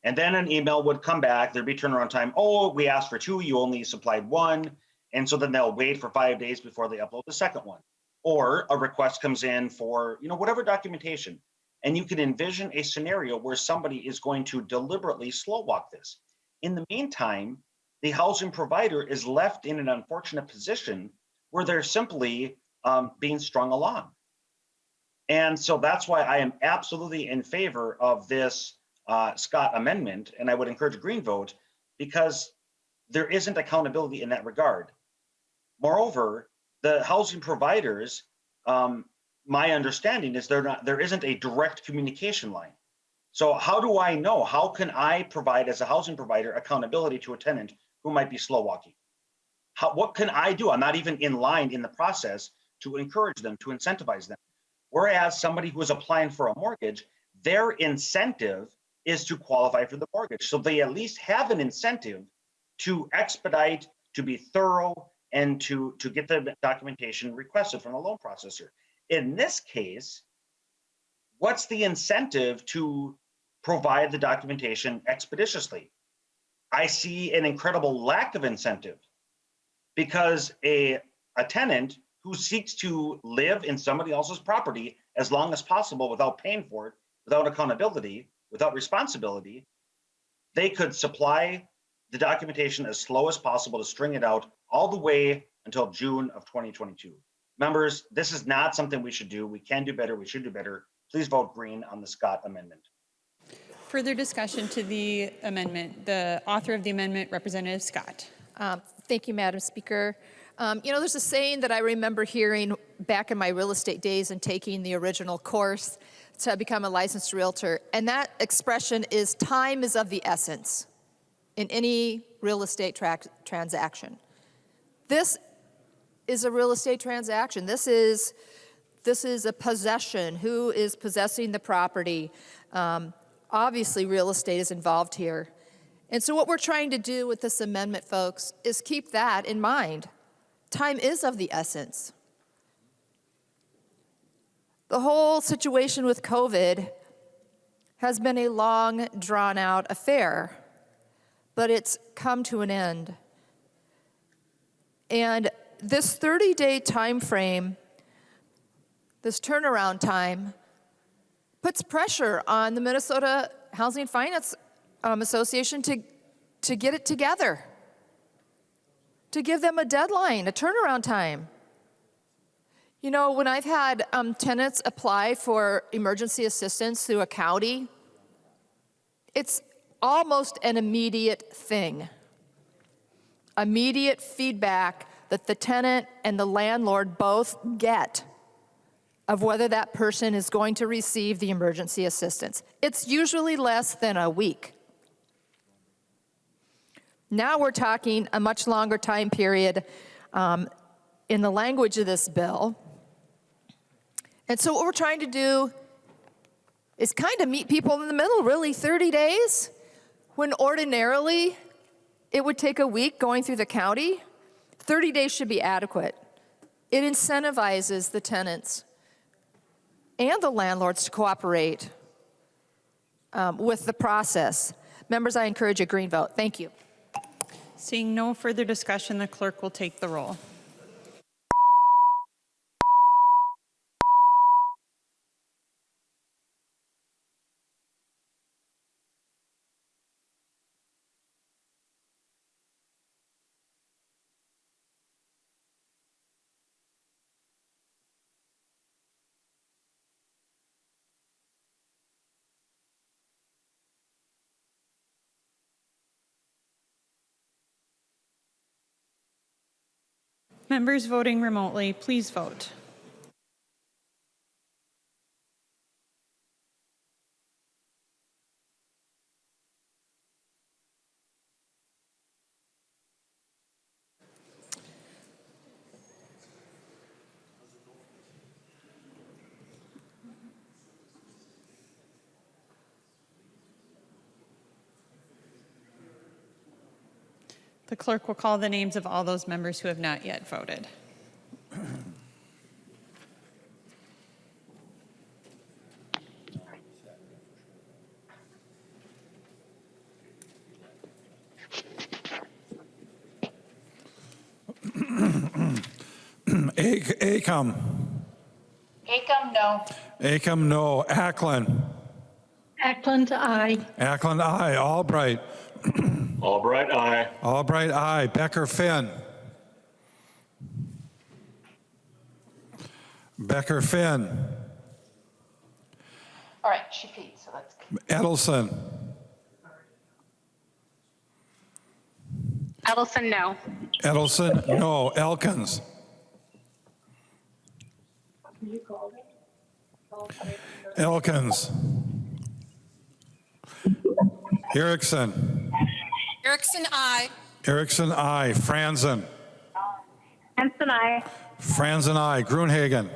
And then an email would come back, there'd be turnaround time. Oh, we asked for 2, you only supplied 1. And so then they'll wait for 5 days before they upload the second one. Or a request comes in for, whatever documentation. And you can envision a scenario where somebody is going to deliberately slow walk this. In the meantime, the housing provider is left in an unfortunate position where they're simply being strung along. And so that's why I am absolutely in favor of this Scott amendment, and I would encourage a green vote because there isn't accountability in that regard. Moreover, the housing providers, my understanding is there isn't a direct communication line. So how do I know? How can I provide as a housing provider accountability to a tenant who might be slow walking? What can I do? I'm not even in line in the process to encourage them, to incentivize them. Whereas somebody who is applying for a mortgage, their incentive is to qualify for the mortgage. So they at least have an incentive to expedite, to be thorough, and to get the documentation requested from the loan processor. In this case, what's the incentive to provide the documentation expeditiously? I see an incredible lack of incentive because a tenant who seeks to live in somebody else's property as long as possible without paying for it, without accountability, without responsibility, they could supply the documentation as slow as possible to string it out all the way until June of 2022. Members, this is not something we should do. We can do better. We should do better. Please vote green on the Scott amendment. Further discussion to the amendment. The author of the amendment, Representative Scott. Thank you, Madam Speaker. There's a saying that I remember hearing back in my real estate days and taking the original course to become a licensed realtor, and that expression is time is of the essence in any real estate transaction. This is a real estate transaction. This is a possession. Who is possessing the property? Obviously, real estate is involved here. And so what we're trying to do with this amendment, folks, is keep that in mind. Time is of the essence. The whole situation with COVID has been a long, drawn-out affair, but it's come to an end. And this 30-day time frame, this turnaround time, puts pressure on the Minnesota Housing Finance Association to get it together, to give them a deadline, a turnaround time. You know, when I've had tenants apply for emergency assistance through a county, it's almost an immediate thing. Immediate feedback that the tenant and the landlord both get of whether that person is going to receive the emergency assistance. It's usually less than a week. Now we're talking a much longer time period in the language of this bill. And so what we're trying to do is kind of meet people in the middle, really, 30 days, when ordinarily it would take a week going through the county. 30 days should be adequate. It incentivizes the tenants and the landlords to cooperate with the process. Members, I encourage a green vote. Thank you. Seeing no further discussion, the clerk will take the roll. Members voting remotely, please vote. The clerk will call the names of all those members who have not yet voted. Acom. Acom, no. Acom, no. Ackland. Ackland, aye. Ackland, aye. Albright. Albright, aye. Albright, aye. Becker, Finn. Becker, Finn. All right, she peed, so that's good. Edelson. Edelson, no. Edelson, no. Elkins. Elkins. Erickson. Erickson, I. Erickson, aye. Franzen. Hanson, aye. Franzen, aye. Grunhagen.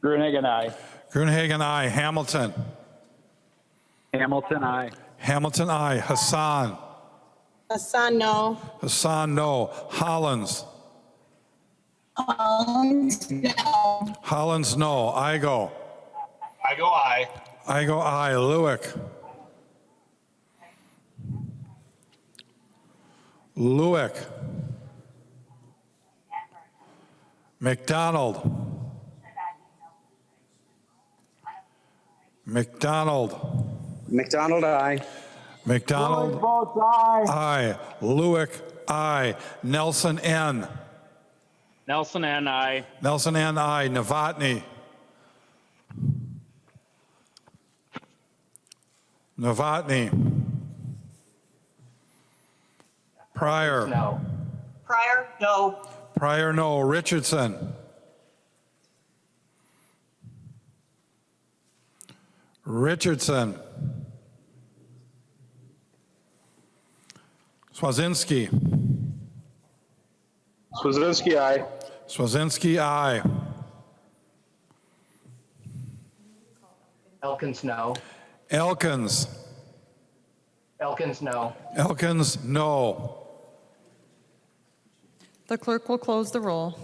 Grunegan, aye. Grunhagen, aye. Hamilton. Hamilton, aye. Hamilton, aye. Hassan. Hassan, no. Hassan, no. Hollins. Hollins, no. Hollins, no. Igo. I go aye. Igo, aye. Lewick. Lewick. McDonald. McDonald. McDonald, aye. McDonald. Votes aye. Aye. Lewick, aye. Nelson, N. Nelson and I. Nelson and I. Novotny. Novotny. Pryor. No. Pryor, no. Pryor, no. Richardson. Richardson. Swazinski. Swazinski, aye. Swazinski, aye. Elkins, no. Elkins. Elkins, no. Elkins, no. The clerk will close the roll.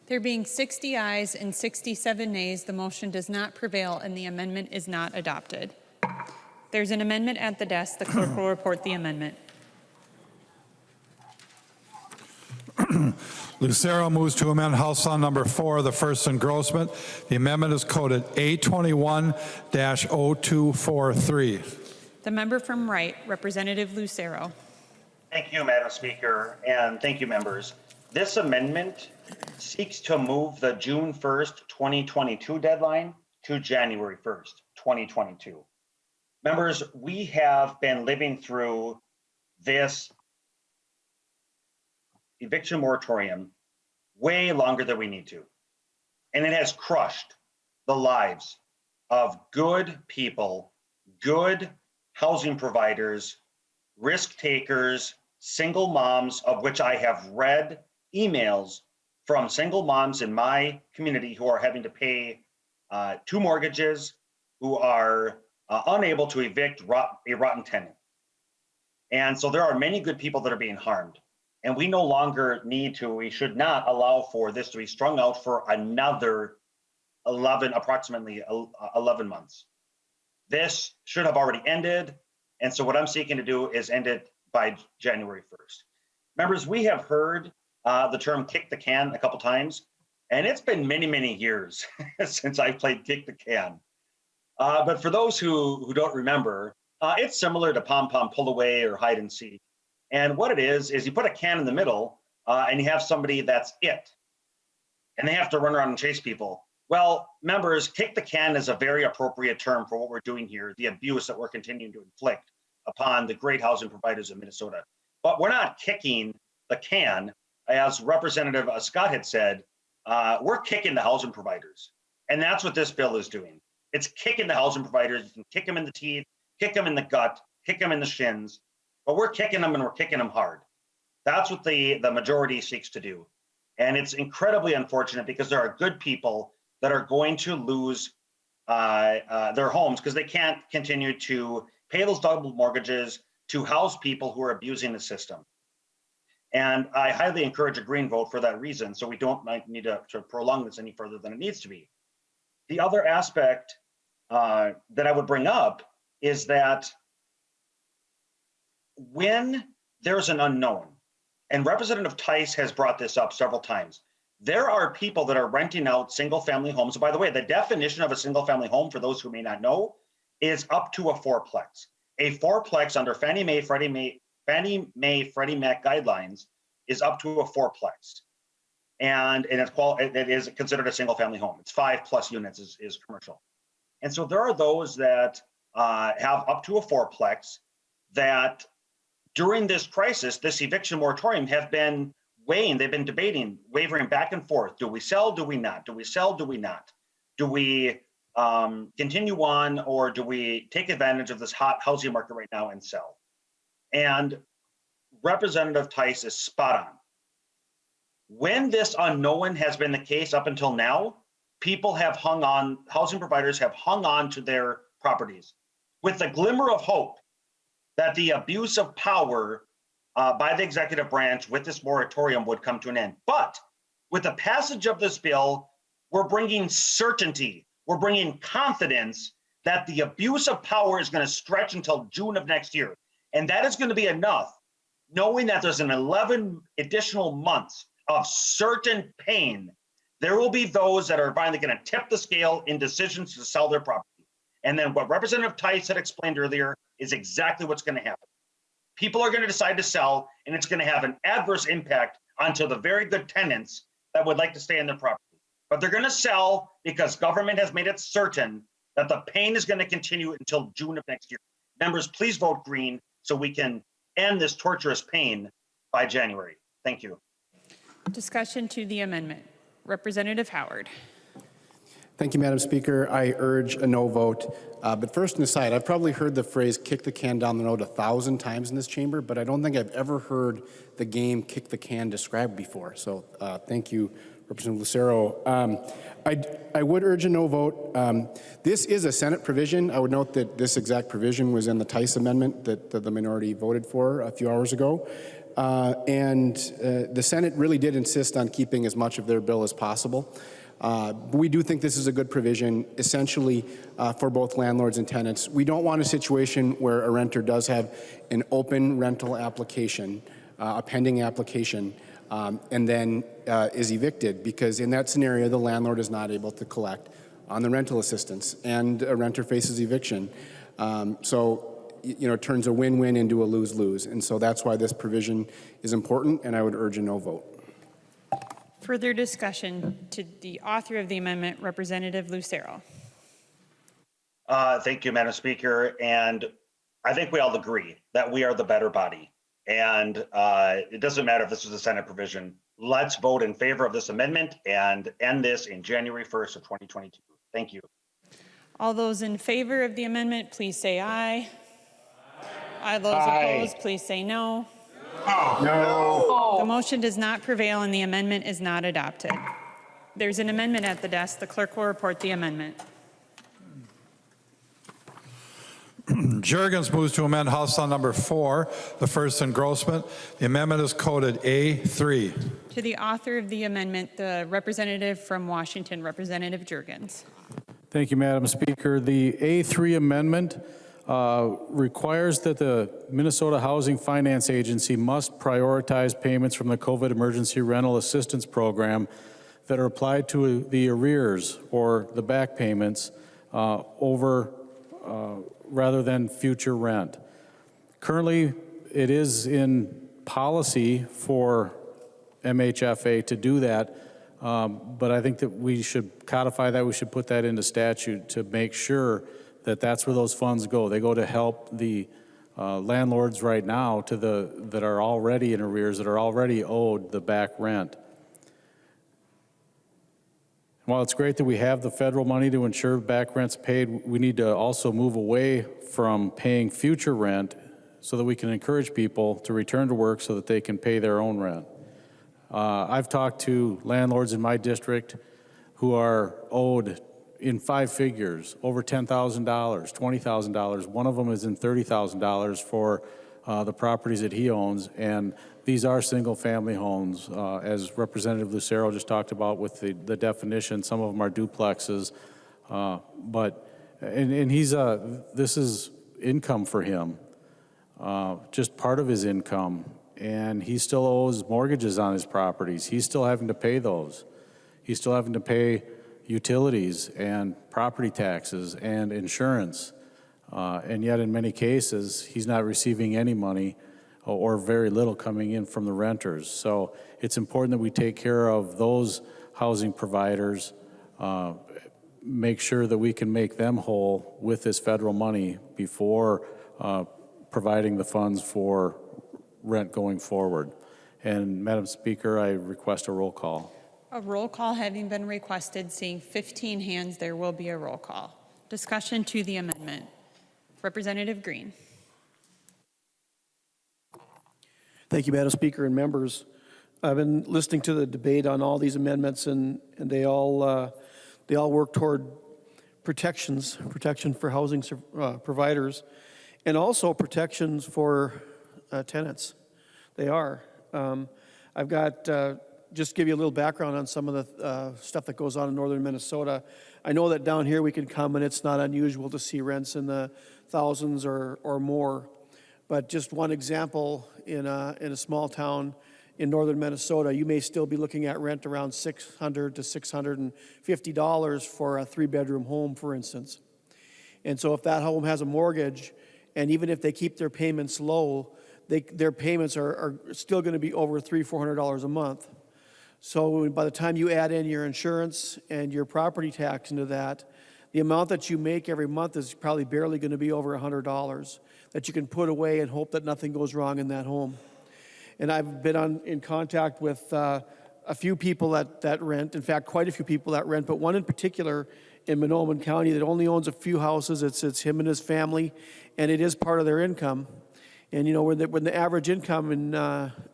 There being 60 ayes and 67 nays, the motion does not prevail and the amendment is not adopted. There's an amendment at the desk. The clerk will report the amendment. Lucero moves to amend House File Number 4, the first engrossment. The amendment is coded A21-0243. The member from Wright, Representative Lucero. Thank you, Madam Speaker, and thank you, members. This amendment seeks to move the June 1st, 2022 deadline to January 1st, 2022. Members, we have been living through this eviction moratorium way longer than we need to. And it has crushed the lives of good people, good housing providers, risk takers, single moms, of which I have read emails from single moms in my community who are having to pay 2 mortgages, who are unable to evict a rotten tenant. And so there are many good people that are being harmed. And we no longer we should not allow for this to be strung out for another approximately 11 months. This should have already ended. And so what I'm seeking to do is end it by January 1st. Members, we have heard the term kick the can a couple times, and it's been many, many years since I played kick the can. But for those who don't remember, it's similar to pom-pom pull away or hide and seek. And what it is you put a can in the middle and you have somebody that's it. And they have to run around and chase people. Well, members, kick the can is a very appropriate term for what we're doing here, the abuse that we're continuing to inflict upon the great housing providers of Minnesota. But we're not kicking the can. As Representative Scott had said, we're kicking the housing providers. And that's what this bill is doing. It's kicking the housing providers. You can kick them in the teeth, kick them in the gut, kick them in the shins, but we're kicking them and we're kicking them hard. That's what the majority seeks to do. And it's incredibly unfortunate because there are good people that are going to lose their homes because they can't continue to pay those double mortgages to house people who are abusing the system. And I highly encourage a green vote for that reason, so we don't need to prolong this any further than it needs to be. The other aspect that I would bring up is that when there's an unknown, and Representative Tice has brought this up several times, there are people that are renting out single-family homes. By the way, the definition of a single-family home, for those who may not know, is up to a fourplex. A fourplex under Fannie Mae, Freddie Mac guidelines is up to a fourplex. And it is considered a single family home. It's 5+ units is commercial. And so there are those that have up to a fourplex that during this crisis, this eviction moratorium have been weighing, they've been debating, wavering back and forth. Do we sell? Do we not? Do we sell? Do we not? Do we continue on, or do we take advantage of this hot housing market right now and sell? And Representative Tice is spot on. When this unknown has been the case up until now, people have hung on, housing providers have hung on to their properties with the glimmer of hope that the abuse of power by the executive branch with this moratorium would come to an end. But with the passage of this bill, we're bringing certainty, we're bringing confidence that the abuse of power is going to stretch until June of next year. And that is going to be enough, knowing that there's an 11 additional months of certain pain There will be those that are finally going to tip the scale in decisions to sell their property. And then what Representative Tice had explained earlier is exactly what's going to happen. People are going to decide to sell, and it's going to have an adverse impact onto the very good tenants that would like to stay in their property. But they're going to sell because government has made it certain that the pain is going to continue until June of next year. Members, please vote green so we can end this torturous pain by January. Thank you. Discussion to the amendment. Representative Howard. Thank you, Madam Speaker. I urge a no vote. But first, an aside, I've probably heard the phrase kick the can down the road 1,000 times in this chamber, but I don't think I've ever heard the game kick the can described before. So thank you, Representative Lucero. I would urge a no vote. This is a Senate provision. I would note that this exact provision was in the Tice amendment that the minority voted for a few hours ago. The Senate really did insist on keeping as much of their bill as possible. We do think this is a good provision, essentially for both landlords and tenants. We don't want a situation where a renter does have an open rental application, a pending application, and then is evicted, because in that scenario, the landlord is not able to collect on the rental assistance, and a renter faces eviction. It turns a win-win into a lose-lose, and so that's why this provision is important, and I would urge a no vote. Further discussion to the author of the amendment, Representative Lucero. Thank you, Madam Speaker. And I think we all agree that we are the better body. And it doesn't matter if this is a Senate provision. Let's vote in favor of this amendment and end this in January 1st of 2022. Thank you. All those in favor of the amendment, please say aye. Aye. Those opposed, please say no. No. The motion does not prevail and the amendment is not adopted. There's an amendment at the desk. The clerk will report the amendment. Jurgens moves to amend House File Number 4, the first engrossment. The amendment is coded A3. To the author of the amendment, the representative from Washington, Representative Jurgens. Thank you, Madam Speaker. The A3 amendment requires that the Minnesota Housing Finance Agency must prioritize payments from the COVID Emergency Rental Assistance Program that are applied to the arrears or the back payments rather than future rent. Currently, it is in policy for MHFA to do that, but I think that we should codify that. We should put that into statute to make sure that that's where those funds go. They go to help the landlords right now that are already in arrears, that are already owed the back rent. While it's great that we have the federal money to ensure back rent's paid, we need to also move away from paying future rent so that we can encourage people to return to work so that they can pay their own rent. I've talked to landlords in my district who are owed in 5 figures, over $10,000, $20,000. One of them is in $30,000 for the properties that he owns, and these are single-family homes, as Representative Lucero just talked about with the definition. Some of them are duplexes, this is income for him, just part of his income, and he still owes mortgages on his properties. He's still having to pay those. He's still having to pay utilities and property taxes and insurance, and yet in many cases, he's not receiving any money or very little coming in from the renters. So it's important that we take care of those housing providers, make sure that we can make them whole with this federal money before providing the funds for rent going forward. And Madam Speaker, I request a roll call. A roll call having been requested, seeing 15 hands, there will be a roll call. Discussion to the amendment. Representative Green. Thank you, Madam Speaker and members. I've been listening to the debate on all these amendments, and they all work toward protection for housing providers, and also protections for tenants. They are. I've got just give you a little background on some of the stuff that goes on in northern Minnesota. I know that down here we can come and it's not unusual to see rents in the thousands or more. But just one example in a small town in northern Minnesota, you may still be looking at rent around $600 to $650 for a 3-bedroom home, for instance. And so if that home has a mortgage, and even if they keep their payments low, their payments are still going to be over $300-400 a month. So by the time you add in your insurance and your property tax into that, the amount that you make every month is probably barely going to be over $100 that you can put away and hope that nothing goes wrong in that home. And I've been in contact with a few people that rent, in fact, quite a few people that rent, but one in particular in Monoman County that only owns a few houses. It's him and his family, and it is part of their income. And you know, when the average income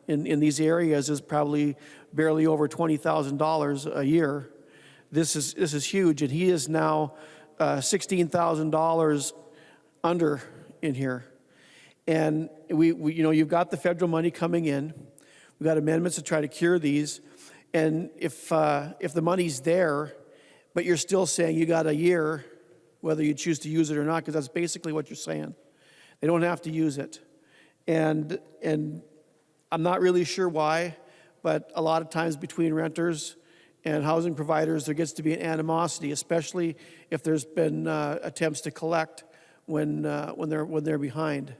in these areas is probably barely over $20,000 a year, this is huge. And he is now $16,000 under in here. And we you know, you've got the federal money coming in. We've got amendments to try to cure these. And if the money's there, but you're still saying you got a year, whether you choose to use it or not, because that's basically what you're saying. They don't have to use it. And I'm not really sure why, but a lot of times between renters and housing providers, there gets to be an animosity, especially if there's been attempts to collect when they're behind.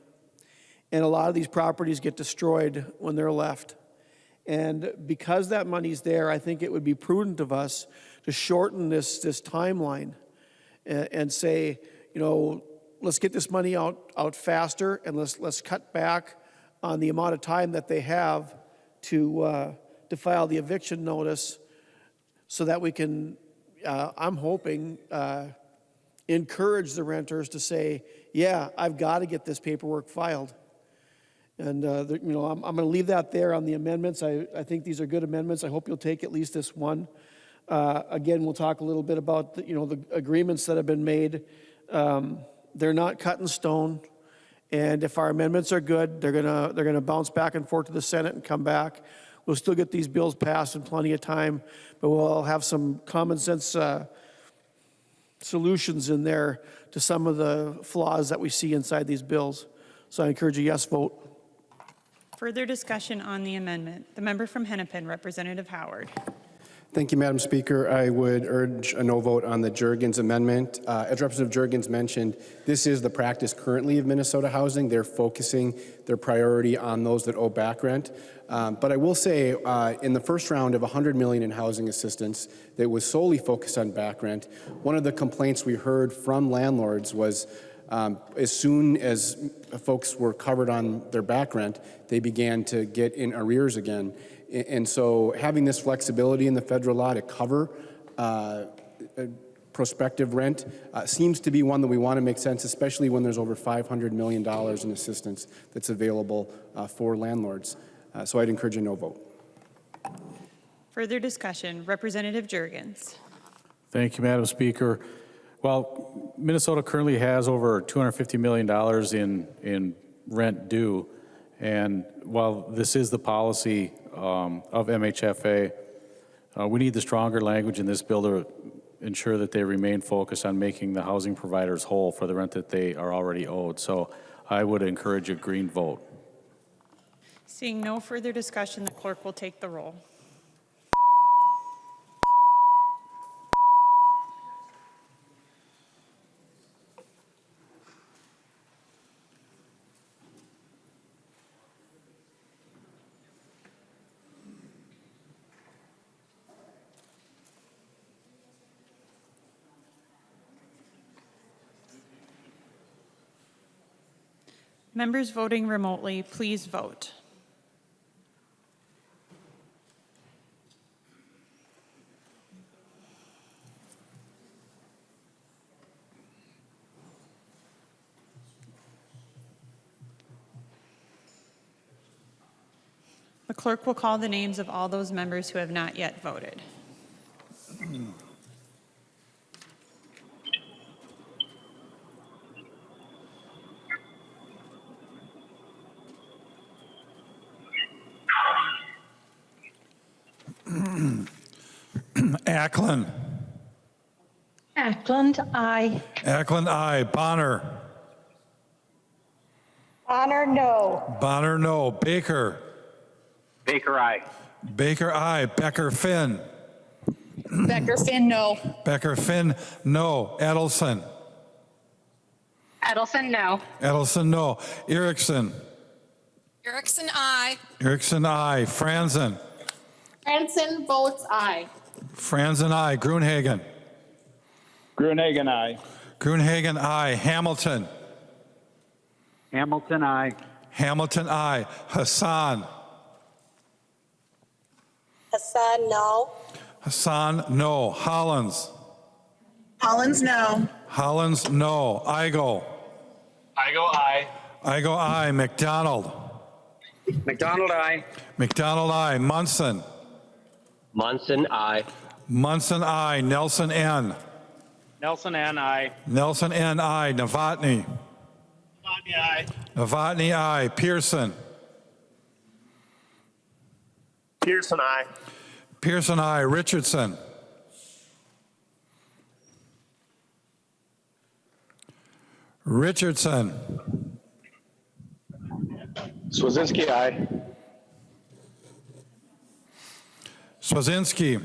And a lot of these properties get destroyed when they're left. And because that money's there, I think it would be prudent of us to shorten this timeline and say, you know, let's get this money out faster, and let's cut back on the amount of time that they have to file the eviction notice, so that we can, I'm hoping, encourage the renters to say, yeah, I've got to get this paperwork filed. And you know, I'm going to leave that there on the amendments. I think these are good amendments. I hope you'll take at least this one. Again, we'll talk a little bit about the agreements that have been made. They're not cut in stone, and if our amendments are good, they're gonna bounce back and forth to the Senate and come back. We'll still get these bills passed in plenty of time, but we'll have some common sense solutions in there to some of the flaws that we see inside these bills. So I encourage a yes vote. Further discussion on the amendment. The member from Hennepin, Representative Howard. Thank you, Madam Speaker. I would urge a no vote on the Juergens amendment. As Representative Juergens mentioned, this is the practice currently of Minnesota Housing. They're focusing their priority on those that owe back rent. But I will say, in the first round of $100 million in housing assistance that was solely focused on back rent, one of the complaints we heard from landlords was as soon as folks were covered on their back rent, they began to get in arrears again. And so having this flexibility in the federal law to cover prospective rent seems to be one that we want to make sense, especially when there's over $500 million in assistance that's available for landlords. So I'd encourage a no vote. Further discussion. Representative Juergens. Thank you, Madam Speaker. Well, Minnesota currently has over $250 million in rent due. And while this is the policy of MHFA, we need the stronger language in this bill to ensure that they remain focused on making the housing providers whole for the rent that they are already owed. So I would encourage a green vote. Seeing no further discussion, the clerk will take the roll. Members voting remotely, please vote. The clerk will call the names of all those members who have not yet voted. Ackland. Ackland, aye. Ackland, aye. Bonner. Bonner, no. Bonner, no. Baker. Baker, aye. Baker, aye. Becker, Finn. Becker Finn, no. Becker, Finn, no. Edelson. Edelson, no. Edelson, no. Erickson. Erickson, I. Erickson, aye. Franzen. Franson votes aye. Franzen, aye. Gruenhagen. Gruenhagen, aye. Gruenhagen, aye. Hamilton. Hamilton, aye. Hamilton, aye. Hassan. Hassan, no. Hassan, no. Hollins. Hollins, no. Hollins, no. Igo. Igo, aye. Igo, aye. McDonald. McDonald, aye. McDonald, aye. Munson. Munson, aye. Munson, aye. Nelson, N. Nelson, N, aye. Nelson, N, aye. Novotny. Novotny, aye. Novotny, aye. Pearson. Pearson, aye. Pearson, aye. Richardson. Richardson. Swazinski, aye. Swazinski.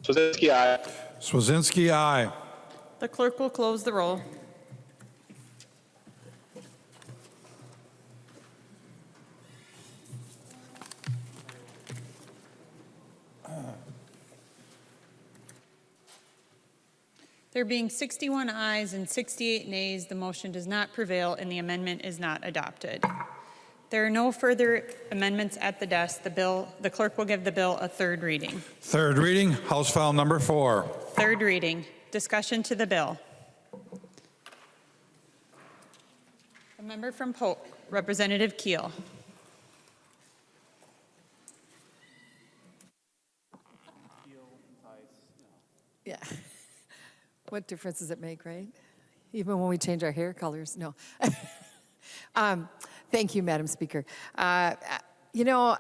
Swazinski, aye. Swazinski, aye. The clerk will close the roll. There being 61 ayes and 68 nays, the motion does not prevail and the amendment is not adopted. There are no further amendments at the desk. The clerk will give the bill a third reading. Third reading, House File Number 4. Third reading. Discussion to the bill. A member from Polk, Representative Keel. Yeah. What difference does it make, right? Even when we change our hair colors? No. Thank you, Madam Speaker. You know,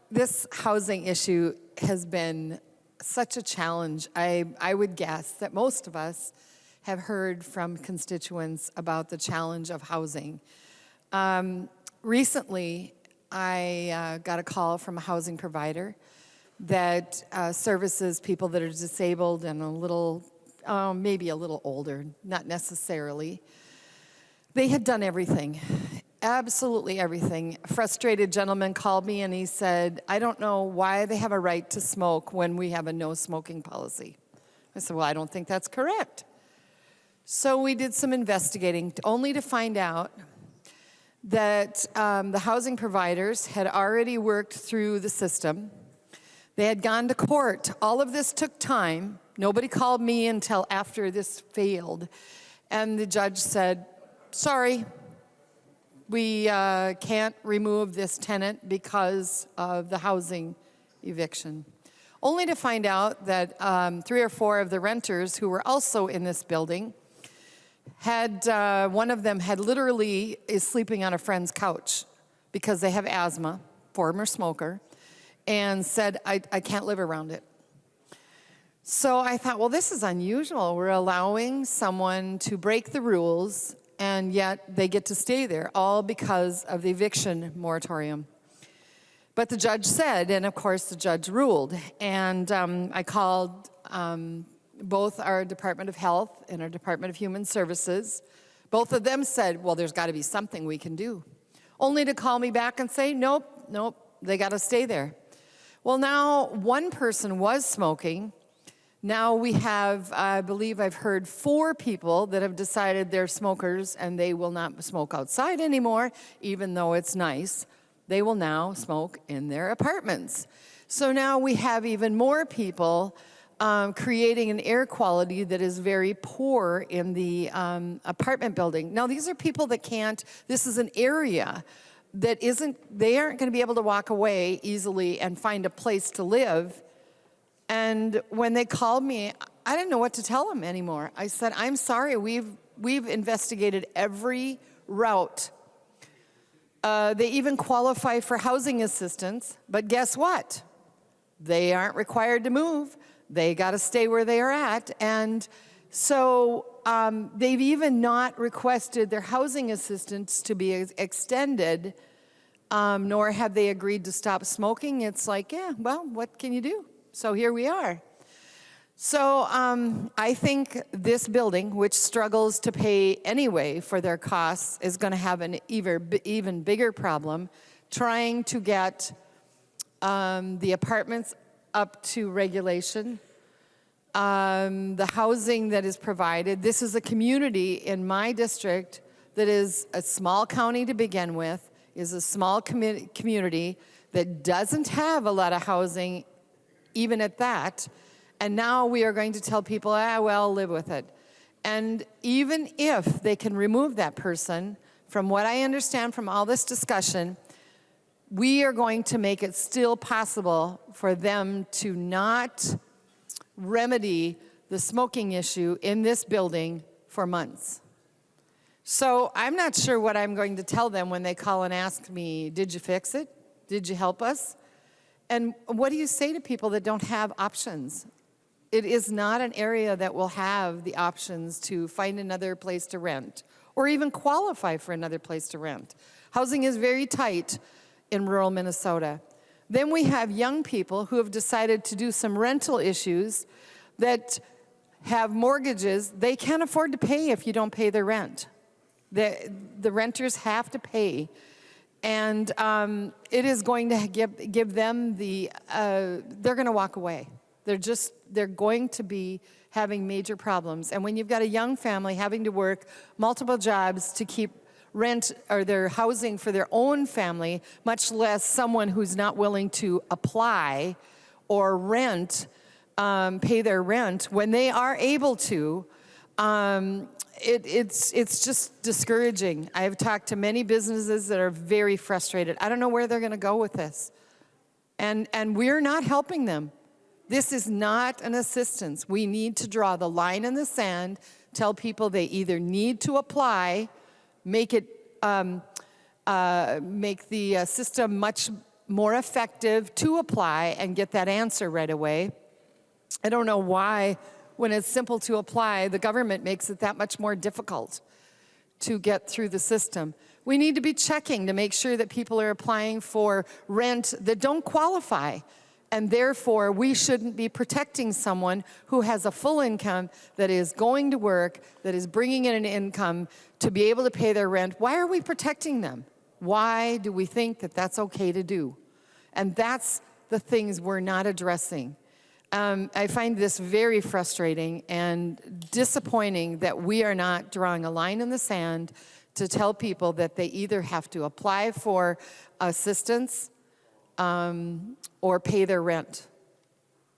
this housing issue has been such a challenge. I would guess that most of us have heard from constituents about the challenge of housing. Recently, I got a call from a housing provider that services people that are disabled and a little, maybe a little older, not necessarily. They had done everything, absolutely everything. A frustrated gentleman called me and he said, I don't know why they have a right to smoke when we have a no smoking policy. I said, well, I don't think that's correct. So we did some investigating, only to find out that the housing providers had already worked through the system. They had gone to court. All of this took time. Nobody called me until after this failed. And the judge said, sorry, we can't remove this tenant because of the housing eviction. Only to find out that 3 or 4 of the renters who were also in this building had, one of them had literally is sleeping on a friend's couch because they have asthma, former smoker, and said, I can't live around it. So I thought, well, this is unusual. We're allowing someone to break the rules, and yet they get to stay there, all because of the eviction moratorium. But the judge said, and of course the judge ruled, and I called both our Department of Health and our Department of Human Services. Both of them said, well, there's got to be something we can do. Only to call me back and say, nope, they got to stay there. Well, now one person was smoking. Now we have, I believe I've heard 4 people that have decided they're smokers and they will not smoke outside anymore, even though it's nice. They will now smoke in their apartments. So now we have even more people creating an air quality that is very poor in the apartment building. Now, these are people that can't, this is an area that they aren't going to be able to walk away easily and find a place to live. And when they called me, I didn't know what to tell them anymore. I said, I'm sorry, we've investigated every route. They even qualify for housing assistance, but guess what? They aren't required to move. They got to stay where they are at, and So they've even not requested their housing assistance to be extended, nor have they agreed to stop smoking. It's like, yeah, well, what can you do? So here we are. So I think this building, which struggles to pay anyway for their costs, is going to have an even bigger problem trying to get the apartments up to regulation, the housing that is provided. This is a community in my district that is a small county to begin with, is a small community that doesn't have a lot of housing, even at that. And now we are going to tell people, well, live with it. And even if they can remove that person, from what I understand from all this discussion, we are going to make it still possible for them to not remedy the smoking issue in this building for months. So I'm not sure what I'm going to tell them when they call and ask me, did you fix it? Did you help us? And what do you say to people that don't have options? It is not an area that will have the options to find another place to rent or even qualify for another place to rent. Housing is very tight in rural Minnesota. Then we have young people who have decided to do some rental issues that have mortgages they can't afford to pay if you don't pay their rent. The renters have to pay. And it is going to give them they're going to walk away. They're going to be having major problems. And when you've got a young family having to work multiple jobs to keep rent or their housing for their own family, much less someone who's not willing to apply or rent, pay their rent, when they are able to, it's just discouraging. I've talked to many businesses that are very frustrated. I don't know where they're going to go with this. And we're not helping them. This is not an assistance. We need to draw the line in the sand, tell people they either need to apply, make the system much more effective to apply and get that answer right away. I don't know why, when it's simple to apply, the government makes it that much more difficult to get through the system. We need to be checking to make sure that people are applying for rent that don't qualify. And therefore, we shouldn't be protecting someone who has a full income, that is going to work, that is bringing in an income to be able to pay their rent. Why are we protecting them? Why do we think that that's okay to do? And that's the things we're not addressing. I find this very frustrating and disappointing that we are not drawing a line in the sand to tell people that they either have to apply for assistance or pay their rent.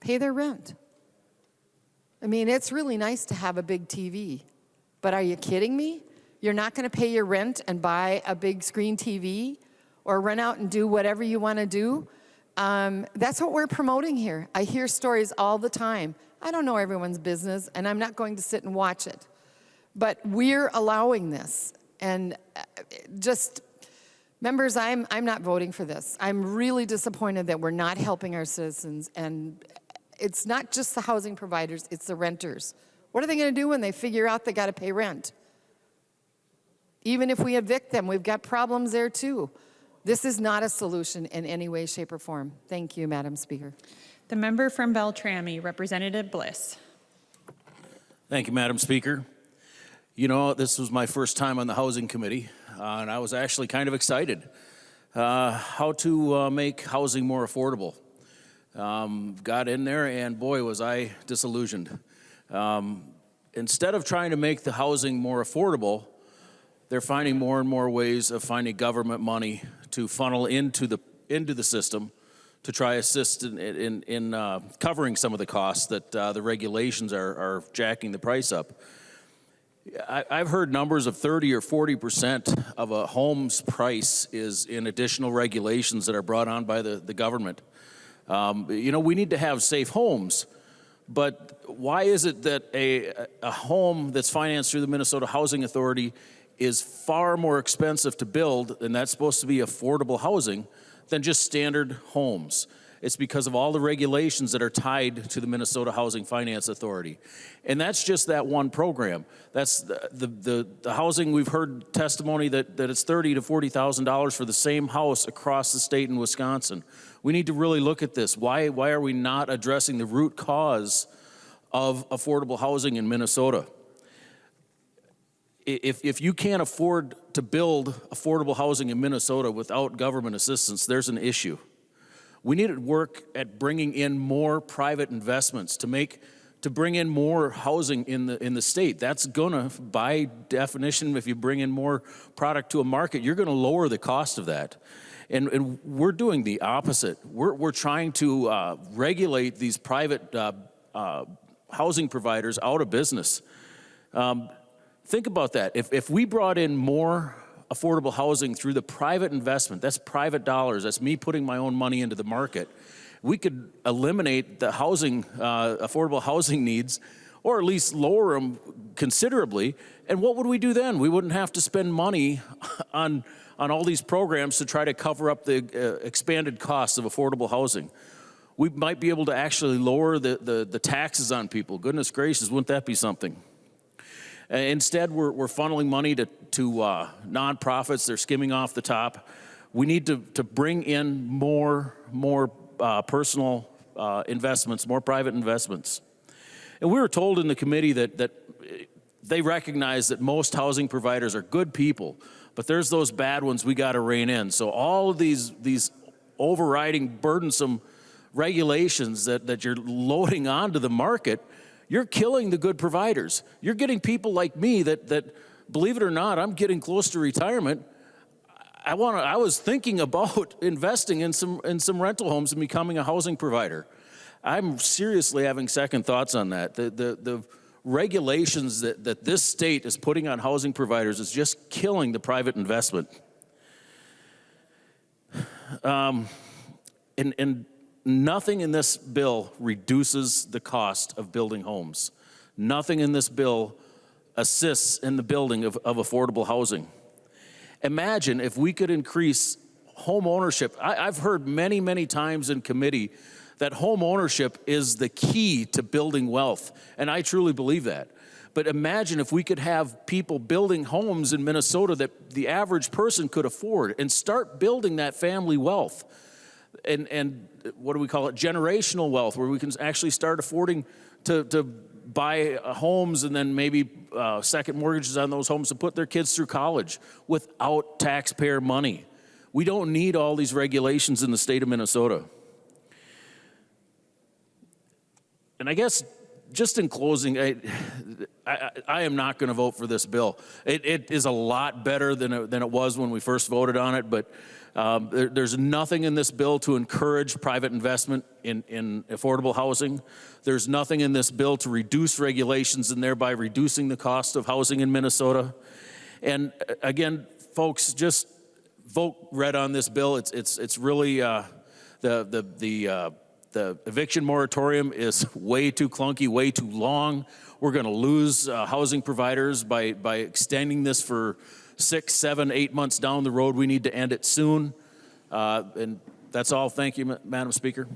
Pay their rent. I mean, it's really nice to have a big TV, but are you kidding me? You're not going to pay your rent and buy a big screen TV or run out and do whatever you want to do? That's what we're promoting here. I hear stories all the time. I don't know everyone's business, and I'm not going to sit and watch it. But we're allowing this. And members, I'm not voting for this. I'm really disappointed that we're not helping our citizens. And it's not just the housing providers, it's the renters. What are they going to do when they figure out they got to pay rent? Even if we evict them, we've got problems there too. This is not a solution in any way, shape, or form. Thank you, Madam Speaker. The member from Beltrami, Representative Bliss. Thank you, Madam Speaker. You know, this was my first time on the Housing Committee, and I was actually kind of excited how to make housing more affordable. Got in there, and boy, was I disillusioned. Instead of trying to make the housing more affordable, they're finding more and more ways of finding government money to funnel into the system to try assist in covering some of the costs that the regulations are jacking the price up. I've heard numbers of 30 or 40% of a home's price is in additional regulations that are brought on by the government. You know, we need to have safe homes, but why is it that a home that's financed through the Minnesota Housing Authority is far more expensive to build, and that's supposed to be affordable housing, than just standard homes? It's because of all the regulations that are tied to the Minnesota Housing Finance Authority. And that's just that one program. That's the housing. We've heard testimony that it's $30,000 to $40,000 for the same house across the state in Wisconsin. We need to really look at this. Why are we not addressing the root cause of affordable housing in Minnesota? If you can't afford to build affordable housing in Minnesota without government assistance, there's an issue. We need to work at bringing in more private investments to bring in more housing in the state. That's gonna, by definition, if you bring in more product to a market, you're gonna lower the cost of that. And we're doing the opposite. We're trying to regulate these private housing providers out of business. Think about that. If we brought in more affordable housing through the private investment, that's private dollars, that's me putting my own money into the market, we could eliminate the housing, affordable housing needs, or at least lower them considerably. And what would we do then? We wouldn't have to spend money on all these programs to try to cover up the expanded costs of affordable housing. We might be able to actually lower the taxes on people. Goodness gracious, wouldn't that be something? Instead, we're funneling money to nonprofits. They're skimming off the top. We need to bring in more personal investments, more private investments. And we were told in the committee that they recognize that most housing providers are good people, but there's those bad ones we got to rein in. So all of these overriding burdensome regulations that you're loading onto the market, you're killing the good providers. You're getting people like me that believe it or not, I'm getting close to retirement. I was thinking about investing in some rental homes and becoming a housing provider. I'm seriously having second thoughts on that. The regulations that this state is putting on housing providers is just killing the private investment. And nothing in this bill reduces the cost of building homes. Nothing in this bill assists in the building of affordable housing. Imagine if we could increase home ownership. I've heard many, many times in committee that home ownership is the key to building wealth, and I truly believe that. But imagine if we could have people building homes in Minnesota that the average person could afford and start building that family wealth. And what do we call it? Generational wealth, where we can actually start affording to buy homes and then maybe second mortgages on those homes to put their kids through college without taxpayer money. We don't need all these regulations in the state of Minnesota. And I guess just in closing, I am not going to vote for this bill. It is a lot better than it was when we first voted on it, but there's nothing in this bill to encourage private investment in affordable housing. There's nothing in this bill to reduce regulations and thereby reducing the cost of housing in Minnesota. And again, folks, just vote red on this bill. It's really the eviction moratorium is way too clunky, way too long. We're going to lose housing providers by extending this for 6, 7, 8 months down the road. We need to end it soon. And that's all. Thank you, Madam Speaker.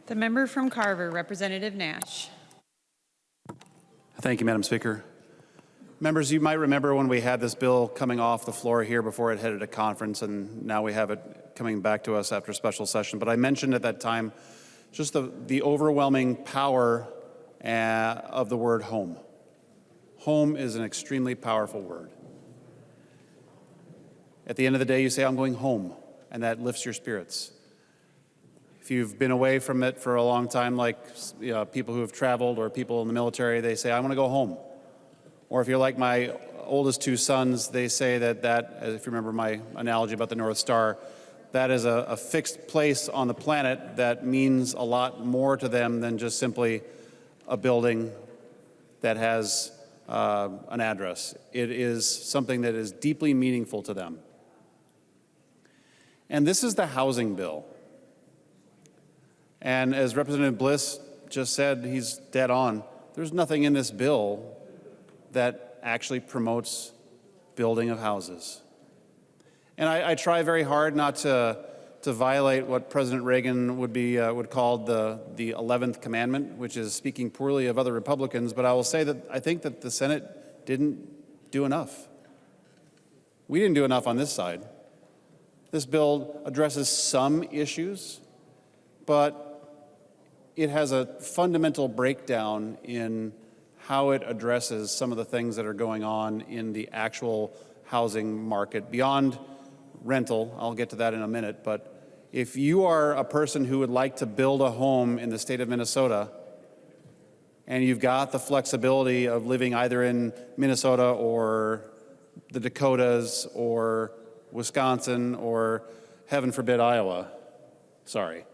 The member from Carver, Representative Nash. Thank you, Madam Speaker. Members, you might remember when we had this bill coming off the floor here before it headed to conference, and now we have it coming back to us after special session. But I mentioned at that time just the overwhelming power of the word home. Home is an extremely powerful word. At the end of the day, you say, I'm going home, and that lifts your spirits. If you've been away from it for a long time, like people who have traveled or people in the military, they say, I want to go home. Or if you're like my oldest two sons, they say that, if you remember my analogy about the North Star, that is a fixed place on the planet that means a lot more to them than just simply a building that has an address. It is something that is deeply meaningful to them. And this is the housing bill. And as Representative Bliss just said, he's dead on. There's nothing in this bill that actually promotes building of houses. And I try very hard not to to violate what President Reagan would call the 11th commandment, which is speaking poorly of other Republicans. But I will say that I think that the Senate didn't do enough. We didn't do enough on this side. This bill addresses some issues, but it has a fundamental breakdown in how it addresses some of the things that are going on in the actual housing market beyond rental. I'll get to that in a minute, but if you are a person who would like to build a home in the state of Minnesota, and you've got the flexibility of living either in Minnesota or the Dakotas or Wisconsin or, heaven forbid, Iowa, sorry,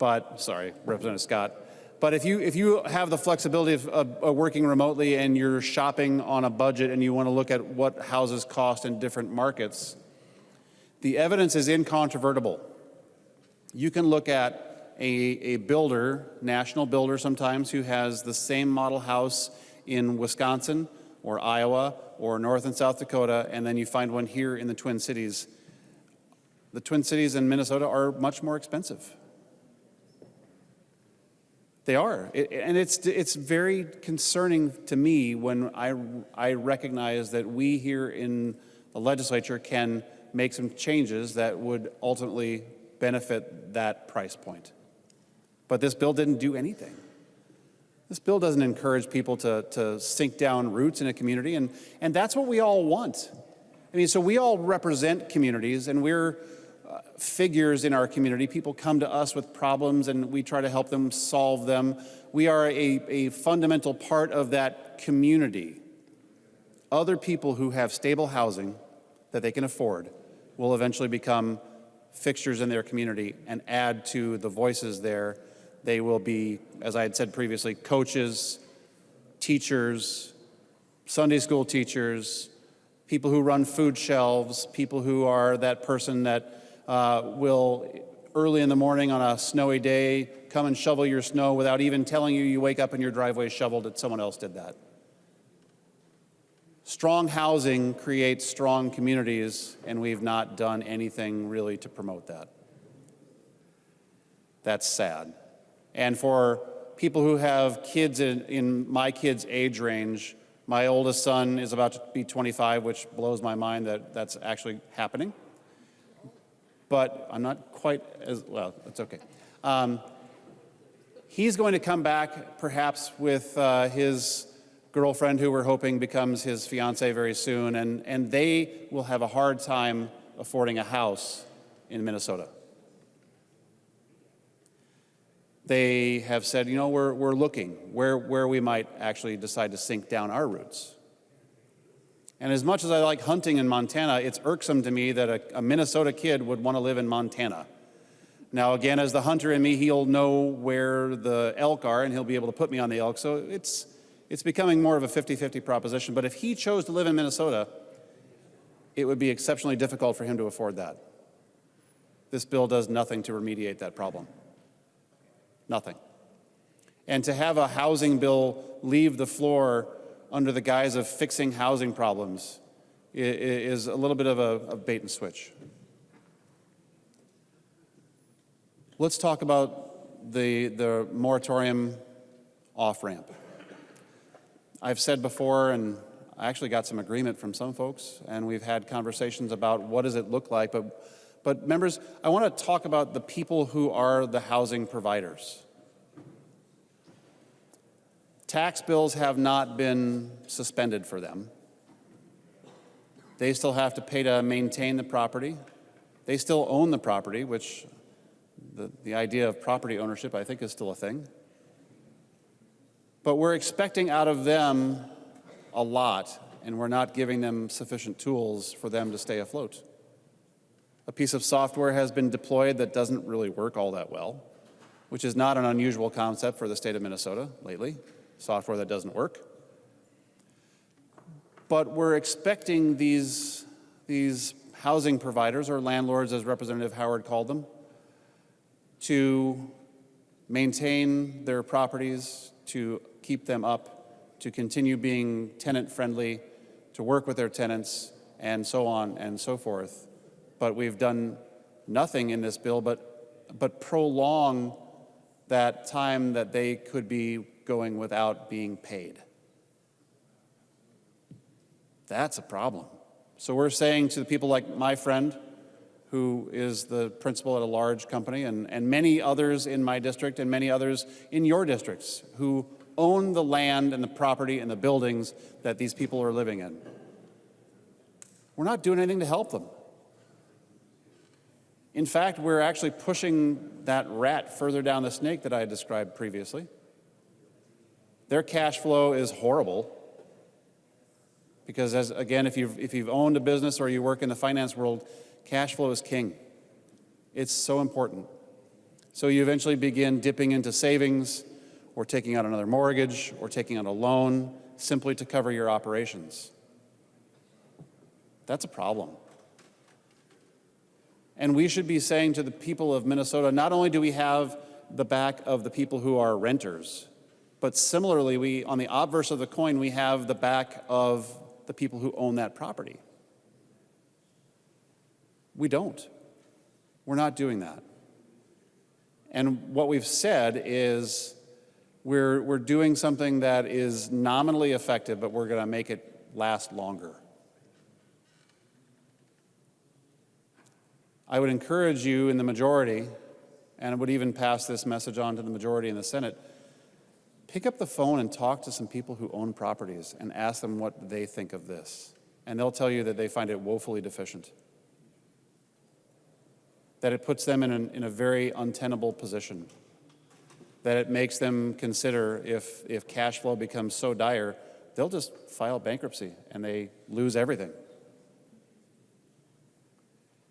Representative Scott. But if you have the flexibility of working remotely and you're shopping on a budget and you want to look at what houses cost in different markets, the evidence is incontrovertible. You can look at a builder, national builder sometimes, who has the same model house in Wisconsin or Iowa or North and South Dakota, and then you find one here in the Twin Cities. The Twin Cities in Minnesota are much more expensive. They are, and it's very concerning to me when I recognize that we here in the legislature can make some changes that would ultimately benefit that price point. But this bill didn't do anything. This bill doesn't encourage people to sink down roots in a community, and that's what we all want. I mean, so we all represent communities, and we're figures in our community. People come to us with problems, and we try to help them solve them. We are a fundamental part of that community. Other people who have stable housing that they can afford will eventually become fixtures in their community and add to the voices there. They will be, as I had said previously, coaches, teachers, Sunday school teachers, people who run food shelves, people who are that person that will, early in the morning on a snowy day, come and shovel your snow without even telling you wake up and your driveway is shoveled, that someone else did that. Strong housing creates strong communities, and we've not done anything really to promote that. That's sad. And for people who have kids in my kids' age range, my oldest son is about to be 25, which blows my mind that that's actually happening. But I'm not quite as, well, it's okay. He's going to come back perhaps with his girlfriend, who we're hoping becomes his fiance very soon, and they will have a hard time affording a house in Minnesota. They have said, you know, we're looking where we might actually decide to sink down our roots. And as much as I like hunting in Montana, it's irksome to me that a Minnesota kid would want to live in Montana. Now, again, as the hunter in me, he'll know where the elk are, and he'll be able to put me on the elk. So it's becoming more of a 50-50 proposition. But if he chose to live in Minnesota, it would be exceptionally difficult for him to afford that. This bill does nothing to remediate that problem. Nothing. And to have a housing bill leave the floor under the guise of fixing housing problems is a little bit of a bait and switch. Let's talk about the moratorium off-ramp. I've said before, and I actually got some agreement from some folks, and we've had conversations about what does it look like, but members, I want to talk about the people who are the housing providers. Tax bills have not been suspended for them. They still have to pay to maintain the property. They still own the property, which the idea of property ownership, I think, is still a thing. But we're expecting out of them a lot, and we're not giving them sufficient tools for them to stay afloat. A piece of software has been deployed that doesn't really work all that well, which is not an unusual concept for the state of Minnesota lately, software that doesn't work. But we're expecting these housing providers, or landlords as Representative Howard called them, to maintain their properties, to keep them up, to continue being tenant-friendly, to work with their tenants, and so on and so forth. But we've done nothing in this bill, but prolong that time that they could be going without being paid. That's a problem. So we're saying to the people like my friend, who is the principal at a large company, and many others in my district and many others in your districts who own the land and the property and the buildings that these people are living in. We're not doing anything to help them. In fact, we're actually pushing that rat further down the snake that I had described previously. Their cash flow is horrible because, again, if you've owned a business or you work in the finance world, cash flow is king. It's so important. So you eventually begin dipping into savings or taking out another mortgage or taking out a loan simply to cover your operations. That's a problem. And we should be saying to the people of Minnesota, not only do we have the back of the people who are renters, but similarly, on the obverse of the coin, we have the back of the people who own that property. We don't. We're not doing that. And what we've said is we're doing something that is nominally effective, but we're going to make it last longer. I would encourage you in the majority, and I would even pass this message on to the majority in the Senate, pick up the phone and talk to some people who own properties and ask them what they think of this. And they'll tell you that they find it woefully deficient, that it puts them in a very untenable position, that it makes them consider if cash flow becomes so dire, they'll just file bankruptcy and they lose everything.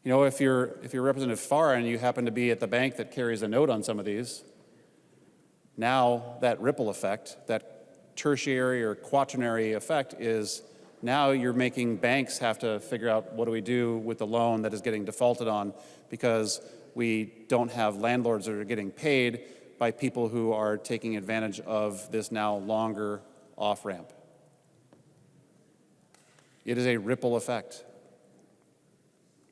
You know, if you're Representative Farr and you happen to be at the bank that carries a note on some of these, now that ripple effect, that tertiary or quaternary effect is now you're making banks have to figure out what do we do with the loan that is getting defaulted on because we don't have landlords that are getting paid by people who are taking advantage of this now longer off-ramp. It is a ripple effect.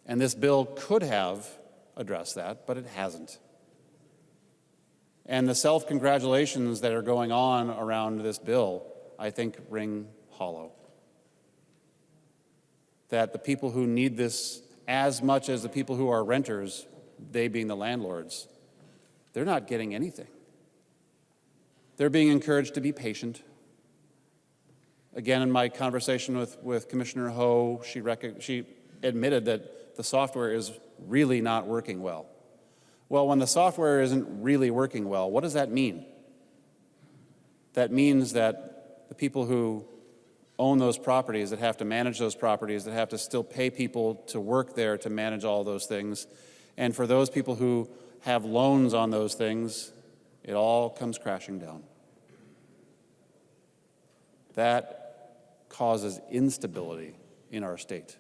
And this bill could have addressed that, but it hasn't. And the self-congratulations that are going on around this bill, I think, ring hollow. That the people who need this as much as the people who are renters, they being the landlords, they're not getting anything. They're being encouraged to be patient. Again, in my conversation with Commissioner Ho, she admitted that the software is really not working well. Well, when the software isn't really working well, what does that mean? That means that the people who own those properties, that have to manage those properties, that have to still pay people to work there to manage all those things, and for those people who have loans on those things, it all comes crashing down. That causes instability in our state.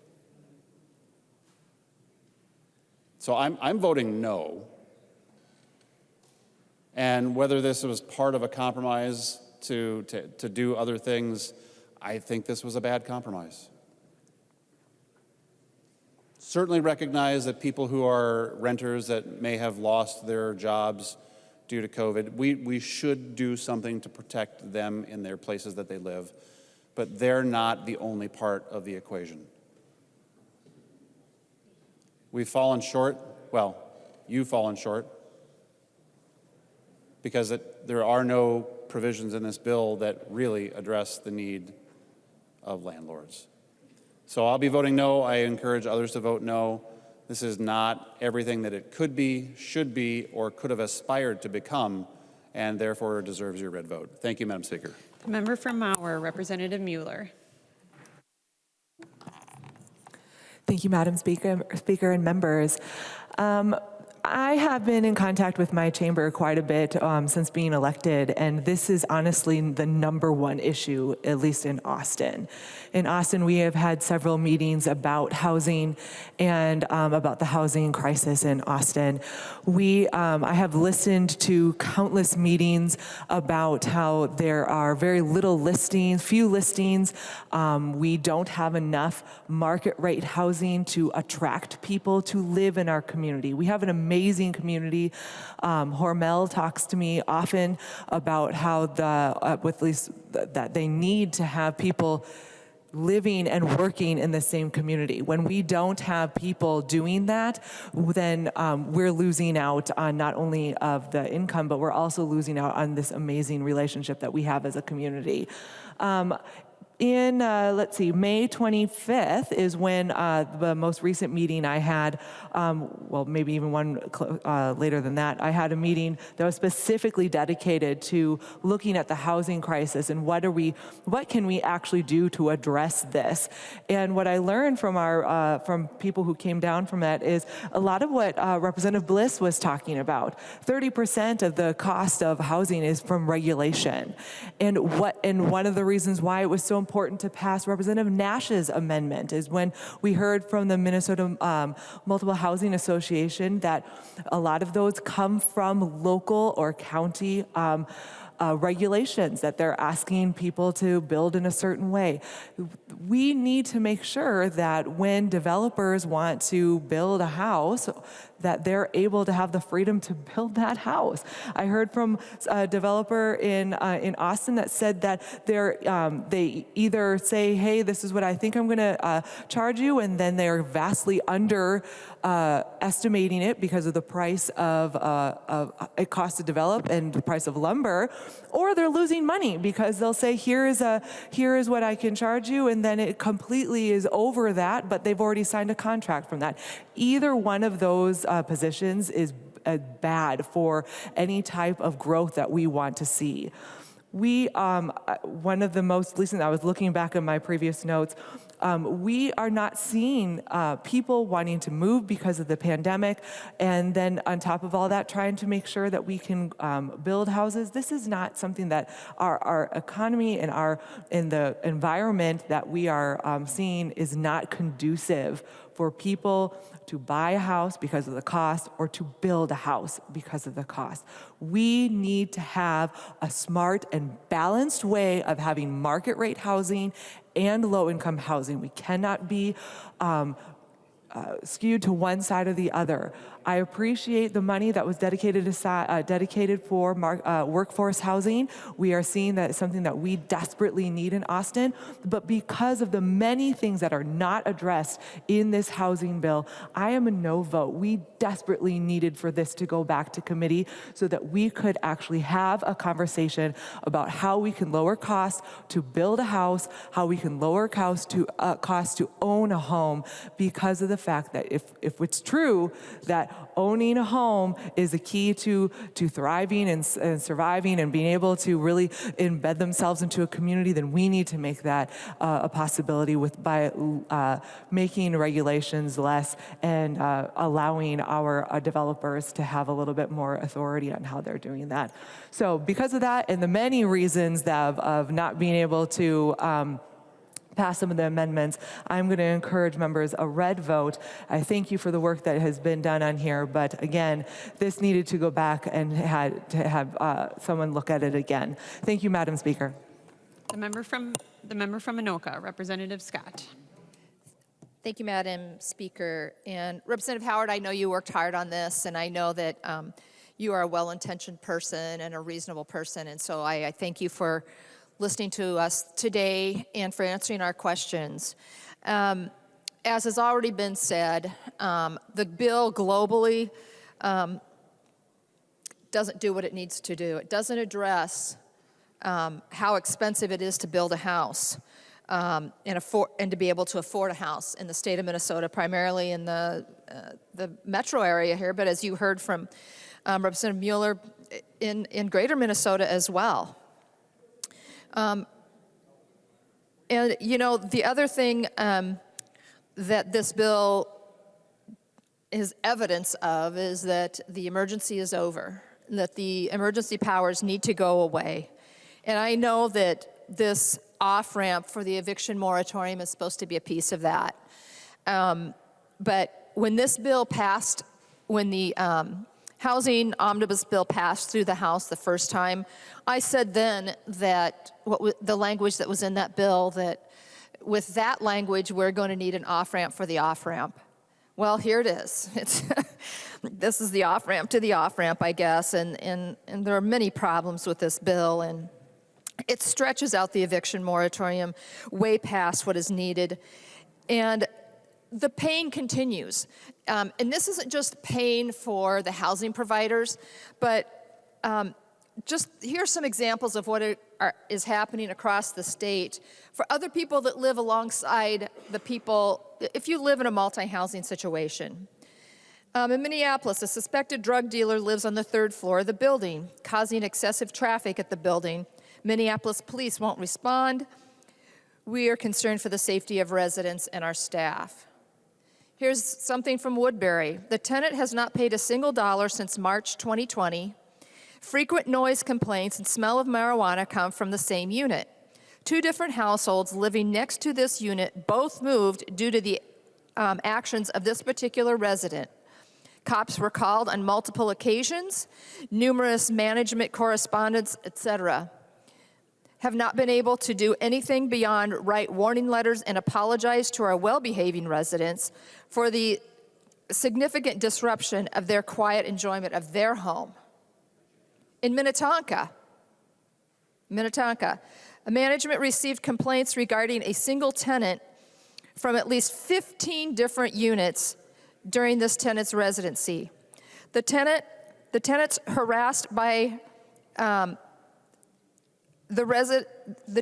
So I'm voting no. And whether this was part of a compromise to do other things, I think this was a bad compromise. Certainly recognize that people who are renters that may have lost their jobs due to COVID, we should do something to protect them in their places that they live, but they're not the only part of the equation. We've fallen short. Well, you've fallen short because there are no provisions in this bill that really address the need of landlords. So I'll be voting no. I encourage others to vote no. This is not everything that it could be, should be, or could have aspired to become, and therefore deserves your red vote. Thank you, Madam Speaker. The member from Mauer, Representative Mueller. Thank you, Madam Speaker and members. I have been in contact with my chamber quite a bit since being elected, and this is honestly the #1 issue, at least in Austin. In Austin, we have had several meetings about housing and about the housing crisis in Austin. I have listened to countless meetings about how there are very little listings, few listings. We don't have enough market rate housing to attract people to live in our community. We have an amazing community. Hormel talks to me often about how that they need to have people living and working in the same community. When we don't have people doing that, then we're losing out on not only of the income, but we're also losing out on this amazing relationship that we have as a community. In, May 25th is when the most recent meeting I had, well, maybe even one later than that, I had a meeting that was specifically dedicated to looking at the housing crisis and what can we actually do to address this. And what I learned from people who came down from that is a lot of what Representative Bliss was talking about. 30% of the cost of housing is from regulation. And one of the reasons why it was so important to pass Representative Nash's amendment is when we heard from the Minnesota Multiple Housing Association that a lot of those come from local or county regulations, that they're asking people to build in a certain way. We need to make sure that when developers want to build a house, that they're able to have the freedom to build that house. I heard from a developer in Austin that said that they either say, hey, this is what I think I'm gonna charge you, and then they're vastly under estimating it because of the price of it costs to develop and the price of lumber, or they're losing money because they'll say, here is what I can charge you, and then it completely is over that, but they've already signed a contract from that. Either one of those positions is bad for any type of growth that we want to see. One of the most recent, I was looking back at my previous notes, we are not seeing people wanting to move because of the pandemic, and then on top of all that, trying to make sure that we can build houses. This is not something that our economy and the environment that we are seeing is not conducive for people to buy a house because of the cost or to build a house because of the cost. We need to have a smart and balanced way of having market rate housing and low-income housing. We cannot be skewed to one side or the other. I appreciate the money that was dedicated for workforce housing. We are seeing that it's something that we desperately need in Austin, but because of the many things that are not addressed in this housing bill, I am a no vote. We desperately needed for this to go back to committee so that we could actually have a conversation about how we can lower costs to build a house, how we can lower costs to own a home, because of the fact that if it's true that owning a home is the key to thriving and surviving and being able to really embed themselves into a community, then we need to make that a possibility by making regulations less and allowing our developers to have a little bit more authority on how they're doing that. So because of that and the many reasons of not being able to pass some of the amendments, I'm going to encourage members a red vote. I thank you for the work that has been done on here, but again, this needed to go back and have someone look at it again. Thank you, Madam Speaker. The member from Anoka, Representative Scott. Thank you, Madam Speaker. And Representative Howard, I know you worked hard on this, and I know that you are a well-intentioned person and a reasonable person, and so I thank you for listening to us today and for answering our questions. As has already been said, the bill globally doesn't do what it needs to do. It doesn't address how expensive it is to build a house and to be able to afford a house in the state of Minnesota, primarily in the metro area here, but as you heard from Representative Mueller, in greater Minnesota as well. And, you know, the other thing that this bill evidence of is that the emergency is over, that the emergency powers need to go away. And I know that this off-ramp for the eviction moratorium is supposed to be a piece of that. But when this bill passed, when the housing omnibus bill passed through the House the first time, I said then that the language that was in that bill, that with that language, we're going to need an off-ramp for the off-ramp. Well, here it is. This is the off-ramp to the off-ramp, I guess, and there are many problems with this bill, and it stretches out the eviction moratorium way past what is needed. And the pain continues. And this isn't just pain for the housing providers, but just here's some examples of what is happening across the state for other people that live alongside the people, if you live in a multi-housing situation. In Minneapolis, a suspected drug dealer lives on the 3rd floor of the building, causing excessive traffic at the building. Minneapolis police won't respond. We are concerned for the safety of residents and our staff. Here's something from Woodbury. The tenant has not paid a single dollar since March 2020. Frequent noise complaints and smell of marijuana come from the same unit. 2 different households living next to this unit both moved due to the actions of this particular resident. Cops were called on multiple occasions, numerous management correspondence, etc. Have not been able to do anything beyond write warning letters and apologize to our well-behaving residents for the significant disruption of their quiet enjoyment of their home. In Minnetonka, management received complaints regarding a single tenant from at least 15 different units during this tenant's residency. The tenants harassed by the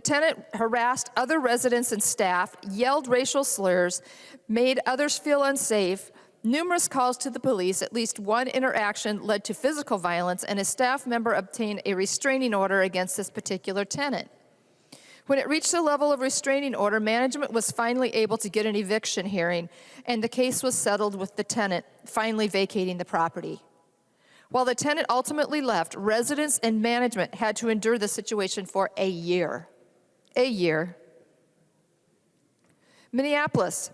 tenant harassed other residents and staff, yelled racial slurs, made others feel unsafe. Numerous calls to the police, at least one interaction led to physical violence, and a staff member obtained a restraining order against this particular tenant. When it reached the level of restraining order, management was finally able to get an eviction hearing, and the case was settled with the tenant finally vacating the property. While the tenant ultimately left, residents and management had to endure the situation for a year. A year. Minneapolis.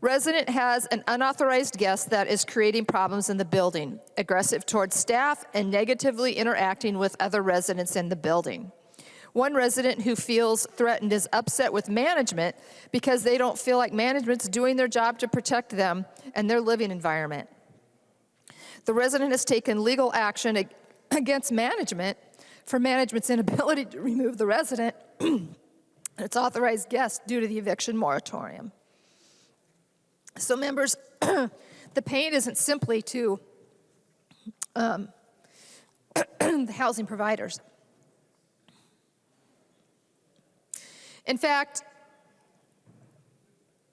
Resident has an unauthorized guest that is creating problems in the building, aggressive towards staff and negatively interacting with other residents in the building. One resident who feels threatened is upset with management because they don't feel like management's doing their job to protect them and their living environment. The resident has taken legal action against management for management's inability to remove the resident and its authorized guest due to the eviction moratorium. So members, the pain isn't simply to the housing providers. In fact,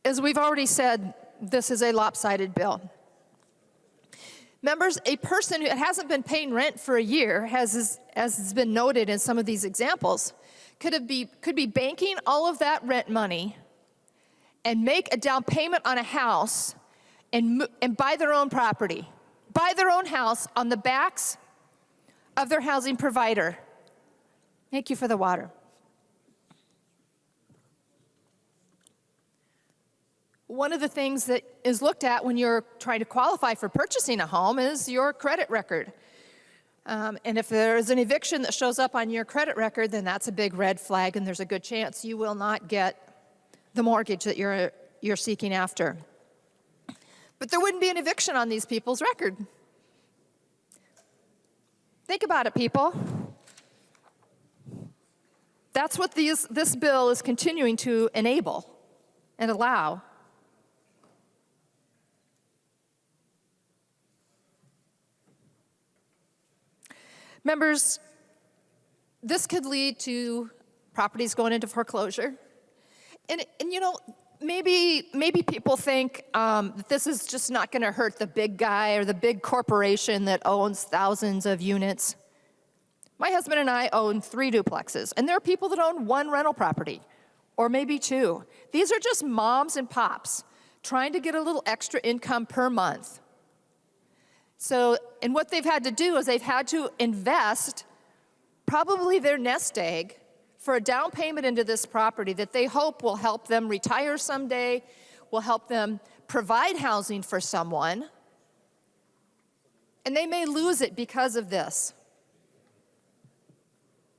as we've already said, this is a lopsided bill. Members, a person who hasn't been paying rent for a year, as has been noted in some of these examples, could be banking all of that rent money and make a down payment on a house and buy their own property, buy their own house on the backs of their housing provider. Thank you for the water. One of the things that is looked at when you're trying to qualify for purchasing a home is your credit record. And if there is an eviction that shows up on your credit record, then that's a big red flag, and there's a good chance you will not get the mortgage that you're seeking after. But there wouldn't be an eviction on these people's record. Think about it, people. That's what this bill is continuing to enable and allow. Members, this could lead to properties going into foreclosure. And you know, maybe people think that this is just not going to hurt the big guy or the big corporation that owns thousands of units. My husband and I own 3 duplexes, and there are people that own 1 rental property, or maybe 2. These are just moms and pops trying to get a little extra income per month. So, and what they've had to do is they've had to invest probably their nest egg for a down payment into this property that they hope will help them retire someday, will help them provide housing for someone, and they may lose it because of this.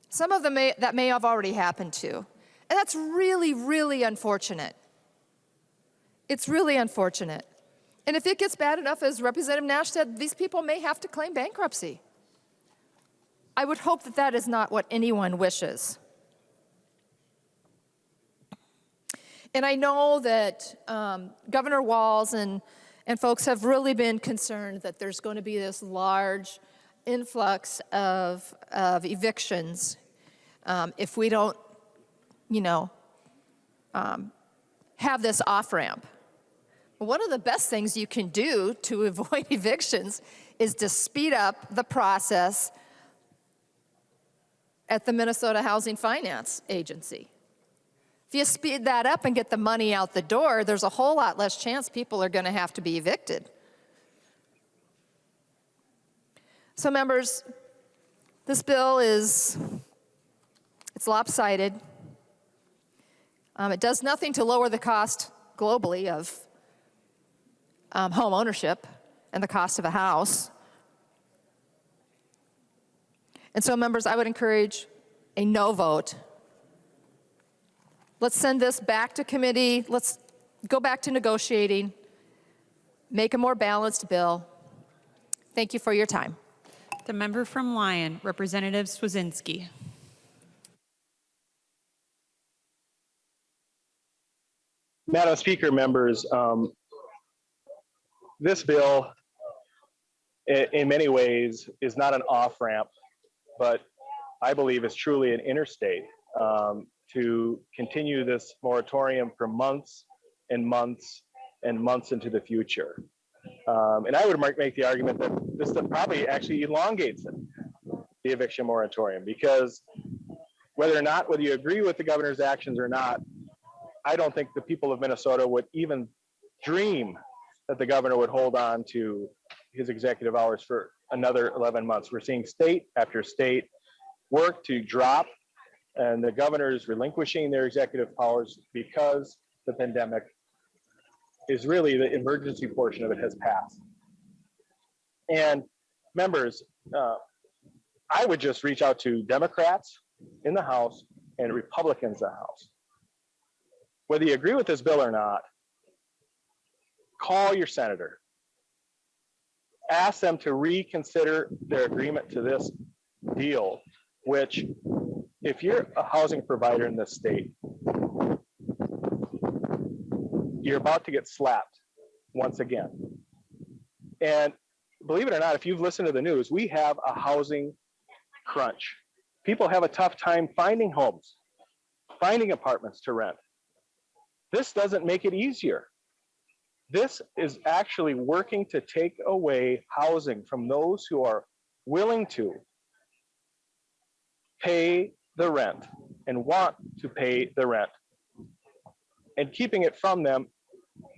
Some of them that may have already happened to. And that's really, really unfortunate. It's really unfortunate. And if it gets bad enough, as Representative Nash said, these people may have to claim bankruptcy. I would hope that that is not what anyone wishes. And I know that Governor Walz and folks have really been concerned that there's going to be this large influx of evictions if we don't, have this off-ramp. One of the best things you can do to avoid evictions is to speed up the process at the Minnesota Housing Finance Agency. If you speed that up and get the money out the door, there's a whole lot less chance people are going to have to be evicted. So members, this bill it's lopsided. It does nothing to lower the cost globally of home ownership and the cost of a house. And so members, I would encourage a no vote. Let's send this back to committee. Let's go back to negotiating, make a more balanced bill. Thank you for your time. The member from Lyon, Representative Swazinski. Madam Speaker, members, this bill in many ways is not an off-ramp, but I believe is truly an interstate to continue this moratorium for months and months and months into the future. And I would make the argument that this probably actually elongates it, the eviction moratorium, because whether you agree with the governor's actions or not, I don't think the people of Minnesota would even dream that the governor would hold on to his executive hours for another 11 months. We're seeing state after state work to drop, and the governor is relinquishing their executive powers because the pandemic is really the emergency portion of it has passed. And members, I would just reach out to Democrats in the House and Republicans in the House. Whether you agree with this bill or not, call your senator. Ask them to reconsider their agreement to this deal, which, if you're a housing provider in this state, you're about to get slapped once again. And believe it or not, if you've listened to the news, we have a housing crunch. People have a tough time finding homes, finding apartments to rent. This doesn't make it easier. This is actually working to take away housing from those who are willing to pay the rent and want to pay the rent, and keeping it from them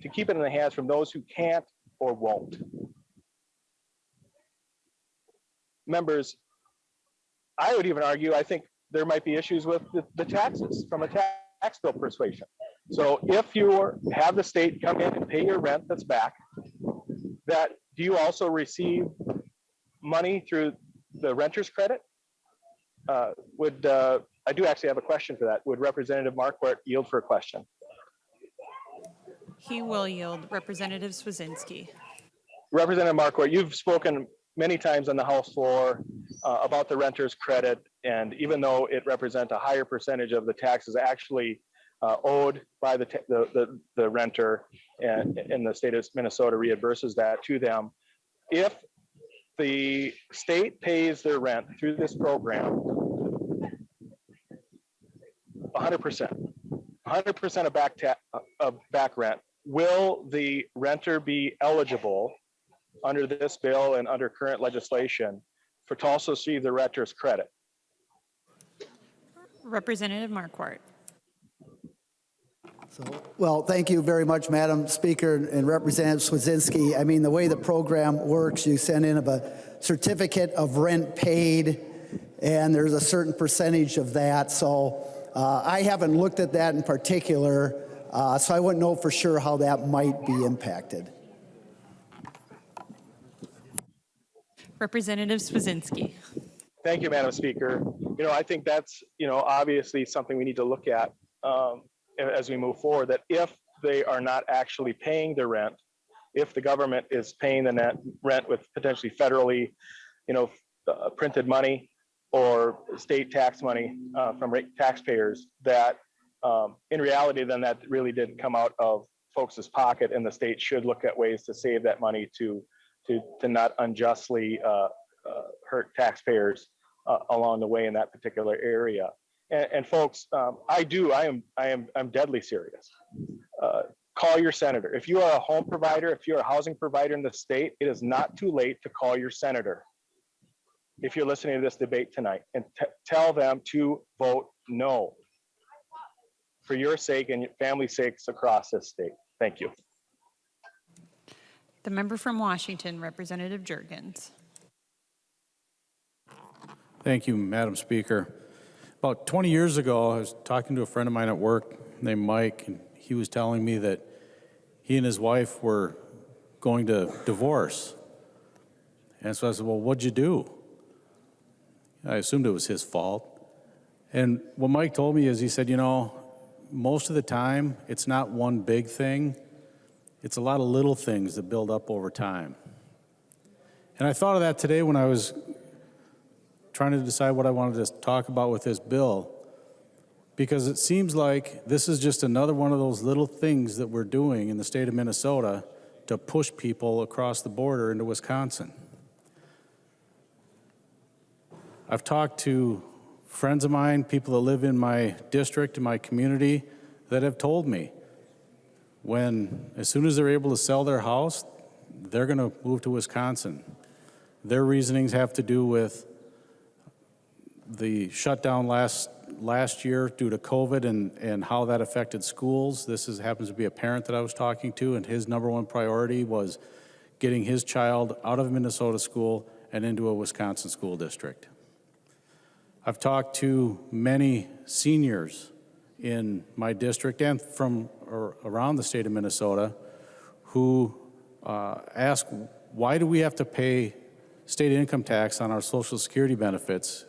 to keep it in the hands from those who can't or won't. Members, I would even argue, I think there might be issues with the taxes from a tax bill persuasion. So if you have the state come in and pay your rent that's back, do you also receive money through the renter's credit? I do actually have a question for that. Would Representative Marquardt yield for a question? He will yield. Representative Swazinski. Representative Marquardt, you've spoken many times on the House floor about the renter's credit, and even though it represents a higher percentage of the taxes actually owed by the renter, and the state of Minnesota reimburses that to them, if the state pays their rent through this program 100% of back rent, will the renter be eligible under this bill and under current legislation to also receive the renter's credit? Representative Marquardt. Well, thank you very much, Madam Speaker and Representative Swedzinski. I mean, the way the program works, you send in a certificate of rent paid, and there's a certain percentage of that. So I haven't looked at that in particular, so I wouldn't know for sure how that might be impacted. Representative Swedzinski. Thank you, Madam Speaker. I think that's, obviously something we need to look at as we move forward, that if they are not actually paying the rent, if the government is paying the net rent with potentially federally, printed money or state tax money from taxpayers, that in reality, then that really didn't come out of folks' pocket, and the state should look at ways to save that money to not unjustly hurt taxpayers along the way in that particular area. And folks, I'm deadly serious. Call your senator. If you are a home provider, if you're a housing provider in the state, it is not too late to call your senator. If you're listening to this debate tonight, and tell them to vote no for your sake and your family's sakes across this state. Thank you. The member from Washington, Representative Jurgens. Thank you, Madam Speaker. About 20 years ago, I was talking to a friend of mine at work named Mike, and he was telling me that he and his wife were going to divorce. And so I said, well, what'd you do? I assumed it was his fault. And what Mike told me is, he said, most of the time, it's not one big thing. It's a lot of little things that build up over time. And I thought of that today when I was trying to decide what I wanted to talk about with this bill, because it seems like this is just another one of those little things that we're doing in the state of Minnesota to push people across the border into Wisconsin. I've talked to friends of mine, people that live in my district, in my community, that have told me as soon as they're able to sell their house, they're going to move to Wisconsin. Their reasonings have to do with the shutdown last year due to COVID and how that affected schools. Happens to be a parent that I was talking to, and his number one priority was getting his child out of Minnesota school and into a Wisconsin school district. I've talked to many seniors in my district and from around the state of Minnesota who ask, why do we have to pay state income tax on our Social Security benefits?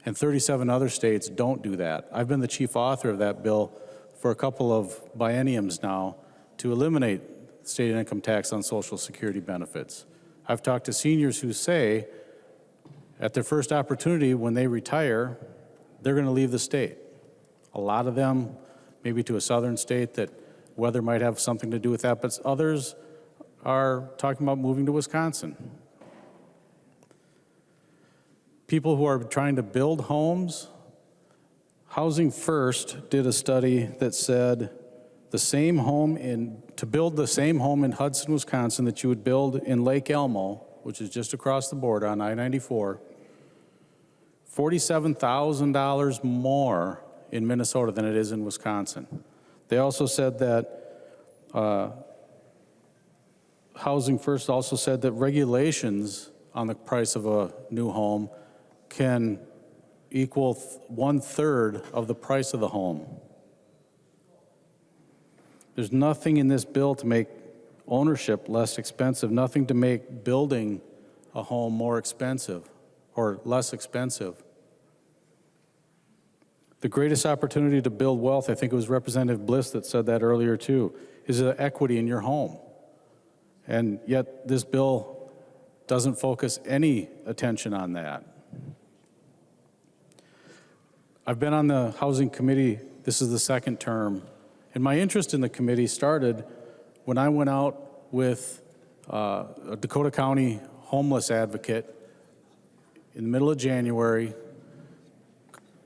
And 37 other states don't do that. I've been the chief author of that bill for a couple of bienniums now to eliminate state income tax on Social Security benefits. I've talked to seniors who say at their first opportunity when they retire, they're going to leave the state. A lot of them maybe to a southern state that weather might have something to do with that, but others are talking about moving to Wisconsin. People who are trying to build homes, Housing First did a study that said to build the same home in Hudson, Wisconsin that you would build in Lake Elmo, which is just across the border on I-94, $47,000 more in Minnesota than it is in Wisconsin. They also said that Housing First also said that regulations on the price of a new home can equal 1/3 of the price of the home. There's nothing in this bill to make ownership less expensive, nothing to make building a home more expensive or less expensive. The greatest opportunity to build wealth, I think it was Representative Bliss that said that earlier too, is the equity in your home. And yet this bill doesn't focus any attention on that. I've been on the Housing Committee, this is the second term, and my interest in the committee started when I went out with a Dakota County homeless advocate in the middle of January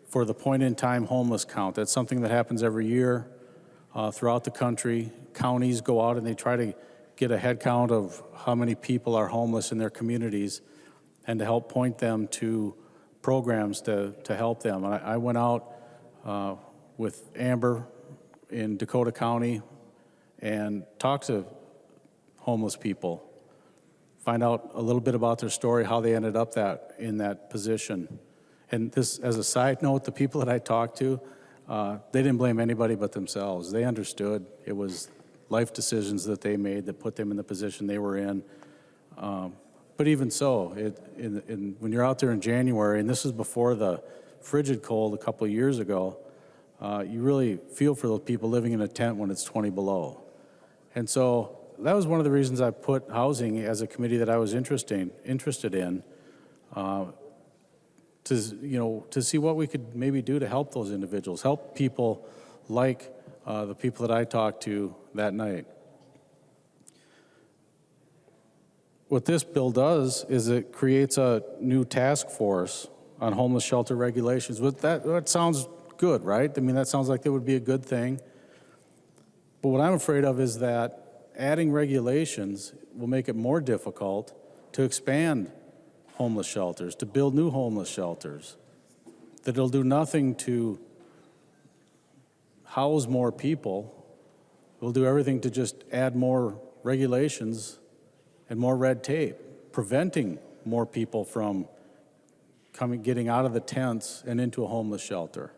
for the point-in-time homeless count. That's something that happens every year throughout the country. Counties go out and they try to get a head count of how many people are homeless in their communities and to help point them to programs to help them. And I went out with Amber in Dakota County and talk to homeless people, find out a little bit about their story, how they ended up in that position. And this, as a side note, the people that I talked to, they didn't blame anybody but themselves. They understood it was life decisions that they made that put them in the position they were in. But even so, when you're out there in January, and this is before the frigid cold a couple of years ago, you really feel for those people living in a tent when it's 20 below. And so that was one of the reasons I put housing as a committee that I was interested in, to see what we could maybe do to help those individuals, help people like the people that I talked to that night. What this bill does is it creates a new task force on homeless shelter regulations. That sounds good, right? I mean, that sounds like that would be a good thing. But what I'm afraid of is that adding regulations will make it more difficult to expand homeless shelters, to build new homeless shelters, that it'll do nothing to house more people. It'll do everything to just add more regulations and more red tape, preventing more people from getting out of the tents and into a homeless shelter.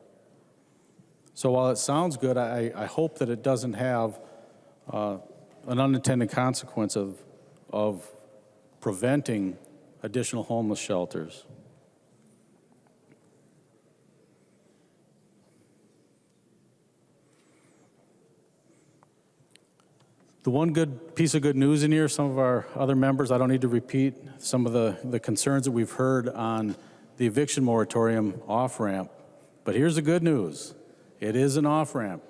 So while it sounds good, I hope that it doesn't have an unintended consequence of preventing additional homeless shelters. The one good piece of good news in here, some of our other members, I don't need to repeat some of the concerns that we've heard on the eviction moratorium off-ramp, but here's the good news. It is an off-ramp,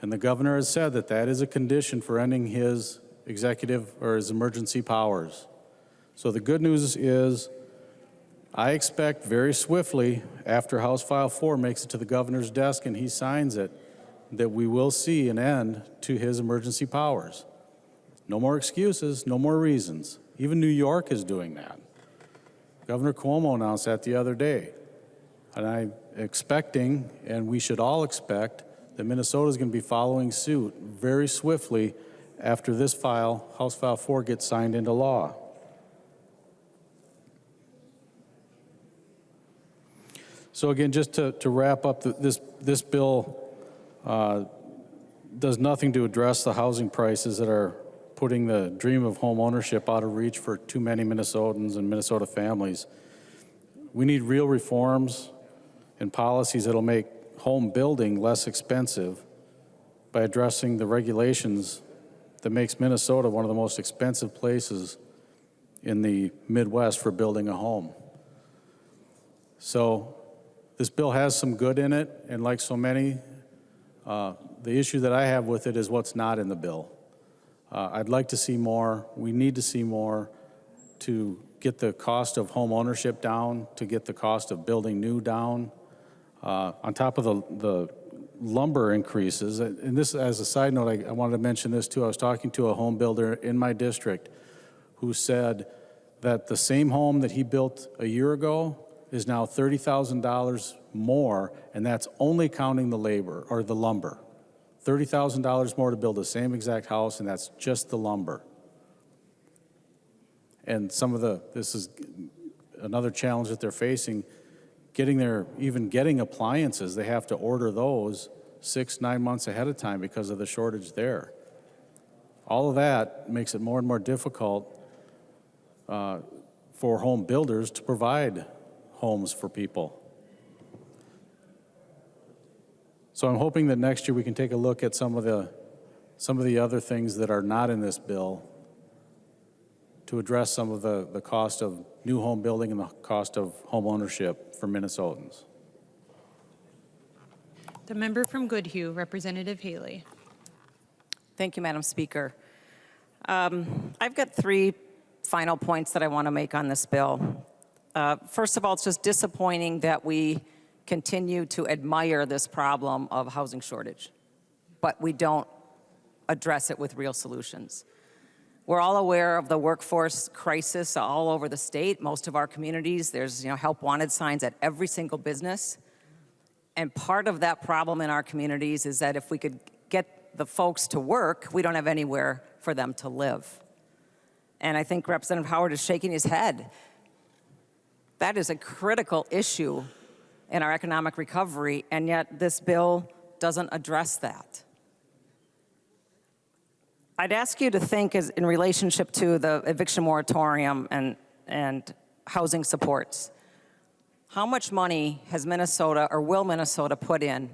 and the governor has said that that is a condition for ending his executive or his emergency powers. So the good news is I expect very swiftly, after House File 4 makes it to the governor's desk and he signs it, that we will see an end to his emergency powers. No more excuses, no more reasons. Even New York is doing that. Governor Cuomo announced that the other day. And I'm expecting, and we should all expect, that Minnesota is going to be following suit very swiftly after this file, House File 4, gets signed into law. So again, just to wrap up, this bill does nothing to address the housing prices that are putting the dream of home ownership out of reach for too many Minnesotans and Minnesota families. We need real reforms and policies that'll make home building less expensive by addressing the regulations that makes Minnesota one of the most expensive places in the Midwest for building a home. So this bill has some good in it, and like so many, the issue that I have with it is what's not in the bill. I'd like to see more. We need to see more to get the cost of home ownership down, to get the cost of building new down. On top of the lumber increases, and this as a side note, I wanted to mention this too. I was talking to a home builder in my district who said that the same home that he built a year ago is now $30,000 more, and that's only counting the labor or the lumber. $30,000 more to build the same exact house, and that's just the lumber. And this is another challenge that they're facing, even getting appliances. They have to order those 6-9 months ahead of time because of the shortage there. All of that makes it more and more difficult for home builders to provide homes for people. So I'm hoping that next year we can take a look at some of the other things that are not in this bill to address some of the cost of new home building and the cost of home ownership for Minnesotans. The member from Goodhue, Representative Haley. Thank you, Madam Speaker. I've got 3 final points that I want to make on this bill. First of all, it's just disappointing that we continue to admire this problem of housing shortage, but we don't address it with real solutions. We're all aware of the workforce crisis all over the state. Most of our communities, there's help wanted signs at every single business. And part of that problem in our communities is that if we could get the folks to work, we don't have anywhere for them to live. And I think Representative Howard is shaking his head. That is a critical issue in our economic recovery, and yet this bill doesn't address that. I'd ask you to think as in relationship to the eviction moratorium and housing supports. How much money has Minnesota or will Minnesota put in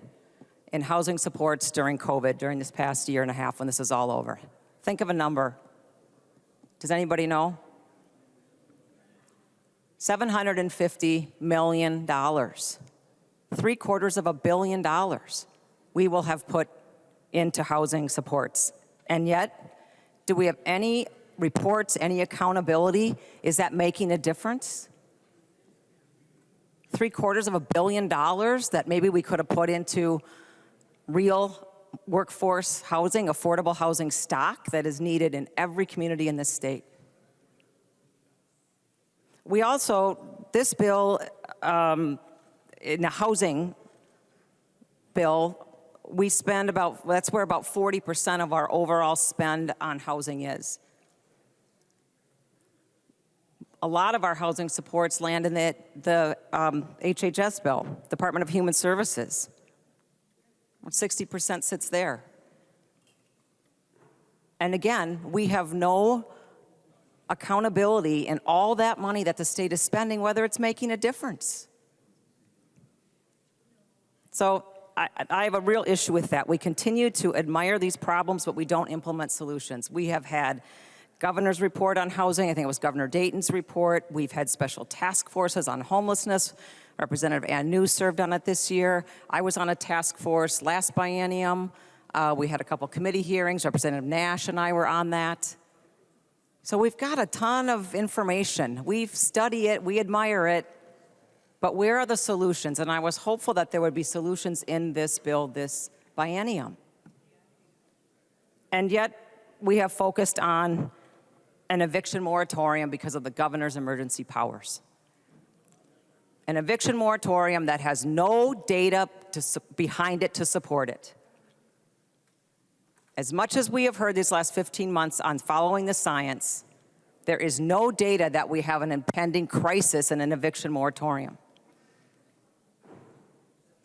housing supports during COVID, during this past year and a half when this is all over? Think of a number. Does anybody know? $750 million. $750 million we will have put into housing supports. And yet, do we have any reports, any accountability? Is that making a difference? $750 million that maybe we could have put into real workforce housing, affordable housing stock that is needed in every community in this state. We also, this bill, in the housing bill, we spend about, that's where about 40% of our overall spend on housing is. A lot of our housing supports land in the HHS bill, Department of Human Services. 60% sits there. And again, we have no accountability in all that money that the state is spending, whether it's making a difference. So I have a real issue with that. We continue to admire these problems, but we don't implement solutions. We have had governor's report on housing. I think it was Governor Dayton's report. We've had special task forces on homelessness. Representative Ann New served on it this year. I was on a task force last biennium. We had a couple committee hearings. Representative Nash and I were on that. So we've got a ton of information. We've studied it, we admire it, but where are the solutions? And I was hopeful that there would be solutions in this bill this biennium. And yet we have focused on an eviction moratorium because of the governor's emergency powers. An eviction moratorium that has no data behind it to support it. As much as we have heard these last 15 months on following the science, there is no data that we have an impending crisis in an eviction moratorium.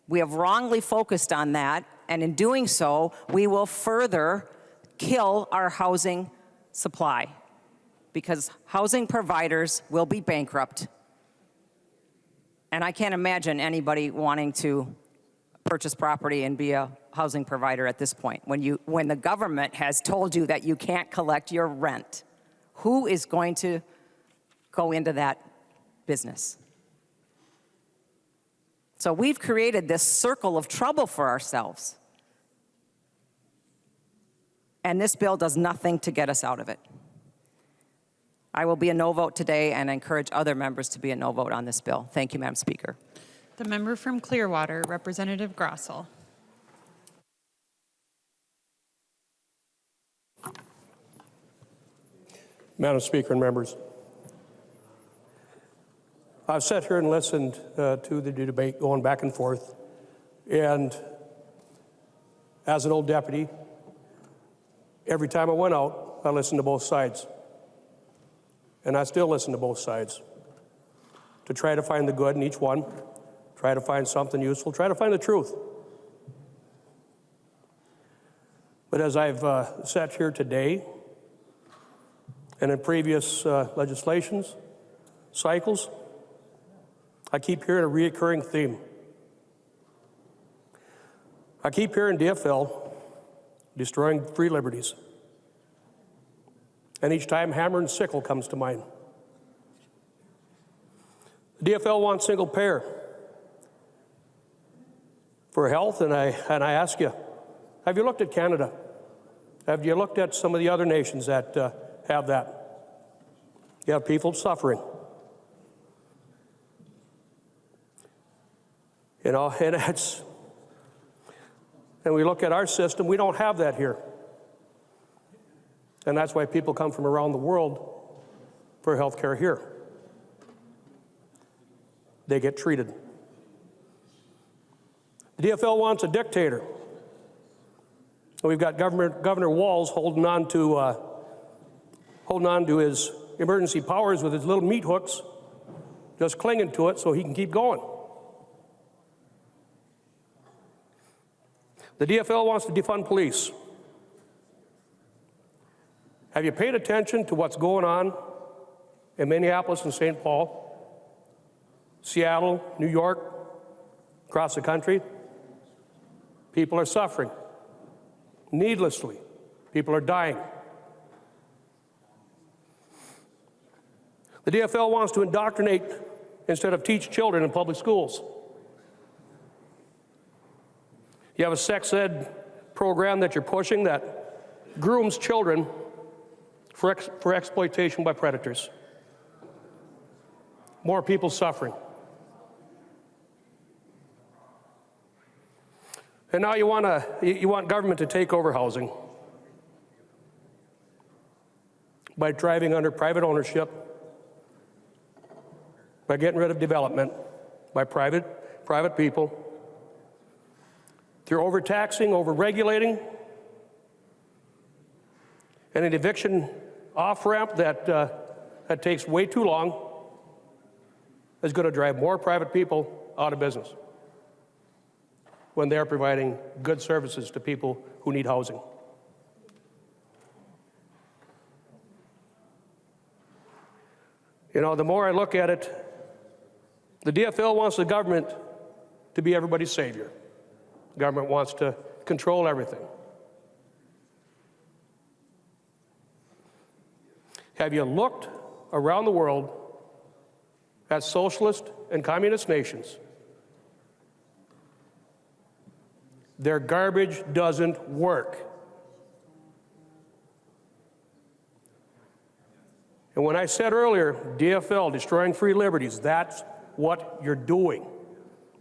We have wrongly focused on that, and in doing so, we will further kill our housing supply because housing providers will be bankrupt. And I can't imagine anybody wanting to purchase property and be a housing provider at this point. When the government has told you that you can't collect your rent, who is going to go into that business? So we've created this circle of trouble for ourselves. And this bill does nothing to get us out of it. I will be a no vote today and encourage other members to be a no vote on this bill. Thank you, Madam Speaker. The member from Clearwater, Representative Grossell. Madam Speaker and members, I've sat here and listened to the debate going back and forth, and as an old deputy, every time I went out, I listened to both sides. And I still listen to both sides to try to find the good in each one, try to find something useful, try to find the truth. But as I've sat here today and in previous legislations, cycles, I keep hearing a reoccurring theme. I keep hearing DFL destroying free liberties. And each time, hammer and sickle comes to mind. The DFL wants single payer for health, and I ask you, have you looked at Canada? Have you looked at some of the other nations that have that? You have people suffering. You know, and we look at our system, we don't have that here. And that's why people come from around the world for health care here. They get treated. The DFL wants a dictator. We've got Governor Walz holding on to his emergency powers with his little meat hooks, just clinging to it so he can keep going. The DFL wants to defund police. Have you paid attention to what's going on in Minneapolis and St. Paul, Seattle, New York, across the country? People are suffering needlessly. People are dying. The DFL wants to indoctrinate instead of teach children in public schools. You have a sex ed program that you're pushing that grooms children for exploitation by predators. More people suffering. And now you want government to take over housing by driving under private ownership, by getting rid of development by private people, through overtaxing, overregulating, and an eviction off-ramp that takes way too long is going to drive more private people out of business when they're providing good services to people who need housing. You know, the more I look at it, the DFL wants the government to be everybody's savior. The government wants to control everything. Have you looked around the world at socialist and communist nations? Their garbage doesn't work. And when I said earlier, DFL, destroying free liberties, that's what you're doing.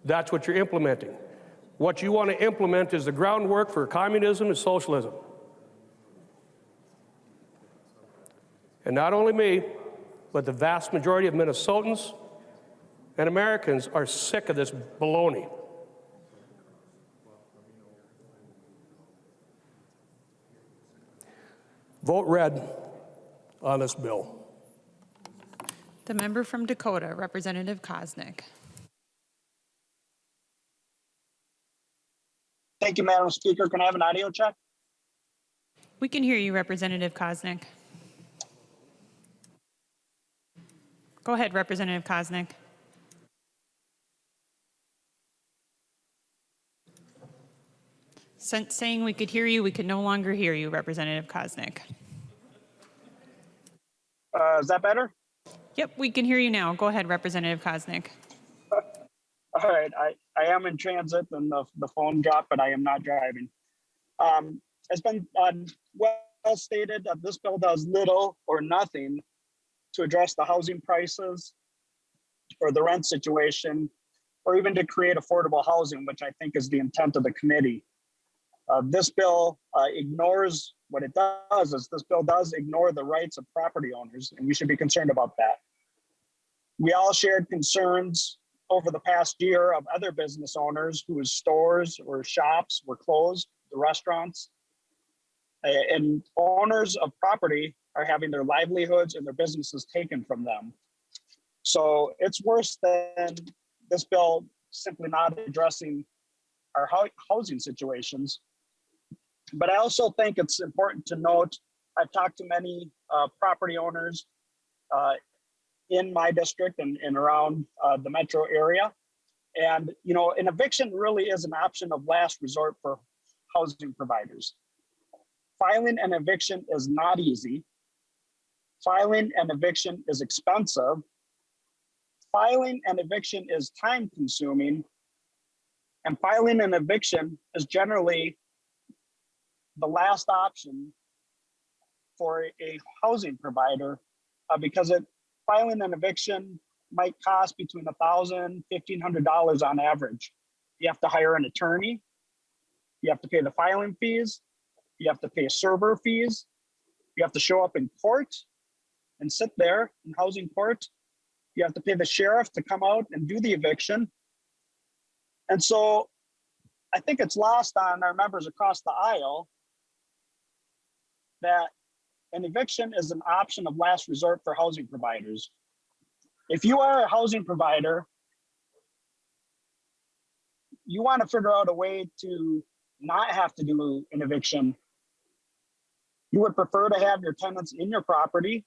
That's what you're implementing. What you want to implement is the groundwork for communism and socialism. And not only me, but the vast majority of Minnesotans and Americans are sick of this baloney. Vote red on this bill. The member from Dakota, Representative Koznick. Thank you, Madam Speaker. Can I have an audio check? We can hear you, Representative Koznick. Go ahead, Representative Koznick. Since saying we could hear you, we could no longer hear you, Representative Koznick. Is that better? Yep, we can hear you now. Go ahead, Representative Koznick. All right, I am in transit and the phone dropped, but I am not driving. It's been well stated that this bill does little or nothing to address the housing prices or the rent situation, or even to create affordable housing, which I think is the intent of the committee. This bill ignores, what it does is this bill does ignore the rights of property owners, and we should be concerned about that. We all shared concerns over the past year of other business owners whose stores or shops were closed, the restaurants, and owners of property are having their livelihoods and their businesses taken from them. So it's worse than this bill simply not addressing our housing situations. But I also think it's important to note, I've talked to many property owners in my district and around the metro area. And, you know, an eviction really is an option of last resort for housing providers. Filing an eviction is not easy. Filing an eviction is expensive. Filing an eviction is time consuming. And filing an eviction is generally the last option for a housing provider because filing an eviction might cost between $1,000 and $1,500 on average. You have to hire an attorney. You have to pay the filing fees. You have to pay server fees. You have to show up in court and sit there in housing court. You have to pay the sheriff to come out and do the eviction. And so I think it's lost on our members across the aisle that an eviction is an option of last resort for housing providers. If you are a housing provider, you want to figure out a way to not have to do an eviction. You would prefer to have your tenants in your property,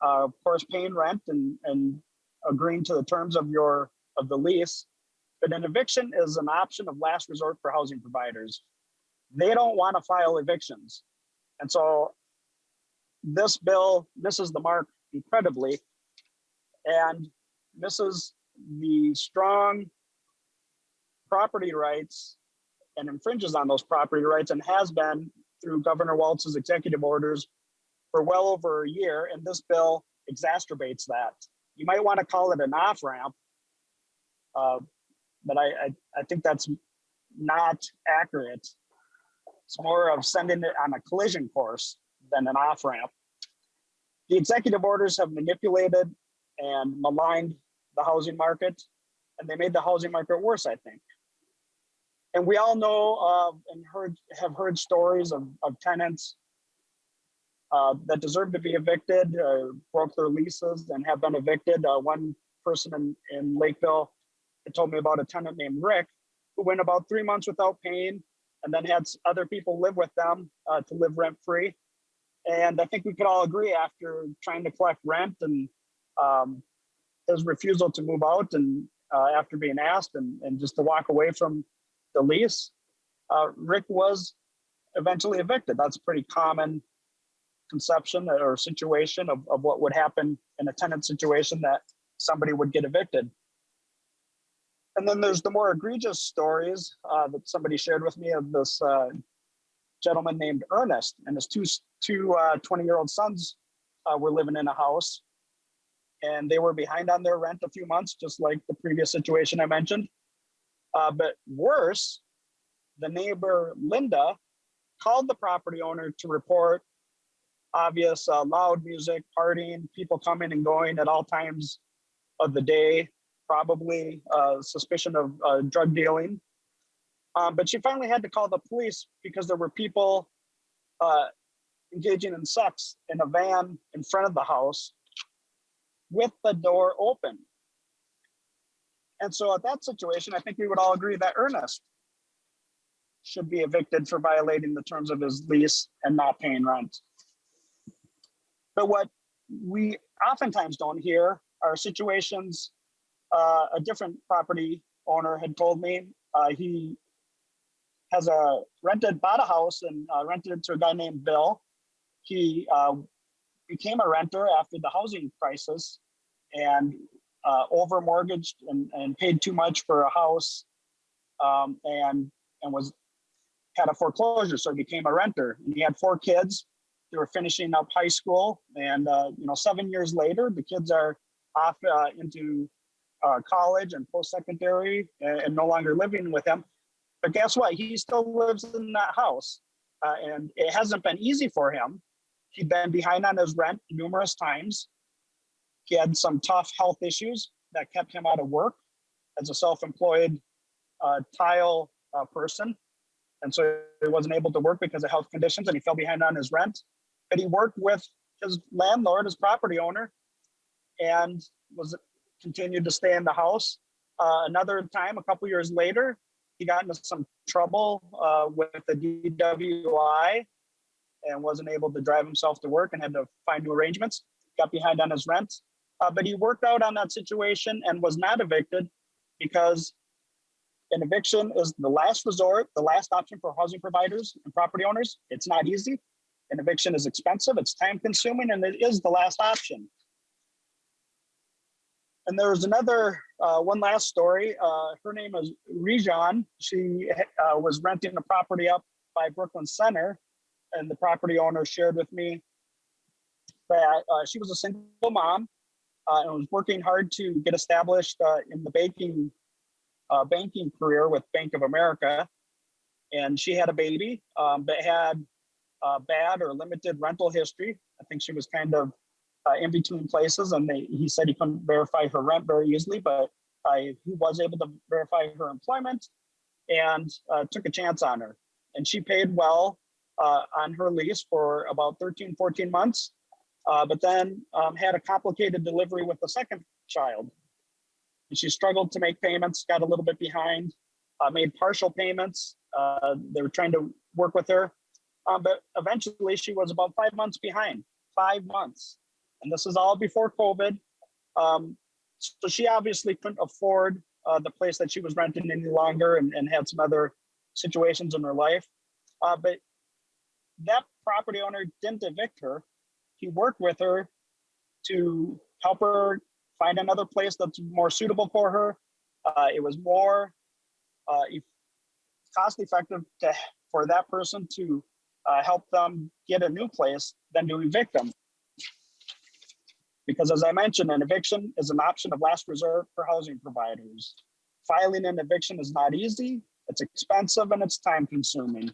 of course, paying rent and agreeing to the terms of the lease. But an eviction is an option of last resort for housing providers. They don't want to file evictions. And so this bill misses the mark incredibly and misses the strong property rights and infringes on those property rights, and has been through Governor Walz's executive orders for well over a year. And this bill exacerbates that. You might want to call it an off-ramp, but I think that's not accurate. It's more of sending it on a collision course than an off-ramp. The executive orders have manipulated and maligned the housing market, and they made the housing market worse, I think. And we all know and have heard stories of tenants that deserve to be evicted, broke their leases and have been evicted. One person in Lakeville told me about a tenant named Rick who went about 3 months without paying and then had other people live with them to live rent-free. And I think we could all agree, after trying to collect rent and his refusal to move out, and after being asked and just to walk away from the lease, Rick was eventually evicted. That's a pretty common conception or situation of what would happen in a tenant situation, that somebody would get evicted. And then there's the more egregious stories that somebody shared with me of this gentleman named Ernest, and his two 20-year-old sons were living in a house, and they were behind on their rent a few months, just like the previous situation I mentioned. But worse, the neighbor, Linda, called the property owner to report obvious loud music, partying, people coming and going at all times of the day, probably suspicion of drug dealing. But she finally had to call the police because there were people engaging in sex in a van in front of the house with the door open. And so at that situation, I think we would all agree that Ernest should be evicted for violating the terms of his lease and not paying rent. But what we oftentimes don't hear are situations. A different property owner had told me he has bought a house and rented it to a guy named Bill. He became a renter after the housing crisis and over mortgaged and paid too much for a house, and had a foreclosure, so he became a renter. And he had 4 kids. They were finishing up high school, and 7 years later, the kids are off into college and post-secondary and no longer living with him. But guess what? He still lives in that house, and it hasn't been easy for him. He'd been behind on his rent numerous times. He had some tough health issues that kept him out of work as a self-employed tile person. And so he wasn't able to work because of health conditions, and he fell behind on his rent. But he worked with his landlord, his property owner, and continued to stay in the house. Another time, a couple years later, he got into some trouble with the DWI and wasn't able to drive himself to work and had to find new arrangements. Got behind on his rent. But he worked out on that situation and was not evicted, because an eviction is the last resort, the last option for housing providers and property owners. It's not easy. An eviction is expensive, it's time consuming, and it is the last option. And there's one last story. Her name is Rejan. She was renting a property up by Brooklyn Center, and the property owner shared with me that she was a single mom and was working hard to get established in the banking career with Bank of America. And she had a baby, but had bad or limited rental history. I think she was kind of in between places, and he said he couldn't verify her rent very easily, but he was able to verify her employment. and took a chance on her. And she paid well on her lease for about 13, 14 months, but then had a complicated delivery with the second child. And she struggled to make payments, got a little bit behind, made partial payments. They were trying to work with her, but eventually she was about 5 months behind, 5 months. And this is all before COVID. So she obviously couldn't afford the place that she was renting any longer, and had some other situations in her life. But that property owner didn't evict her. He worked with her to help her find another place that's more suitable for her. It was more cost effective for that person to help them get a new place than to evict them. Because as I mentioned, an eviction is an option of last resort for housing providers. Filing an eviction is not easy, it's expensive, and it's time consuming.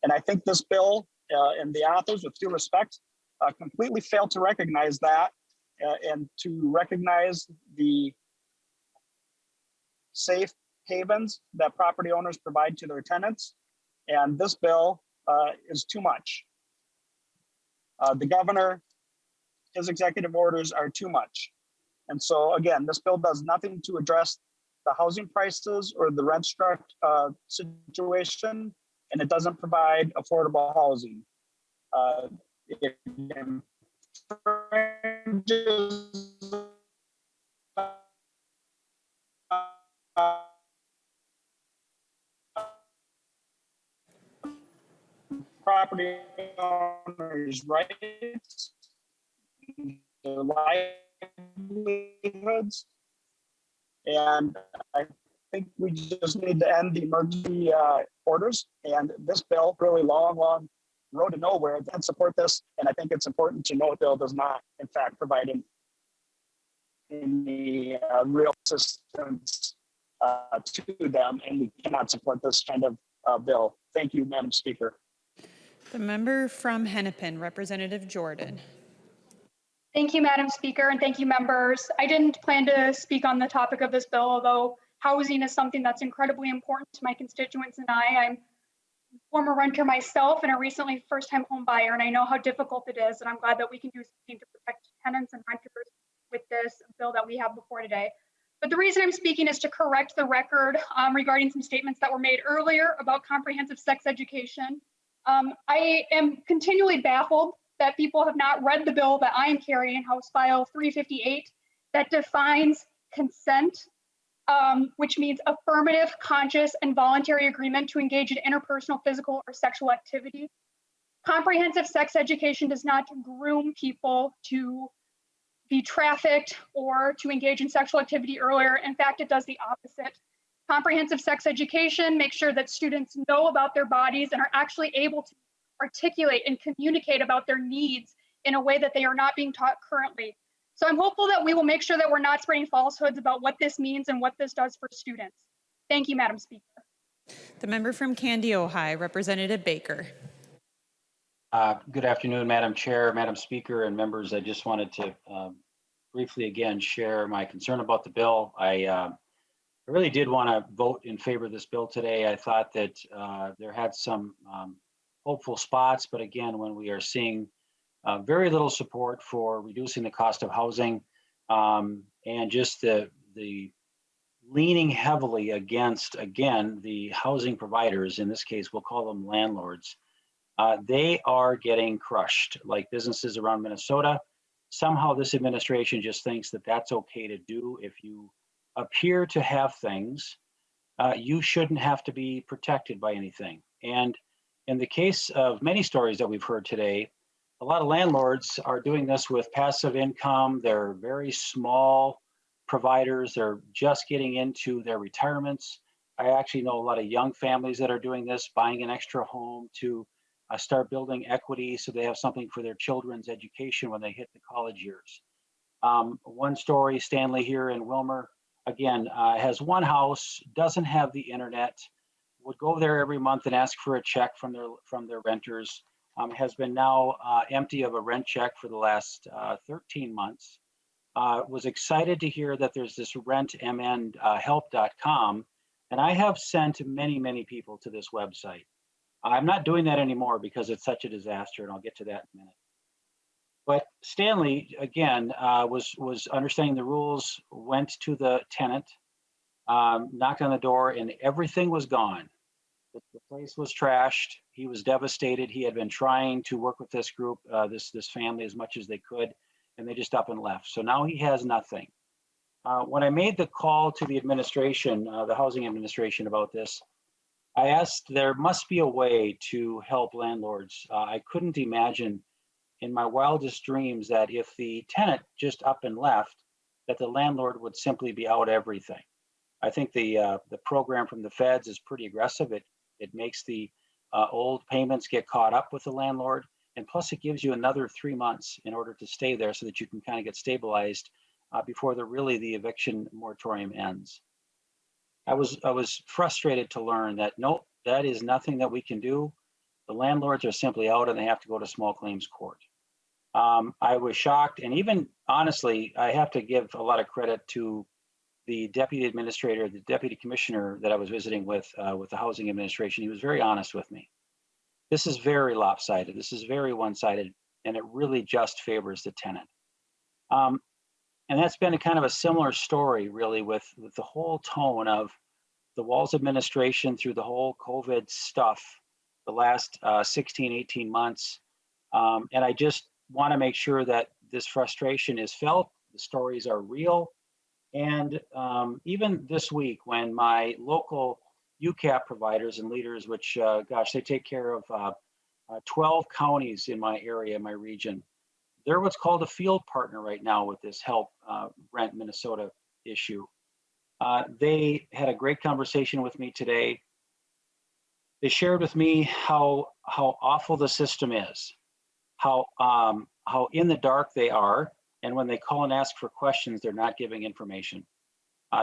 And I think this bill and the authors, with due respect, completely failed to recognize that and to recognize the safe havens that property owners provide to their tenants. And this bill is too much. The governor, his executive orders are too much. And so again, this bill does nothing to address the housing prices or the rent situation, and it doesn't provide affordable housing. It infringes property owners' rights, their livelihoods, and I think we just need to end the emergency orders. And this bill, really long road to nowhere, and support this. And I think it's important to know the bill does not, in fact, provide any real assistance to them, and we cannot support this kind of bill. Thank you, Madam Speaker. The member from Hennepin, Representative Jordan. Thank you, Madam Speaker, and thank you, members. I didn't plan to speak on the topic of this bill, although housing is something that's incredibly important to my constituents and I. I'm a former renter myself and a recently first-time home buyer, and I know how difficult it is, and I'm glad that we can do something to protect tenants and renters with this bill that we have before today. But the reason I'm speaking is to correct the record regarding some statements that were made earlier about comprehensive sex education. I am continually baffled that people have not read the bill that I am carrying, House File 358, that defines consent, which means affirmative, conscious, and voluntary agreement to engage in interpersonal, physical, or sexual activity. Comprehensive sex education does not groom people to be trafficked or to engage in sexual activity earlier. In fact, it does the opposite. Comprehensive sex education makes sure that students know about their bodies and are actually able to articulate and communicate about their needs in a way that they are not being taught currently. So I'm hopeful that we will make sure that we're not spreading falsehoods about what this means and what this does for students. Thank you, Madam Speaker. The member from Candy, Ojai, Representative Baker. Good afternoon, Madam Chair, Madam Speaker, and members. I just wanted to briefly again share my concern about the bill. I really did want to vote in favor of this bill today. I thought that there had some hopeful spots, but again, when we are seeing very little support for reducing the cost of housing and just the leaning heavily against, again, the housing providers, in this case, we'll call them landlords, they are getting crushed like businesses around Minnesota. Somehow this administration just thinks that that's okay to do. If you appear to have things, you shouldn't have to be protected by anything. And in the case of many stories that we've heard today, a lot of landlords are doing this with passive income. They're very small providers. They're just getting into their retirements. I actually know a lot of young families that are doing this, buying an extra home to start building equity so they have something for their children's education when they hit the college years. One story, Stanley here in Wilmer, again, has one house, doesn't have the internet, would go there every month and ask for a check from their renters, has been now empty of a rent check for the last 13 months. Was excited to hear that there's this rentmnhelp.com And I have sent many, many people to this website. I'm not doing that anymore because it's such a disaster, and I'll get to that in a minute. But Stanley, again, was understanding the rules, went to the tenant, knocked on the door, and everything was gone. The place was trashed. He was devastated. He had been trying to work with this group, this family, as much as they could, and they just up and left. So now he has nothing. When I made the call to the administration, the housing administration, about this, I asked, there must be a way to help landlords. I couldn't imagine in my wildest dreams that if the tenant just up and left, that the landlord would simply be out everything. I think the program from the feds is pretty aggressive. It makes the old payments get caught up with the landlord, and plus it gives you another 3 months in order to stay there so that you can kind of get stabilized before the eviction moratorium ends. I was frustrated to learn that nope, that is nothing that we can do. The landlords are simply out and they have to go to small claims court. I was shocked, and even honestly, I have to give a lot of credit to the deputy administrator, the deputy commissioner that I was visiting with the housing administration. He was very honest with me. This is very lopsided. This is very one-sided, and it really just favors the tenant. And that's been a kind of a similar story, really, with the whole tone of the Walz administration through the whole COVID stuff, the last 16, 18 months. And I just want to make sure that this frustration is felt, the stories are real. And even this week, when my local UCAP providers and leaders, which, gosh, they take care of 12 counties in my area, my region, they're what's called a field partner right now with this Help Rent Minnesota issue. They had a great conversation with me today. They shared with me how awful the system is, how in the dark they are, and when they call and ask for questions, they're not giving information.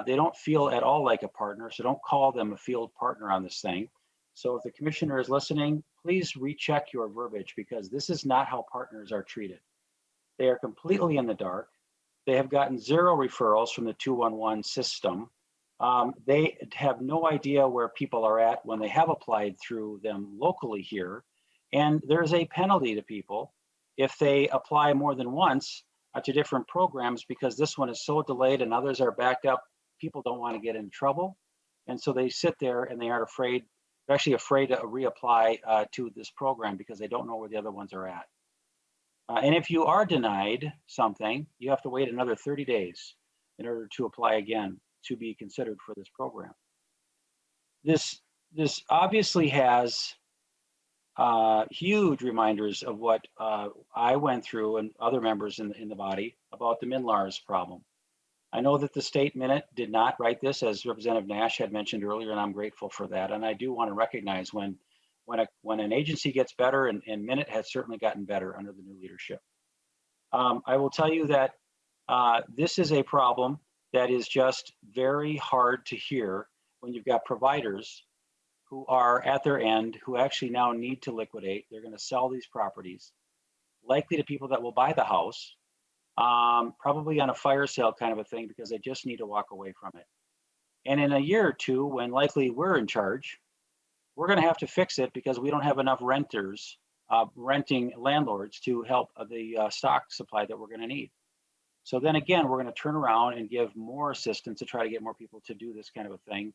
They don't feel at all like a partner, so don't call them a field partner on this thing. So if the commissioner is listening, please recheck your verbiage, because this is not how partners are treated. They are completely in the dark. They have gotten 0 referrals from the 211 system. They have no idea where people are at when they have applied through them locally here. And there's a penalty to people if they apply more than once to different programs, because this one is so delayed and others are backed up. People don't want to get in trouble. And so they sit there and they aren't afraid, they're actually afraid to reapply to this program because they don't know where the other ones are at. And if you are denied something, you have to wait another 30 days in order to apply again to be considered for this program. This obviously has huge reminders of what I went through and other members in the body about the MNLARS problem. I know that the state minute did not write this, as Representative Nash had mentioned earlier, and I'm grateful for that. And I do want to recognize when an agency gets better, and Minute has certainly gotten better under the new leadership. I will tell you that this is a problem that is just very hard to hear when you've got providers who are at their end, who actually now need to liquidate. They're going to sell these properties, likely to people that will buy the house, probably on a fire sale kind of a thing, because they just need to walk away from it. And in a year or two, when likely we're in charge, we're going to have to fix it because we don't have enough renters, renting landlords to help the stock supply that we're going to need. So then again, we're going to turn around and give more assistance to try to get more people to do this kind of a thing,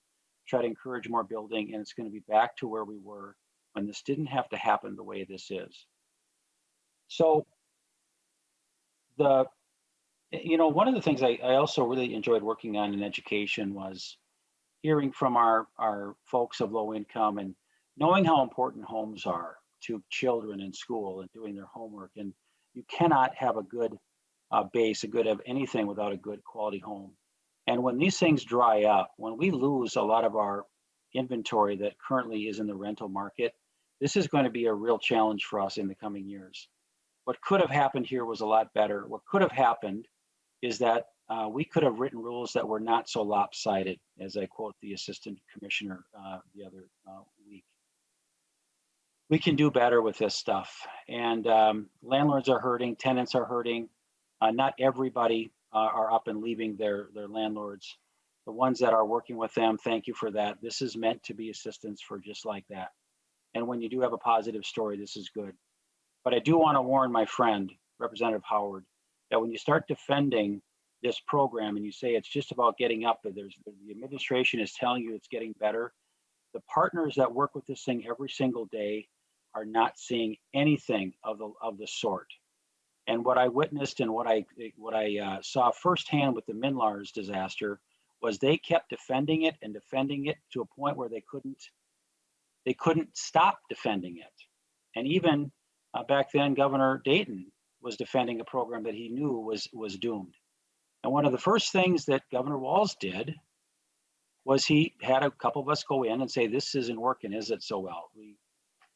try to encourage more building, and it's going to be back to where we were when this didn't have to happen the way this is. So one of the things I also really enjoyed working on in education was hearing from our folks of low income and knowing how important homes are to children in school and doing their homework. And you cannot have a good base, a good of anything without a good quality home. And when these things dry up, when we lose a lot of our inventory that currently is in the rental market, this is going to be a real challenge for us in the coming years. What could have happened here was a lot better. What could have happened is that we could have written rules that were not so lopsided, as I quote the assistant commissioner the other week. We can do better with this stuff. And landlords are hurting, tenants are hurting. Not everybody are up and leaving their landlords. The ones that are working with them, thank you for that. This is meant to be assistance for just like that. And when you do have a positive story, this is good. But I do want to warn my friend, Representative Howard, that when you start defending this program and you say it's just about getting up, that the administration is telling you it's getting better, the partners that work with this thing every single day are not seeing anything of the sort. And what I witnessed and what I saw firsthand with the Minlars disaster was they kept defending it to a point where they couldn't stop defending it. And even back then, Governor Dayton was defending a program that he knew was doomed. And one of the first things that Governor Walz did was he had a couple of us go in and say, this isn't working, is it so well? We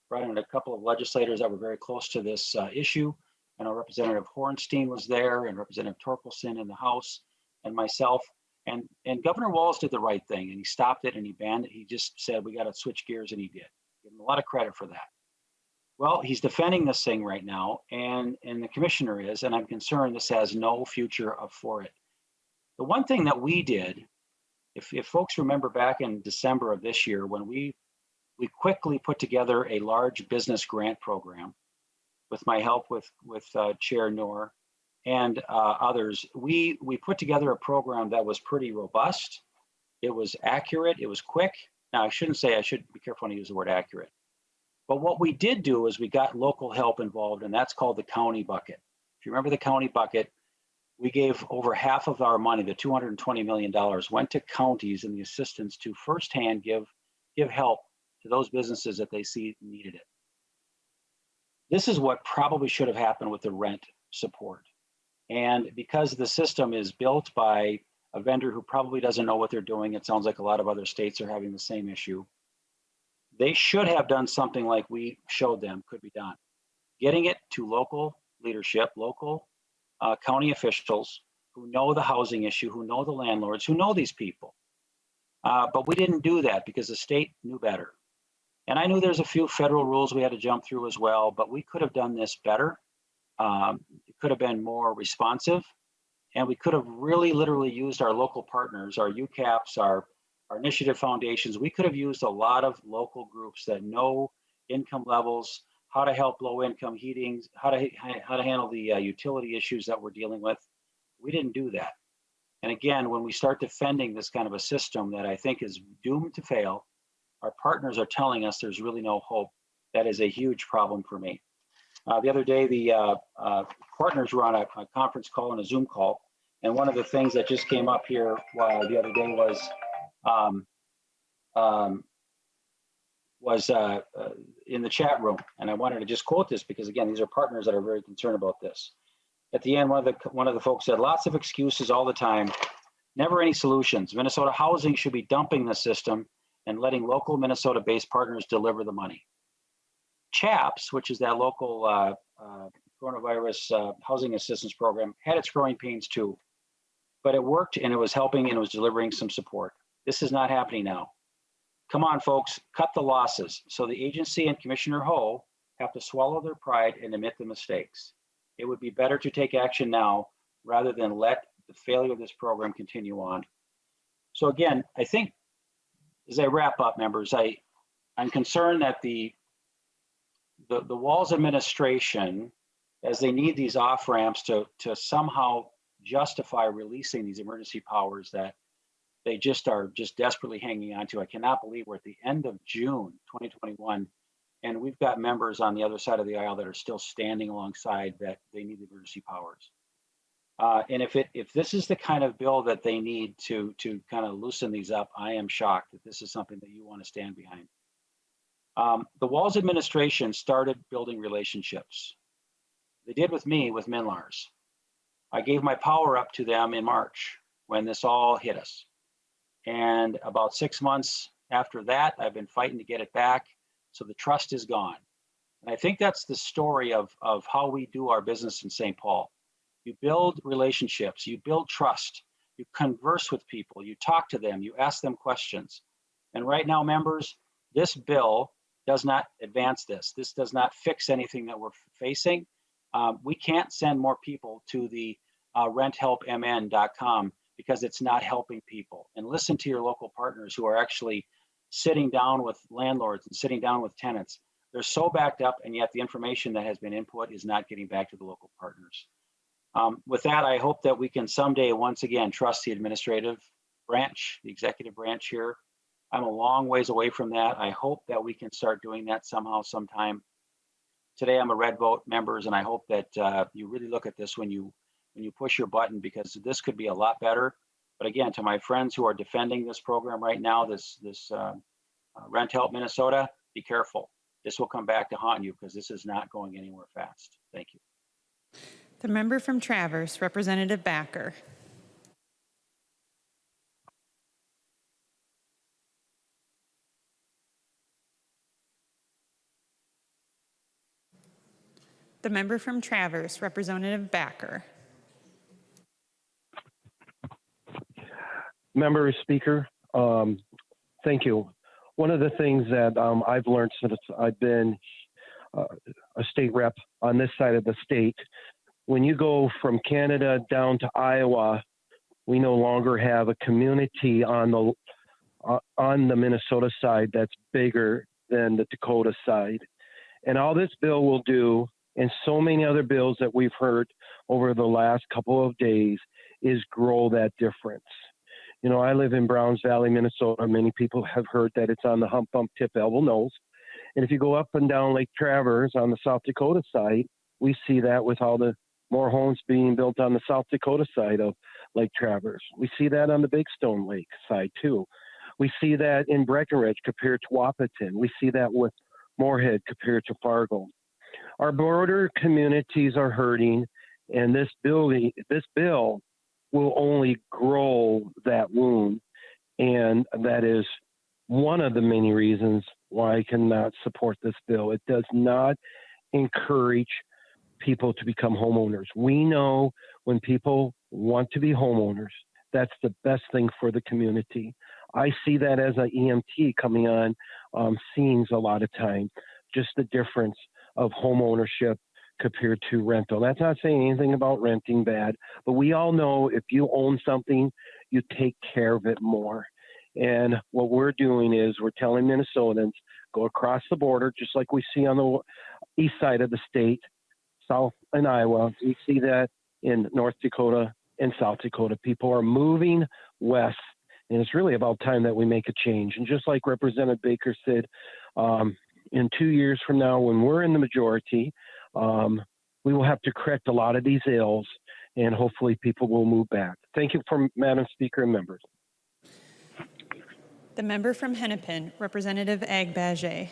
brought in a couple of legislators that were very close to this issue. And our Representative Hornstein was there, and Representative Torkelson in the House, and myself. And Governor Walz did the right thing, and he stopped it and he banned it. He just said, we got to switch gears, and he did. Give him a lot of credit for that. Well, he's defending this thing right now, and the commissioner is, and I'm concerned this has no future for it. The one thing that we did, if folks remember back in December of this year, when we quickly put together a large business grant program with my help with Chair Noor and others, we put together a program that was pretty robust. It was accurate. It was quick. Now, I should be careful when I use the word accurate. But what we did do is we got local help involved, and that's called the county bucket. If you remember the county bucket, we gave over half of our money, the $220 million, went to counties and the assistance to firsthand give help to those businesses that they see needed it. This is what probably should have happened with the rent support. And because the system is built by a vendor who probably doesn't know what they're doing, it sounds like a lot of other states are having the same issue. They should have done something like we showed them could be done. Getting it to local leadership, local county officials who know the housing issue, who know the landlords, who know these people. But we didn't do that because the state knew better. And I knew there's a few federal rules we had to jump through as well, but we could have done this better. It could have been more responsive, and we could have really literally used our local partners, our UCAPs, our initiative foundations. We could have used a lot of local groups that know income levels, how to help low income heating, how to handle the utility issues that we're dealing with. We didn't do that. And again, when we start defending this kind of a system that I think is doomed to fail, our partners are telling us there's really no hope. That is a huge problem for me. The other day, the partners were on a conference call and a Zoom call. And one of the things that just came up here the other day was in the chat room. And I wanted to just quote this because, again, these are partners that are very concerned about this. At the end, one of the folks said, lots of excuses all the time, never any solutions. Minnesota Housing should be dumping the system and letting local Minnesota-based partners deliver the money. CHAPS, which is that local coronavirus housing assistance program, had its growing pains too. But it worked, and it was helping, and it was delivering some support. This is not happening now. Come on, folks, cut the losses. So the agency and Commissioner Ho have to swallow their pride and admit the mistakes. It would be better to take action now rather than let the failure of this program continue on. So again, I think as I wrap up, members, I'm concerned that the Walz administration, as they need these off ramps to somehow justify releasing these emergency powers that they are desperately hanging on to. I cannot believe we're at the end of June 2021, and we've got members on the other side of the aisle that are still standing alongside that they need the emergency powers. And if this is the kind of bill that they need to kind of loosen these up, I am shocked that this is something that you want to stand behind. The Walz administration started building relationships. They did with me, with Minlars. I gave my power up to them in March when this all hit us. And about 6 months after that, I've been fighting to get it back. So the trust is gone. And I think that's the story of how we do our business in St. Paul. You build relationships, you build trust, you converse with people, you talk to them, you ask them questions. And right now, members, this bill does not advance this. This does not fix anything that we're facing. We can't send more people to the renthelpmn.com because it's not helping people. And listen to your local partners who are actually sitting down with landlords and sitting down with tenants. They're so backed up, and yet the information that has been input is not getting back to the local partners. With that, I hope that we can someday, once again, trust the administrative branch, the executive branch here. I'm a long ways away from that. I hope that we can start doing that somehow, sometime. Today, I'm a red vote, members, and I hope that you really look at this when you push your button, because this could be a lot better. But again, to my friends who are defending this program right now, this Rent Help Minnesota, be careful. This will come back to haunt you, because this is not going anywhere fast. Thank you. The member from Traverse, Representative Backer. The member from Traverse, Representative Backer. Member Speaker, thank you. One of the things that I've learned since I've been a state rep on this side of the state, when you go from Canada down to Iowa, we no longer have a community on the Minnesota side that's bigger than the Dakota side. And all this bill will do, and so many other bills that we've heard over the last couple of days, is grow that difference. You know, I live in Browns Valley, Minnesota. Many people have heard that it's on the hump, bump, tip, elbow, nose. And if you go up and down Lake Traverse on the South Dakota side, we see that with all the more homes being built on the South Dakota side of Lake Traverse. We see that on the Big Stone Lake side too. We see that in Breckenridge compared to Wahpeton. We see that with Moorhead compared to Fargo. Our border communities are hurting, and this bill will only grow that wound. And that is one of the many reasons why I cannot support this bill. It does not encourage people to become homeowners. We know when people want to be homeowners, that's the best thing for the community. I see that as an EMT coming on scenes a lot of time, just the difference of home ownership compared to rental. That's not saying anything about renting bad, but we all know if you own something, you take care of it more. And what we're doing is we're telling Minnesotans, go across the border, just like we see on the east side of the state, South and Iowa. We see that in North Dakota and South Dakota. People are moving west, and it's really about time that we make a change. And just like Representative Baker said, in 2 years from now, when we're in the majority, we will have to correct a lot of these ills, and hopefully people will move back. Thank you, Madam Speaker and members. The member from Hennepin, Representative Agbaje.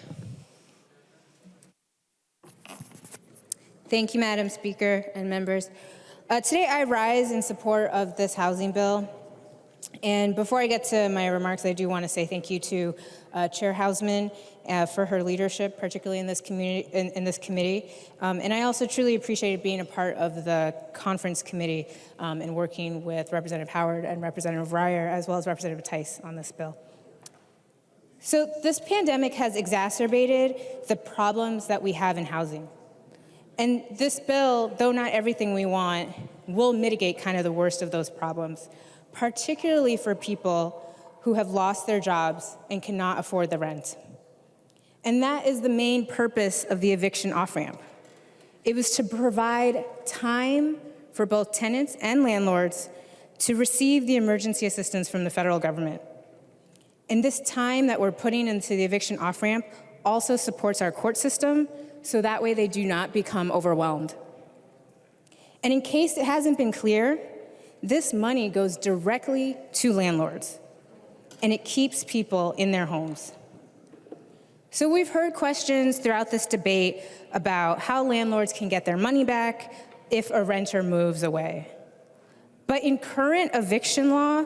Thank you, Madam Speaker and members. Today I rise in support of this housing bill. And before I get to my remarks, I do want to say thank you to Chair Hausman for her leadership, particularly in this committee. And I also truly appreciated being a part of the conference committee and working with Representative Howard and Representative Ryer, as well as Representative Tice on this bill. So this pandemic has exacerbated the problems that we have in housing. And this bill, though not everything we want, will mitigate kind of the worst of those problems, particularly for people who have lost their jobs and cannot afford the rent. And that is the main purpose of the eviction off-ramp. It was to provide time for both tenants and landlords to receive the emergency assistance from the federal government. And this time that we're putting into the eviction off-ramp also supports our court system, so that way they do not become overwhelmed. And in case it hasn't been clear, this money goes directly to landlords, and it keeps people in their homes. So we've heard questions throughout this debate about how landlords can get their money back if a renter moves away. But in current eviction law,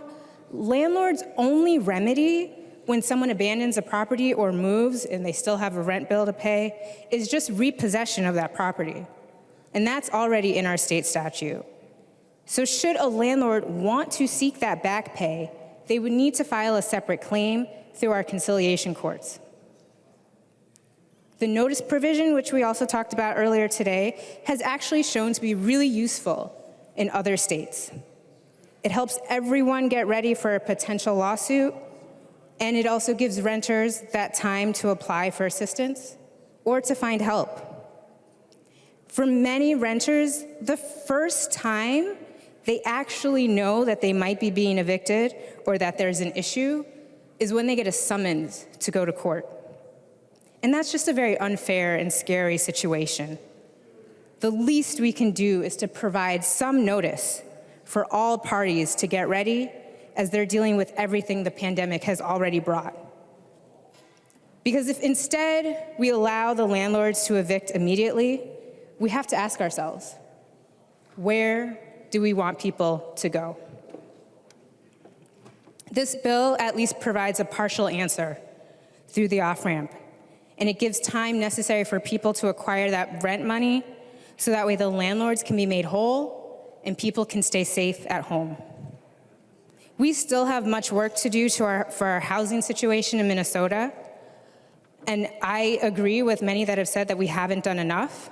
landlords' only remedy when someone abandons a property or moves and they still have a rent bill to pay is just repossession of that property. And that's already in our state statute. So should a landlord want to seek that back pay, they would need to file a separate claim through our conciliation courts. The notice provision, which we also talked about earlier today, has actually shown to be really useful in other states. It helps everyone get ready for a potential lawsuit, and it also gives renters that time to apply for assistance or to find help. For many renters, the first time they actually know that they might be being evicted or that there's an issue is when they get a summons to go to court. And that's just a very unfair and scary situation. The least we can do is to provide some notice for all parties to get ready as they're dealing with everything the pandemic has already brought. Because if instead we allow the landlords to evict immediately, we have to ask ourselves, where do we want people to go? This bill at least provides a partial answer through the off-ramp, and it gives time necessary for people to acquire that rent money so that way the landlords can be made whole and people can stay safe at home. We still have much work to do for our housing situation in Minnesota, and I agree with many that have said that we haven't done enough.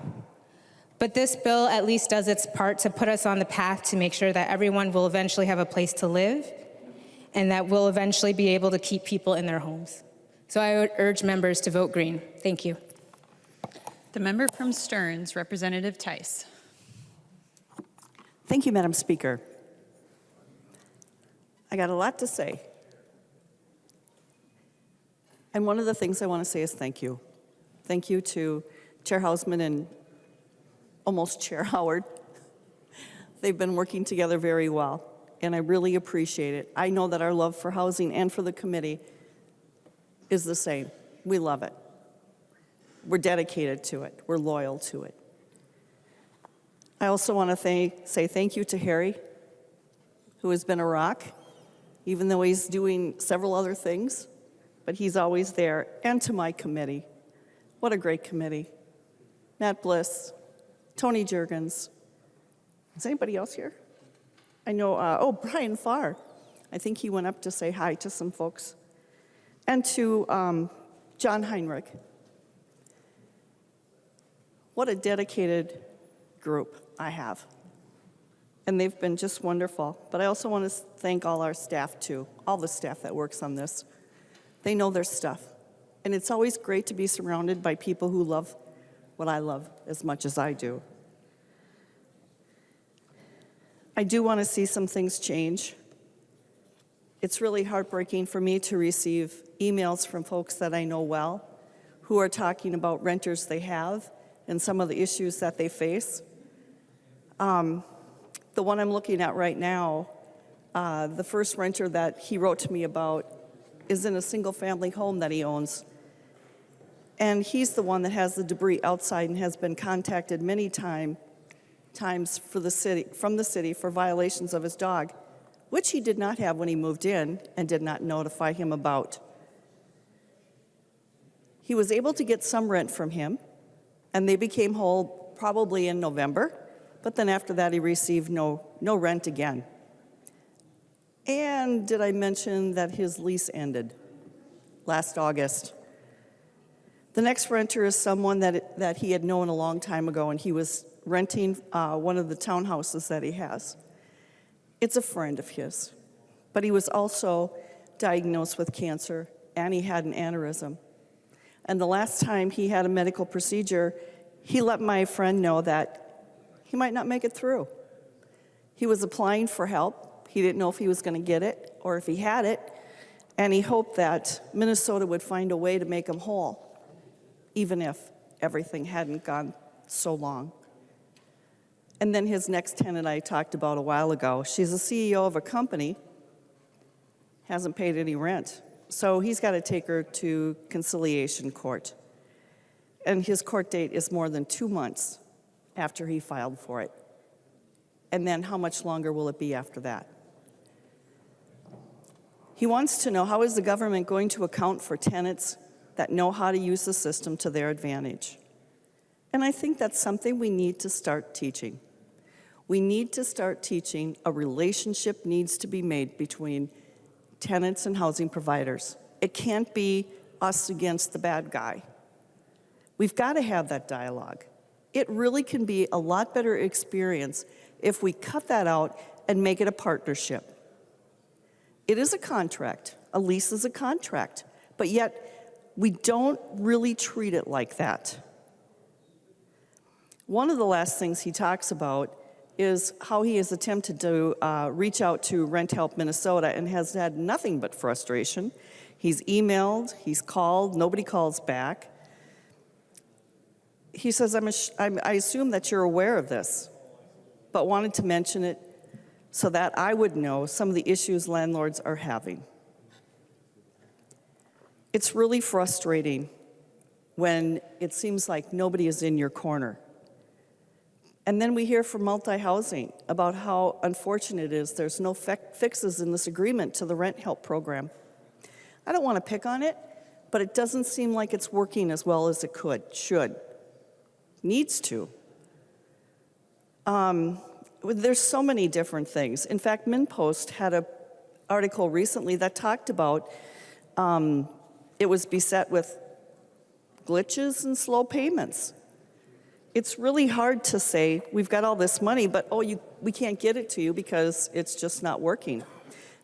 But this bill at least does its part to put us on the path to make sure that everyone will eventually have a place to live and that we'll eventually be able to keep people in their homes. So I would urge members to vote green. Thank you. The member from Stearns, Representative Tice. Thank you, Madam Speaker. I got a lot to say. And one of the things I want to say is thank you. Thank you to Chair Hausman and almost Chair Howard. They've been working together very well, and I really appreciate it. I know that our love for housing and for the committee is the same. We love it. We're dedicated to it. We're loyal to it. I also want to say thank you to Harry, who has been a rock, even though he's doing several other things, but he's always there, and to my committee. What a great committee. Matt Bliss, Tony Juergens. Is anybody else here? I know, Brian Farr. I think he went up to say hi to some folks. And to John Heinrich. What a dedicated group I have. And they've been just wonderful. But I also want to thank all our staff too, all the staff that works on this. They know their stuff. And it's always great to be surrounded by people who love what I love as much as I do. I do want to see some things change. It's really heartbreaking for me to receive emails from folks that I know well who are talking about renters they have and some of the issues that they face. The one I'm looking at right now, the first renter that he wrote to me about is in a single-family home that he owns. And he's the one that has the debris outside and has been contacted many times from the city for violations of his dog, which he did not have when he moved in and did not notify him about. He was able to get some rent from him, and they became whole probably in November, but then after that he received no rent again. And did I mention that his lease ended last August? The next renter is someone that he had known a long time ago, and he was renting one of the townhouses that he has. It's a friend of his, but he was also diagnosed with cancer, and he had an aneurysm. And the last time he had a medical procedure, he let my friend know that he might not make it through. He was applying for help. He didn't know if he was going to get it or if he had it, and he hoped that Minnesota would find a way to make him whole, even if everything hadn't gone so long. And then his next tenant I talked about a while ago, she's a CEO of a company, hasn't paid any rent. So he's got to take her to conciliation court. And his court date is more than 2 months after he filed for it. And then how much longer will it be after that? He wants to know, how is the government going to account for tenants that know how to use the system to their advantage? And I think that's something we need to start teaching. We need to start teaching a relationship needs to be made between tenants and housing providers. It can't be us against the bad guy. We've got to have that dialogue. It really can be a lot better experience if we cut that out and make it a partnership. It is a contract. A lease is a contract, but yet we don't really treat it like that. One of the last things he talks about is how he has attempted to reach out to Rent Help Minnesota and has had nothing but frustration. He's emailed, he's called, nobody calls back. He says, I assume that you're aware of this, but wanted to mention it so that I would know some of the issues landlords are having. It's really frustrating when it seems like nobody is in your corner. And then we hear from multi-housing about how unfortunate it is there's no fixes in this agreement to the rent help program. I don't want to pick on it, but it doesn't seem like it's working as well as it should, needs to. There's so many different things. In fact, MinPost had an article recently that talked about it was beset with glitches and slow payments. It's really hard to say, we've got all this money, but we can't get it to you because it's just not working.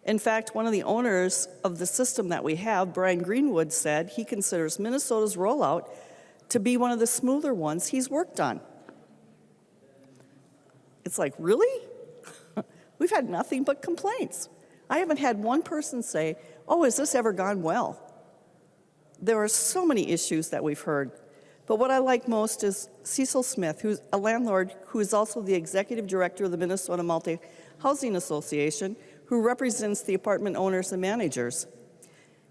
In fact, one of the owners of the system that we have, Brian Greenwood, said he considers Minnesota's rollout to be one of the smoother ones he's worked on. It's like, really? We've had nothing but complaints. I haven't had one person say, oh, has this ever gone well? There are so many issues that we've heard. But what I like most is Cecil Smith, who's a landlord who is also the executive director of the Minnesota Multi-Housing Association, who represents the apartment owners and managers.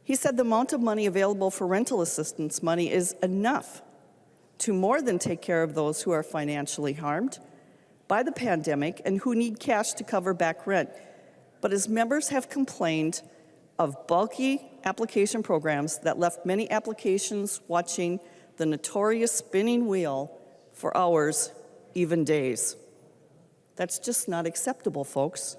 He said the amount of money available for rental assistance money is enough to more than take care of those who are financially harmed by the pandemic and who need cash to cover back rent. But his members have complained of bulky application programs that left many applications watching the notorious spinning wheel for hours, even days. That's just not acceptable, folks.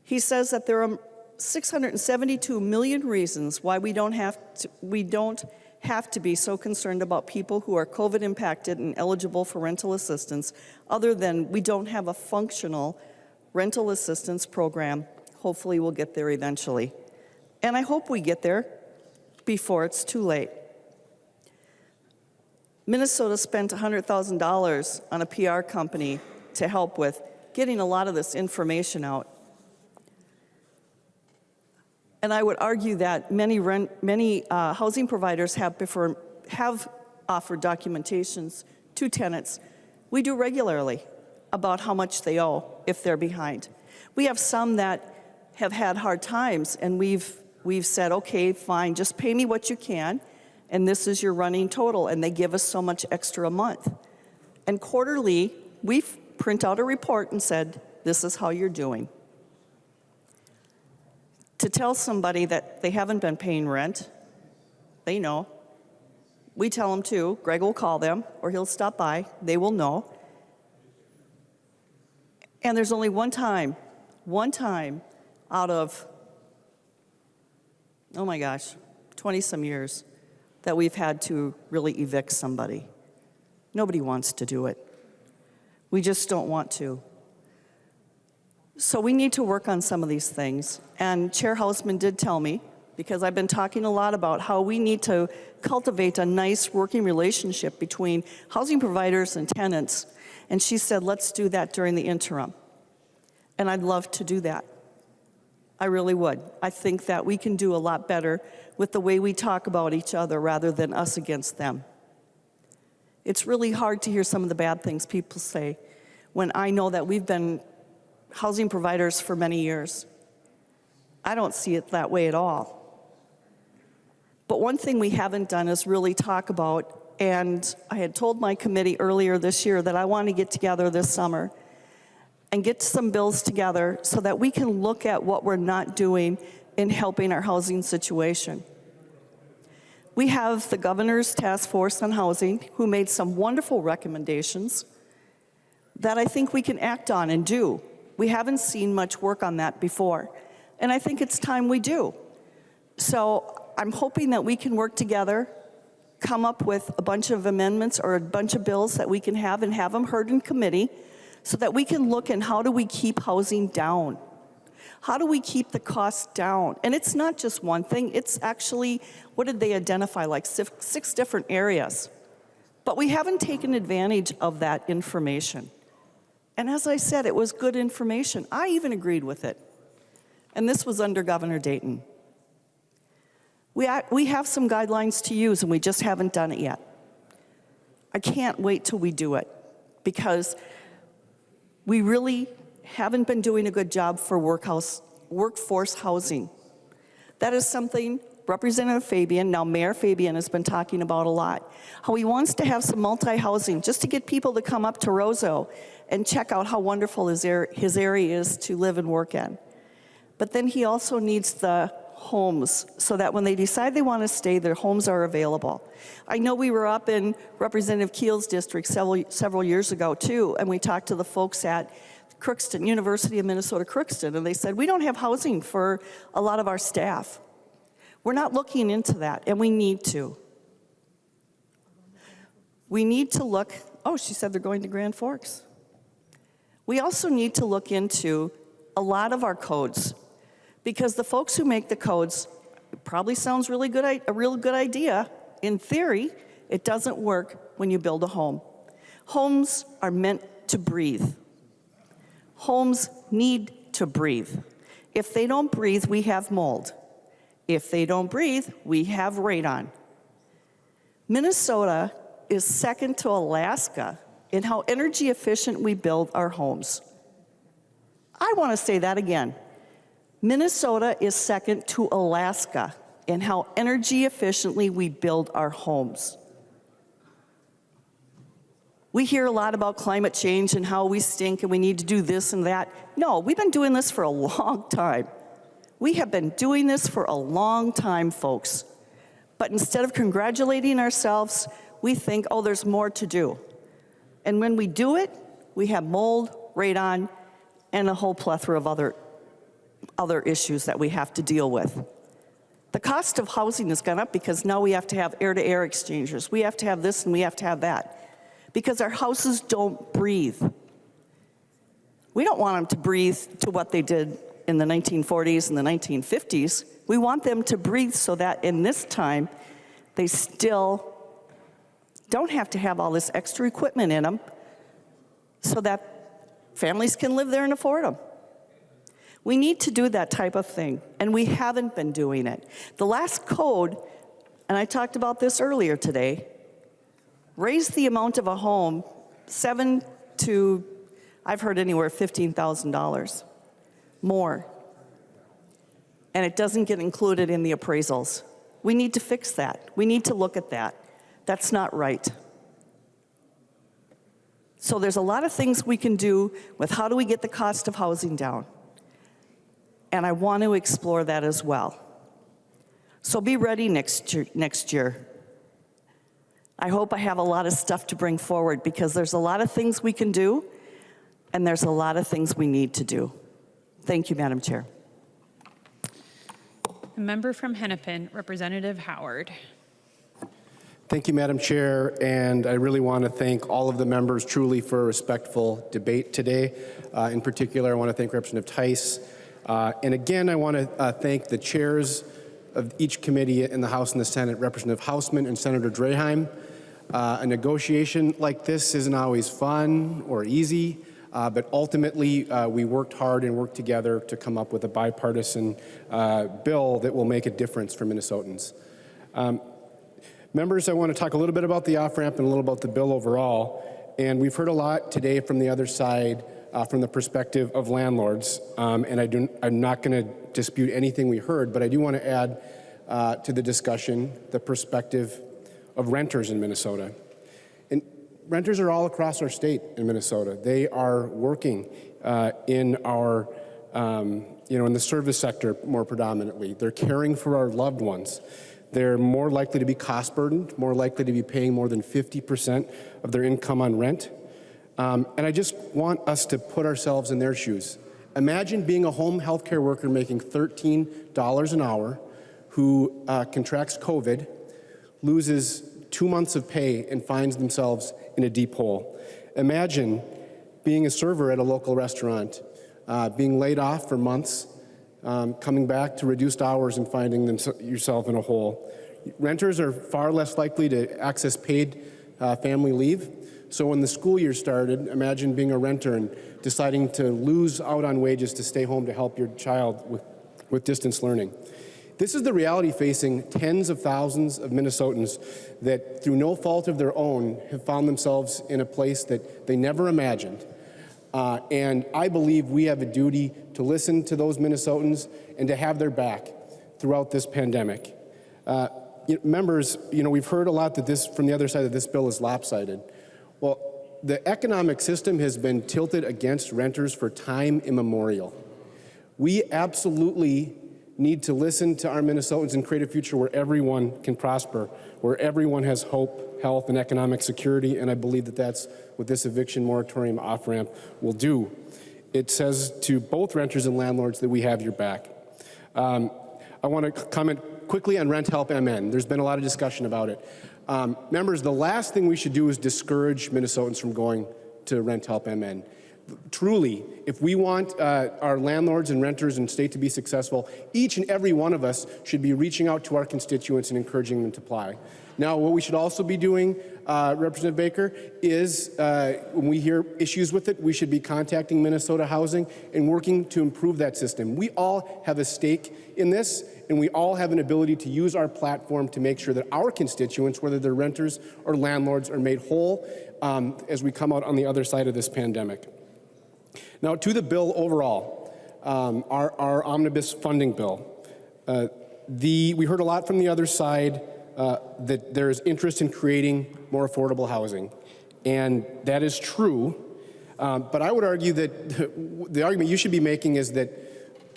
He says that there are 672 million reasons why we don't have to be so concerned about people who are COVID impacted and eligible for rental assistance, other than we don't have a functional rental assistance program. Hopefully we'll get there eventually. And I hope we get there before it's too late. Minnesota spent $100,000 on a PR company to help with getting a lot of this information out. And I would argue that many housing providers have offered documentations to tenants. We do regularly about how much they owe if they're behind. We have some that have had hard times, and we've said, okay, fine, just pay me what you can, and this is your running total, and they give us so much extra a month. And quarterly, we print out a report and said, this is how you're doing. To tell somebody that they haven't been paying rent, they know. We tell them too. Greg will call them, or he'll stop by. They will know. And there's only one time out of, oh my gosh, 20-some years that we've had to really evict somebody. Nobody wants to do it. We just don't want to. So we need to work on some of these things. And Chair Hausman did tell me, because I've been talking a lot about how we need to cultivate a nice working relationship between housing providers and tenants. And she said, let's do that during the interim. And I'd love to do that. I really would. I think that we can do a lot better with the way we talk about each other rather than us against them. It's really hard to hear some of the bad things people say when I know that we've been housing providers for many years. I don't see it that way at all. But one thing we haven't done is really talk about, and I had told my committee earlier this year that I want to get together this summer and get some bills together so that we can look at what we're not doing in helping our housing situation. We have the Governor's Task Force on Housing, who made some wonderful recommendations that I think we can act on and do. We haven't seen much work on that before, and I think it's time we do. So I'm hoping that we can work together, come up with a bunch of amendments or a bunch of bills that we can have and have them heard in committee so that we can look and how do we keep housing down? How do we keep the costs down? And it's not just one thing, it's actually, what did they identify, like six different areas. But we haven't taken advantage of that information. And as I said, it was good information. I even agreed with it. And this was under Governor Dayton. We have some guidelines to use, and we just haven't done it yet. I can't wait till we do it, because we really haven't been doing a good job for workforce housing. That is something Representative Fabian, now Mayor Fabian, has been talking about a lot. How he wants to have some multi-housing just to get people to come up to Roseau and check out how wonderful his area is to live and work in. But then he also needs the homes so that when they decide they want to stay, their homes are available. I know we were up in Representative Keel's district several years ago too, and we talked to the folks at Crookston, University of Minnesota Crookston, and they said, we don't have housing for a lot of our staff. We're not looking into that, and we need to. We need to look, oh, she said they're going to Grand Forks. We also need to look into a lot of our codes, because the folks who make the codes, it probably sounds a real good idea. In theory, it doesn't work when you build a home. Homes are meant to breathe. Homes need to breathe. If they don't breathe, we have mold. If they don't breathe, we have radon. Minnesota is second to Alaska in how energy efficient we build our homes. I want to say that again. Minnesota is second to Alaska in how energy efficiently we build our homes. We hear a lot about climate change and how we stink and we need to do this and that. No, we've been doing this for a long time. We have been doing this for a long time, folks. But instead of congratulating ourselves, we think, oh, there's more to do. And when we do it, we have mold, radon, and a whole plethora of other issues that we have to deal with. The cost of housing has gone up because now we have to have air-to-air exchangers. We have to have this and we have to have that, because our houses don't breathe. We don't want them to breathe to what they did in the 1940s and the 1950s. We want them to breathe so that in this time, they still don't have to have all this extra equipment in them so that families can live there and afford them. We need to do that type of thing, and we haven't been doing it. The last code, and I talked about this earlier today, raised the amount of a home $7,000 to, I've heard anywhere, $15,000 more. And it doesn't get included in the appraisals. We need to fix that. We need to look at that. That's not right. So there's a lot of things we can do with how do we get the cost of housing down. And I want to explore that as well. So be ready next year. I hope I have a lot of stuff to bring forward, because there's a lot of things we can do, and there's a lot of things we need to do. Thank you, Madam Chair. The member from Hennepin, Representative Howard. Thank you, Madam Chair, and I really want to thank all of the members truly for a respectful debate today. In particular, I want to thank Representative Tice. And again, I want to thank the chairs of each committee in the House and the Senate, Representative Hausman and Senator Draheim. A negotiation like this isn't always fun or easy, but ultimately we worked hard and worked together to come up with a bipartisan bill that will make a difference for Minnesotans. Members, I want to talk a little bit about the off-ramp and a little about the bill overall. And we've heard a lot today from the other side from the perspective of landlords. And I'm not going to dispute anything we heard, but I do want to add to the discussion the perspective of renters in Minnesota. And renters are all across our state in Minnesota. They are working in our, in the service sector more predominantly. They're caring for our loved ones. They're more likely to be cost burdened, more likely to be paying more than 50% of their income on rent. And I just want us to put ourselves in their shoes. Imagine being a home healthcare worker making $13 an hour who contracts COVID, loses 2 months of pay, and finds themselves in a deep hole. Imagine being a server at a local restaurant, being laid off for months, coming back to reduced hours and finding yourself in a hole. Renters are far less likely to access paid family leave. So when the school year started, imagine being a renter and deciding to lose out on wages to stay home to help your child with distance learning. This is the reality facing tens of thousands of Minnesotans that, through no fault of their own, have found themselves in a place that they never imagined. And I believe we have a duty to listen to those Minnesotans and to have their back throughout this pandemic. Members, we've heard a lot that from the other side that this bill is lopsided. Well, the economic system has been tilted against renters for time immemorial. We absolutely need to listen to our Minnesotans and create a future where everyone can prosper, where everyone has hope, health, and economic security, and I believe that that's what this eviction moratorium off-ramp will do. It says to both renters and landlords that we have your back. I want to comment quickly on Rent Help MN. There's been a lot of discussion about it. Members, the last thing we should do is discourage Minnesotans from going to Rent Help MN. Truly, if we want our landlords and renters and state to be successful, each and every one of us should be reaching out to our constituents and encouraging them to apply. Now, what we should also be doing, Representative Baker, is when we hear issues with it, we should be contacting Minnesota Housing and working to improve that system. We all have a stake in this, and we all have an ability to use our platform to make sure that our constituents, whether they're renters or landlords, are made whole as we come out on the other side of this pandemic. Now, to the bill overall, our Omnibus funding bill. We heard a lot from the other side that there is interest in creating more affordable housing, and that is true. But I would argue that the argument you should be making is that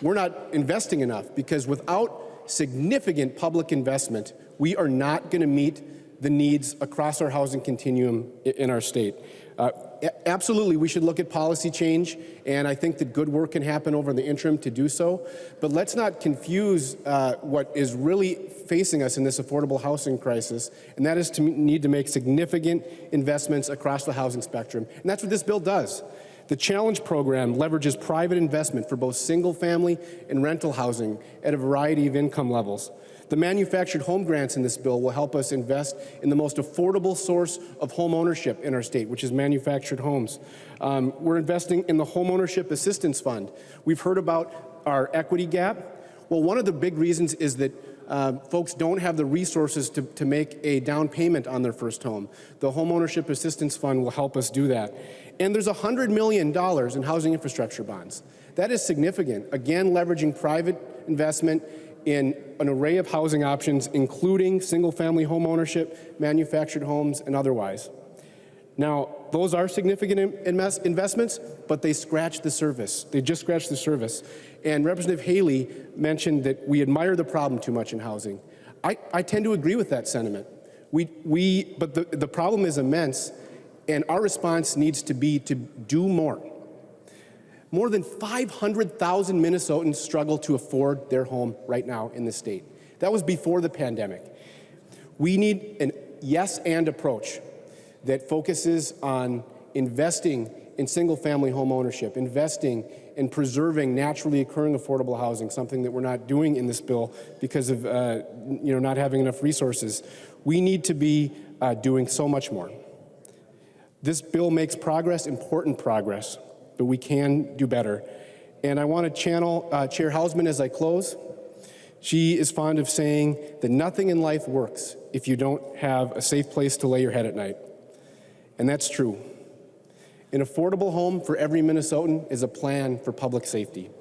we're not investing enough, because without significant public investment, we are not going to meet the needs across our housing continuum in our state. Absolutely, we should look at policy change, and I think that good work can happen over the interim to do so. But let's not confuse what is really facing us in this affordable housing crisis, and that is to need to make significant investments across the housing spectrum. And that's what this bill does. The Challenge program leverages private investment for both single-family and rental housing at a variety of income levels. The manufactured home grants in this bill will help us invest in the most affordable source of home ownership in our state, which is manufactured homes. We're investing in the Home Ownership Assistance Fund. We've heard about our equity gap. Well, one of the big reasons is that folks don't have the resources to make a down payment on their first home. The Home Ownership Assistance Fund will help us do that. And there's $100 million in housing infrastructure bonds. That is significant. Again, leveraging private investment in an array of housing options, including single-family home ownership, manufactured homes, and otherwise. Now, those are significant investments, but they scratch the surface. They just scratch the surface. And Representative Haley mentioned that we admire the problem too much in housing. I tend to agree with that sentiment. But the problem is immense, and our response needs to be to do more. More than 500,000 Minnesotans struggle to afford their home right now in the state. That was before the pandemic. We need an yes-and approach that focuses on investing in single-family home ownership, investing in preserving naturally occurring affordable housing, something that we're not doing in this bill because of not having enough resources. We need to be doing so much more. This bill makes progress, important progress, but we can do better. And I want to channel Chair Hausman as I close. She is fond of saying that nothing in life works if you don't have a safe place to lay your head at night. And that's true. An affordable home for every Minnesotan is a plan for public safety.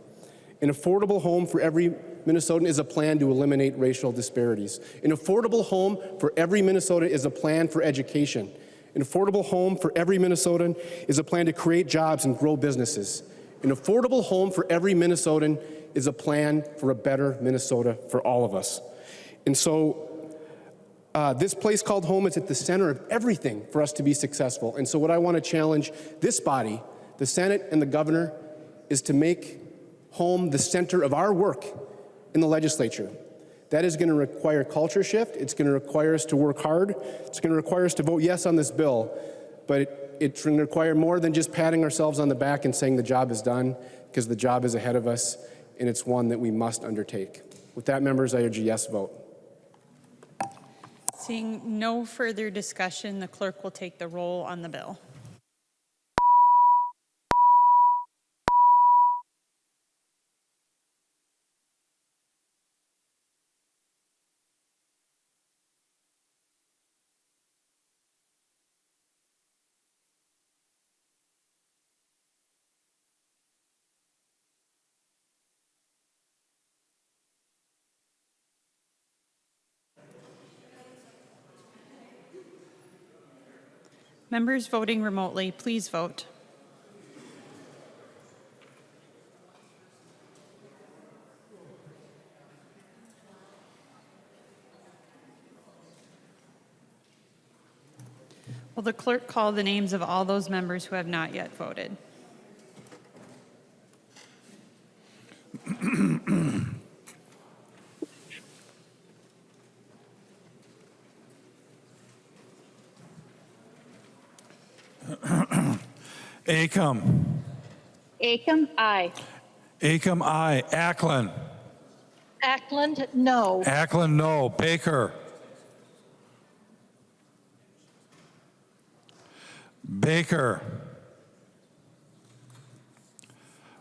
An affordable home for every Minnesotan is a plan to eliminate racial disparities. An affordable home for every Minnesotan is a plan for education. An affordable home for every Minnesotan is a plan to create jobs and grow businesses. An affordable home for every Minnesotan is a plan for a better Minnesota for all of us. And so this place called home is at the center of everything for us to be successful. And so what I want to challenge this body, the Senate and the governor, is to make home the center of our work in the legislature. That is going to require culture shift. It's going to require us to work hard. It's going to require us to vote yes on this bill. but it can require more than just patting ourselves on the back and saying the job is done, because the job is ahead of us, and it's one that we must undertake. With that, members, I urge a yes vote. Seeing no further discussion, the clerk will take the roll on the bill. Members voting remotely, please vote. Will the clerk call the names of all those members who have not yet voted? Acom. Acom, aye. Acom, aye. Ackland. Ackland, no. Ackland, no. Baker. Baker.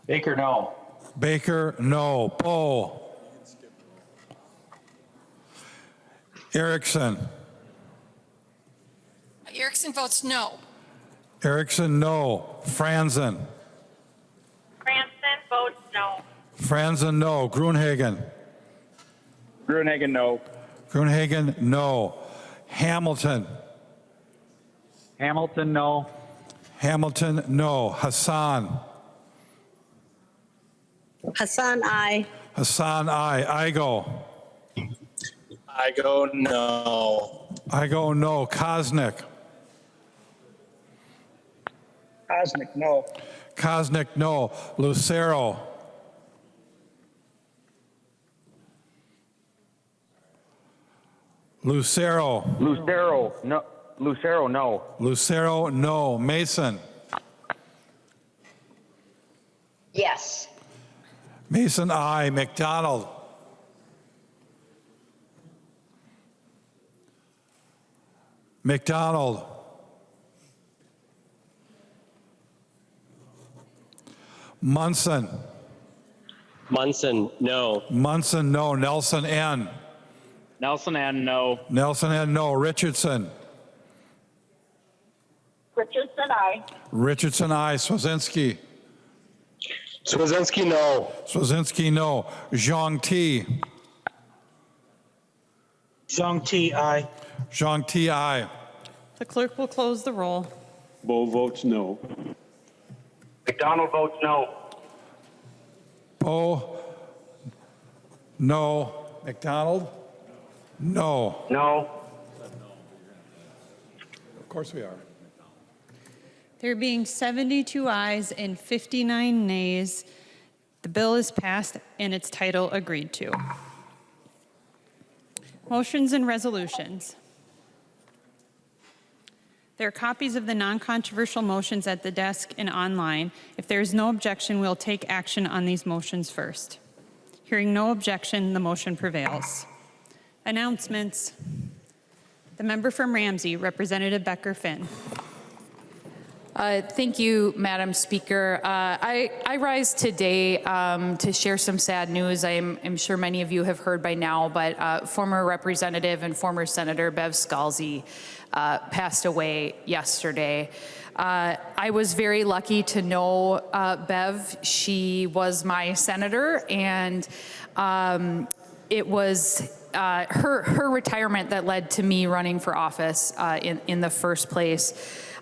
Baker, no. Baker, no. Poe. Erickson. Erickson votes no. Erickson, no. Franzen. Franson votes no. Franzen, no. Gruenhagen. Gruenhagen, no. Gruenhagen, no. Hamilton. Hamilton, no. Hamilton, no. Hassan. Hassan, aye. Hassan, aye. Igo. Igo, no. Igo, no. Kosnick. Kosnick, no. Kosnick, no. Lucero. Lucero. Lucero, no. Lucero, no. Lucero, no. Mason. Yes. Mason, aye. McDonald. McDonald. Munson. Munson, no. Munson, no. Nelson, N. Nelson, and no. Nelson, N, no. Richardson. Richardson, aye. Richardson, aye. Swazinski. Swazinski, no. Swazinski, no. Zhang Ti. Zhang Ti, aye. Zhang Ti, aye. The clerk will close the roll. Bo votes no. McDonald votes no. Poe, no. McDonald, no. No. Of course we are. There being 72 ayes and 59 nays, the bill is passed and its title agreed to. Motions and resolutions. There are copies of the non-controversial motions at the desk and online. If there is no objection, we'll take action on these motions first. Hearing no objection, the motion prevails. Announcements. The member from Ramsey, Representative Becker-Finn. Thank you, Madam Speaker. I rise today to share some sad news. I'm sure many of you have heard by now, but former Representative and former Senator Bev Scalzi passed away yesterday. I was very lucky to know Bev. She was my senator, and it was her retirement that led to me running for office in the first place.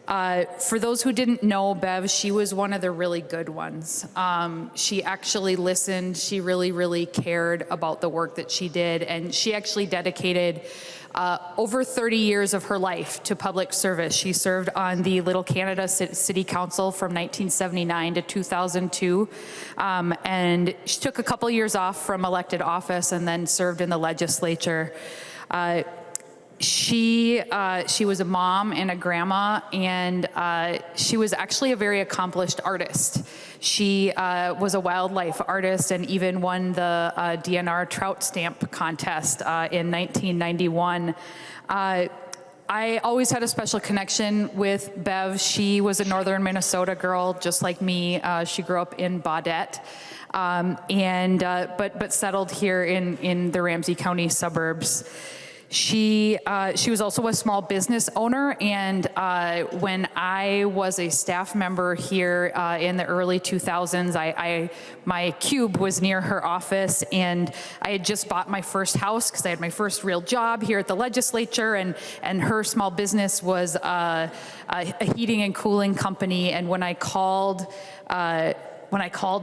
For those who didn't know Bev, she was one of the really good ones. She actually listened. She really, really cared about the work that she did, and she actually dedicated over 30 years of her life to public service. She served on the Little Canada City Council from 1979 to 2002, and she took a couple years off from elected office and then served in the legislature. She was a mom and a grandma, and she was actually a very accomplished artist. She was a wildlife artist and even won the DNR trout stamp contest in 1991. I always had a special connection with Bev. She was a northern Minnesota girl, just like me. She grew up in Baudette, but settled here in the Ramsey County suburbs. She was also a small business owner, and when I was a staff member here in the early 2000s, my cube was near her office, and I had just bought my first house because I had my first real job here at the legislature, and her small business was a heating and cooling company. And when I called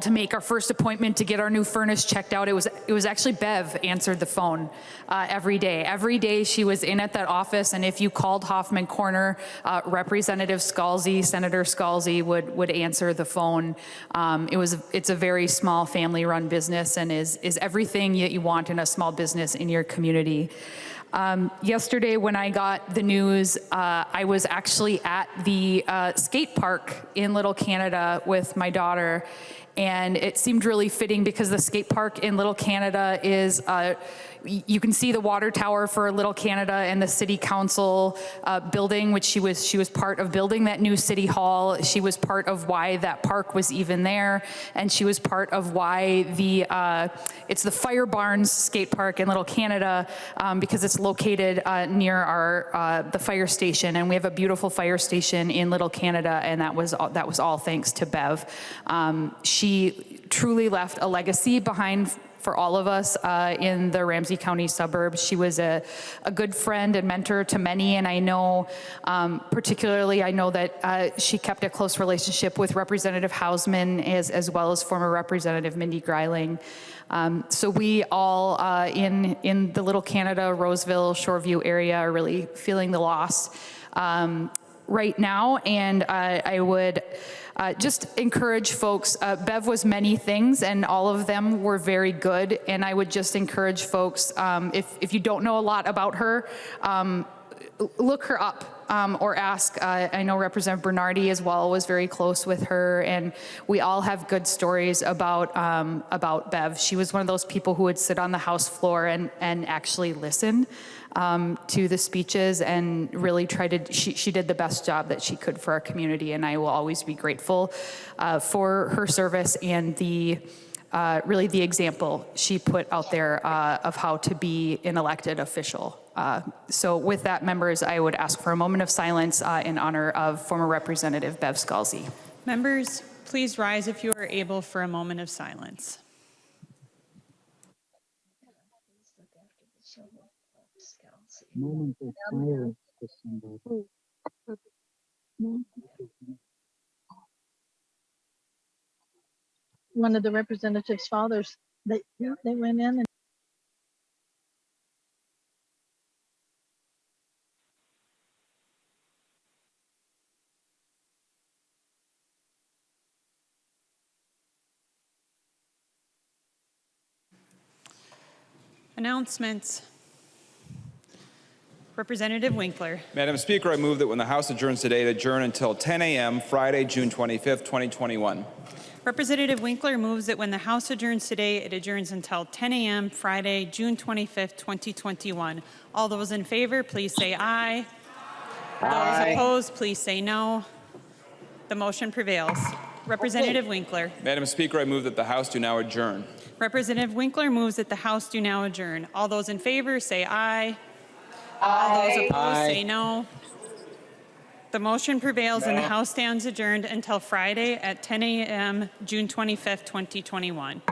to make our first appointment to get our new furnace checked out, it was actually Bev answered the phone every day. Every day she was in at that office, and if you called Hoffman Corner, Representative Scalzi, Senator Scalzi would answer the phone. It's a very small family-run business and is everything that you want in a small business in your community. Yesterday when I got the news, I was actually at the skate park in Little Canada with my daughter, and it seemed really fitting because the skate park in Little Canada is, you can see the water tower for Little Canada and the city council building, which she was part of building that new city hall. She was part of why that park was even there, and she was part of why it's the Fire Barns skate park in Little Canada because it's located near the fire station, and we have a beautiful fire station in Little Canada, and that was all thanks to Bev. She truly left a legacy behind for all of us in the Ramsey County suburbs. She was a good friend and mentor to many, and I know, particularly, I know that she kept a close relationship with Representative Hausman as well as former Representative Mindy Greiling. So we all in the Little Canada, Roseville, Shoreview area are really feeling the loss right now, and I would just encourage folks. Bev was many things, and all of them were very good, and I would just encourage folks, if you don't know a lot about her, look her up or ask. I know Representative Bernardi as well was very close with her, and we all have good stories about Bev. She was one of those people who would sit on the House floor and actually listen to the speeches and really she did the best job that she could for our community, and I will always be grateful for her service and really the example she put out there of how to be an elected official. So with that, members, I would ask for a moment of silence in honor of former Representative Bev Scalzi. Members, please rise if you are able for a moment of silence. Moment of silence for somebody. One of the representatives' fathers, they went in and announcements. Representative Winkler. Madam Speaker, I move that when the House adjourns today, it adjourn until 10 a.m. Friday, June 25th, 2021. Representative Winkler moves that when the House adjourns today, it adjourns until 10 a.m. Friday, June 25th, 2021. All those in favor, please say aye. Aye. Those opposed, please say no. The motion prevails. Representative Winkler. Madam Speaker, I move that the House do now adjourn. Representative Winkler moves that the House do now adjourn. All those in favor, say aye. All those opposed, say no. The motion prevails and the House stands adjourned until Friday at 10 a.m., June 25th, 2021.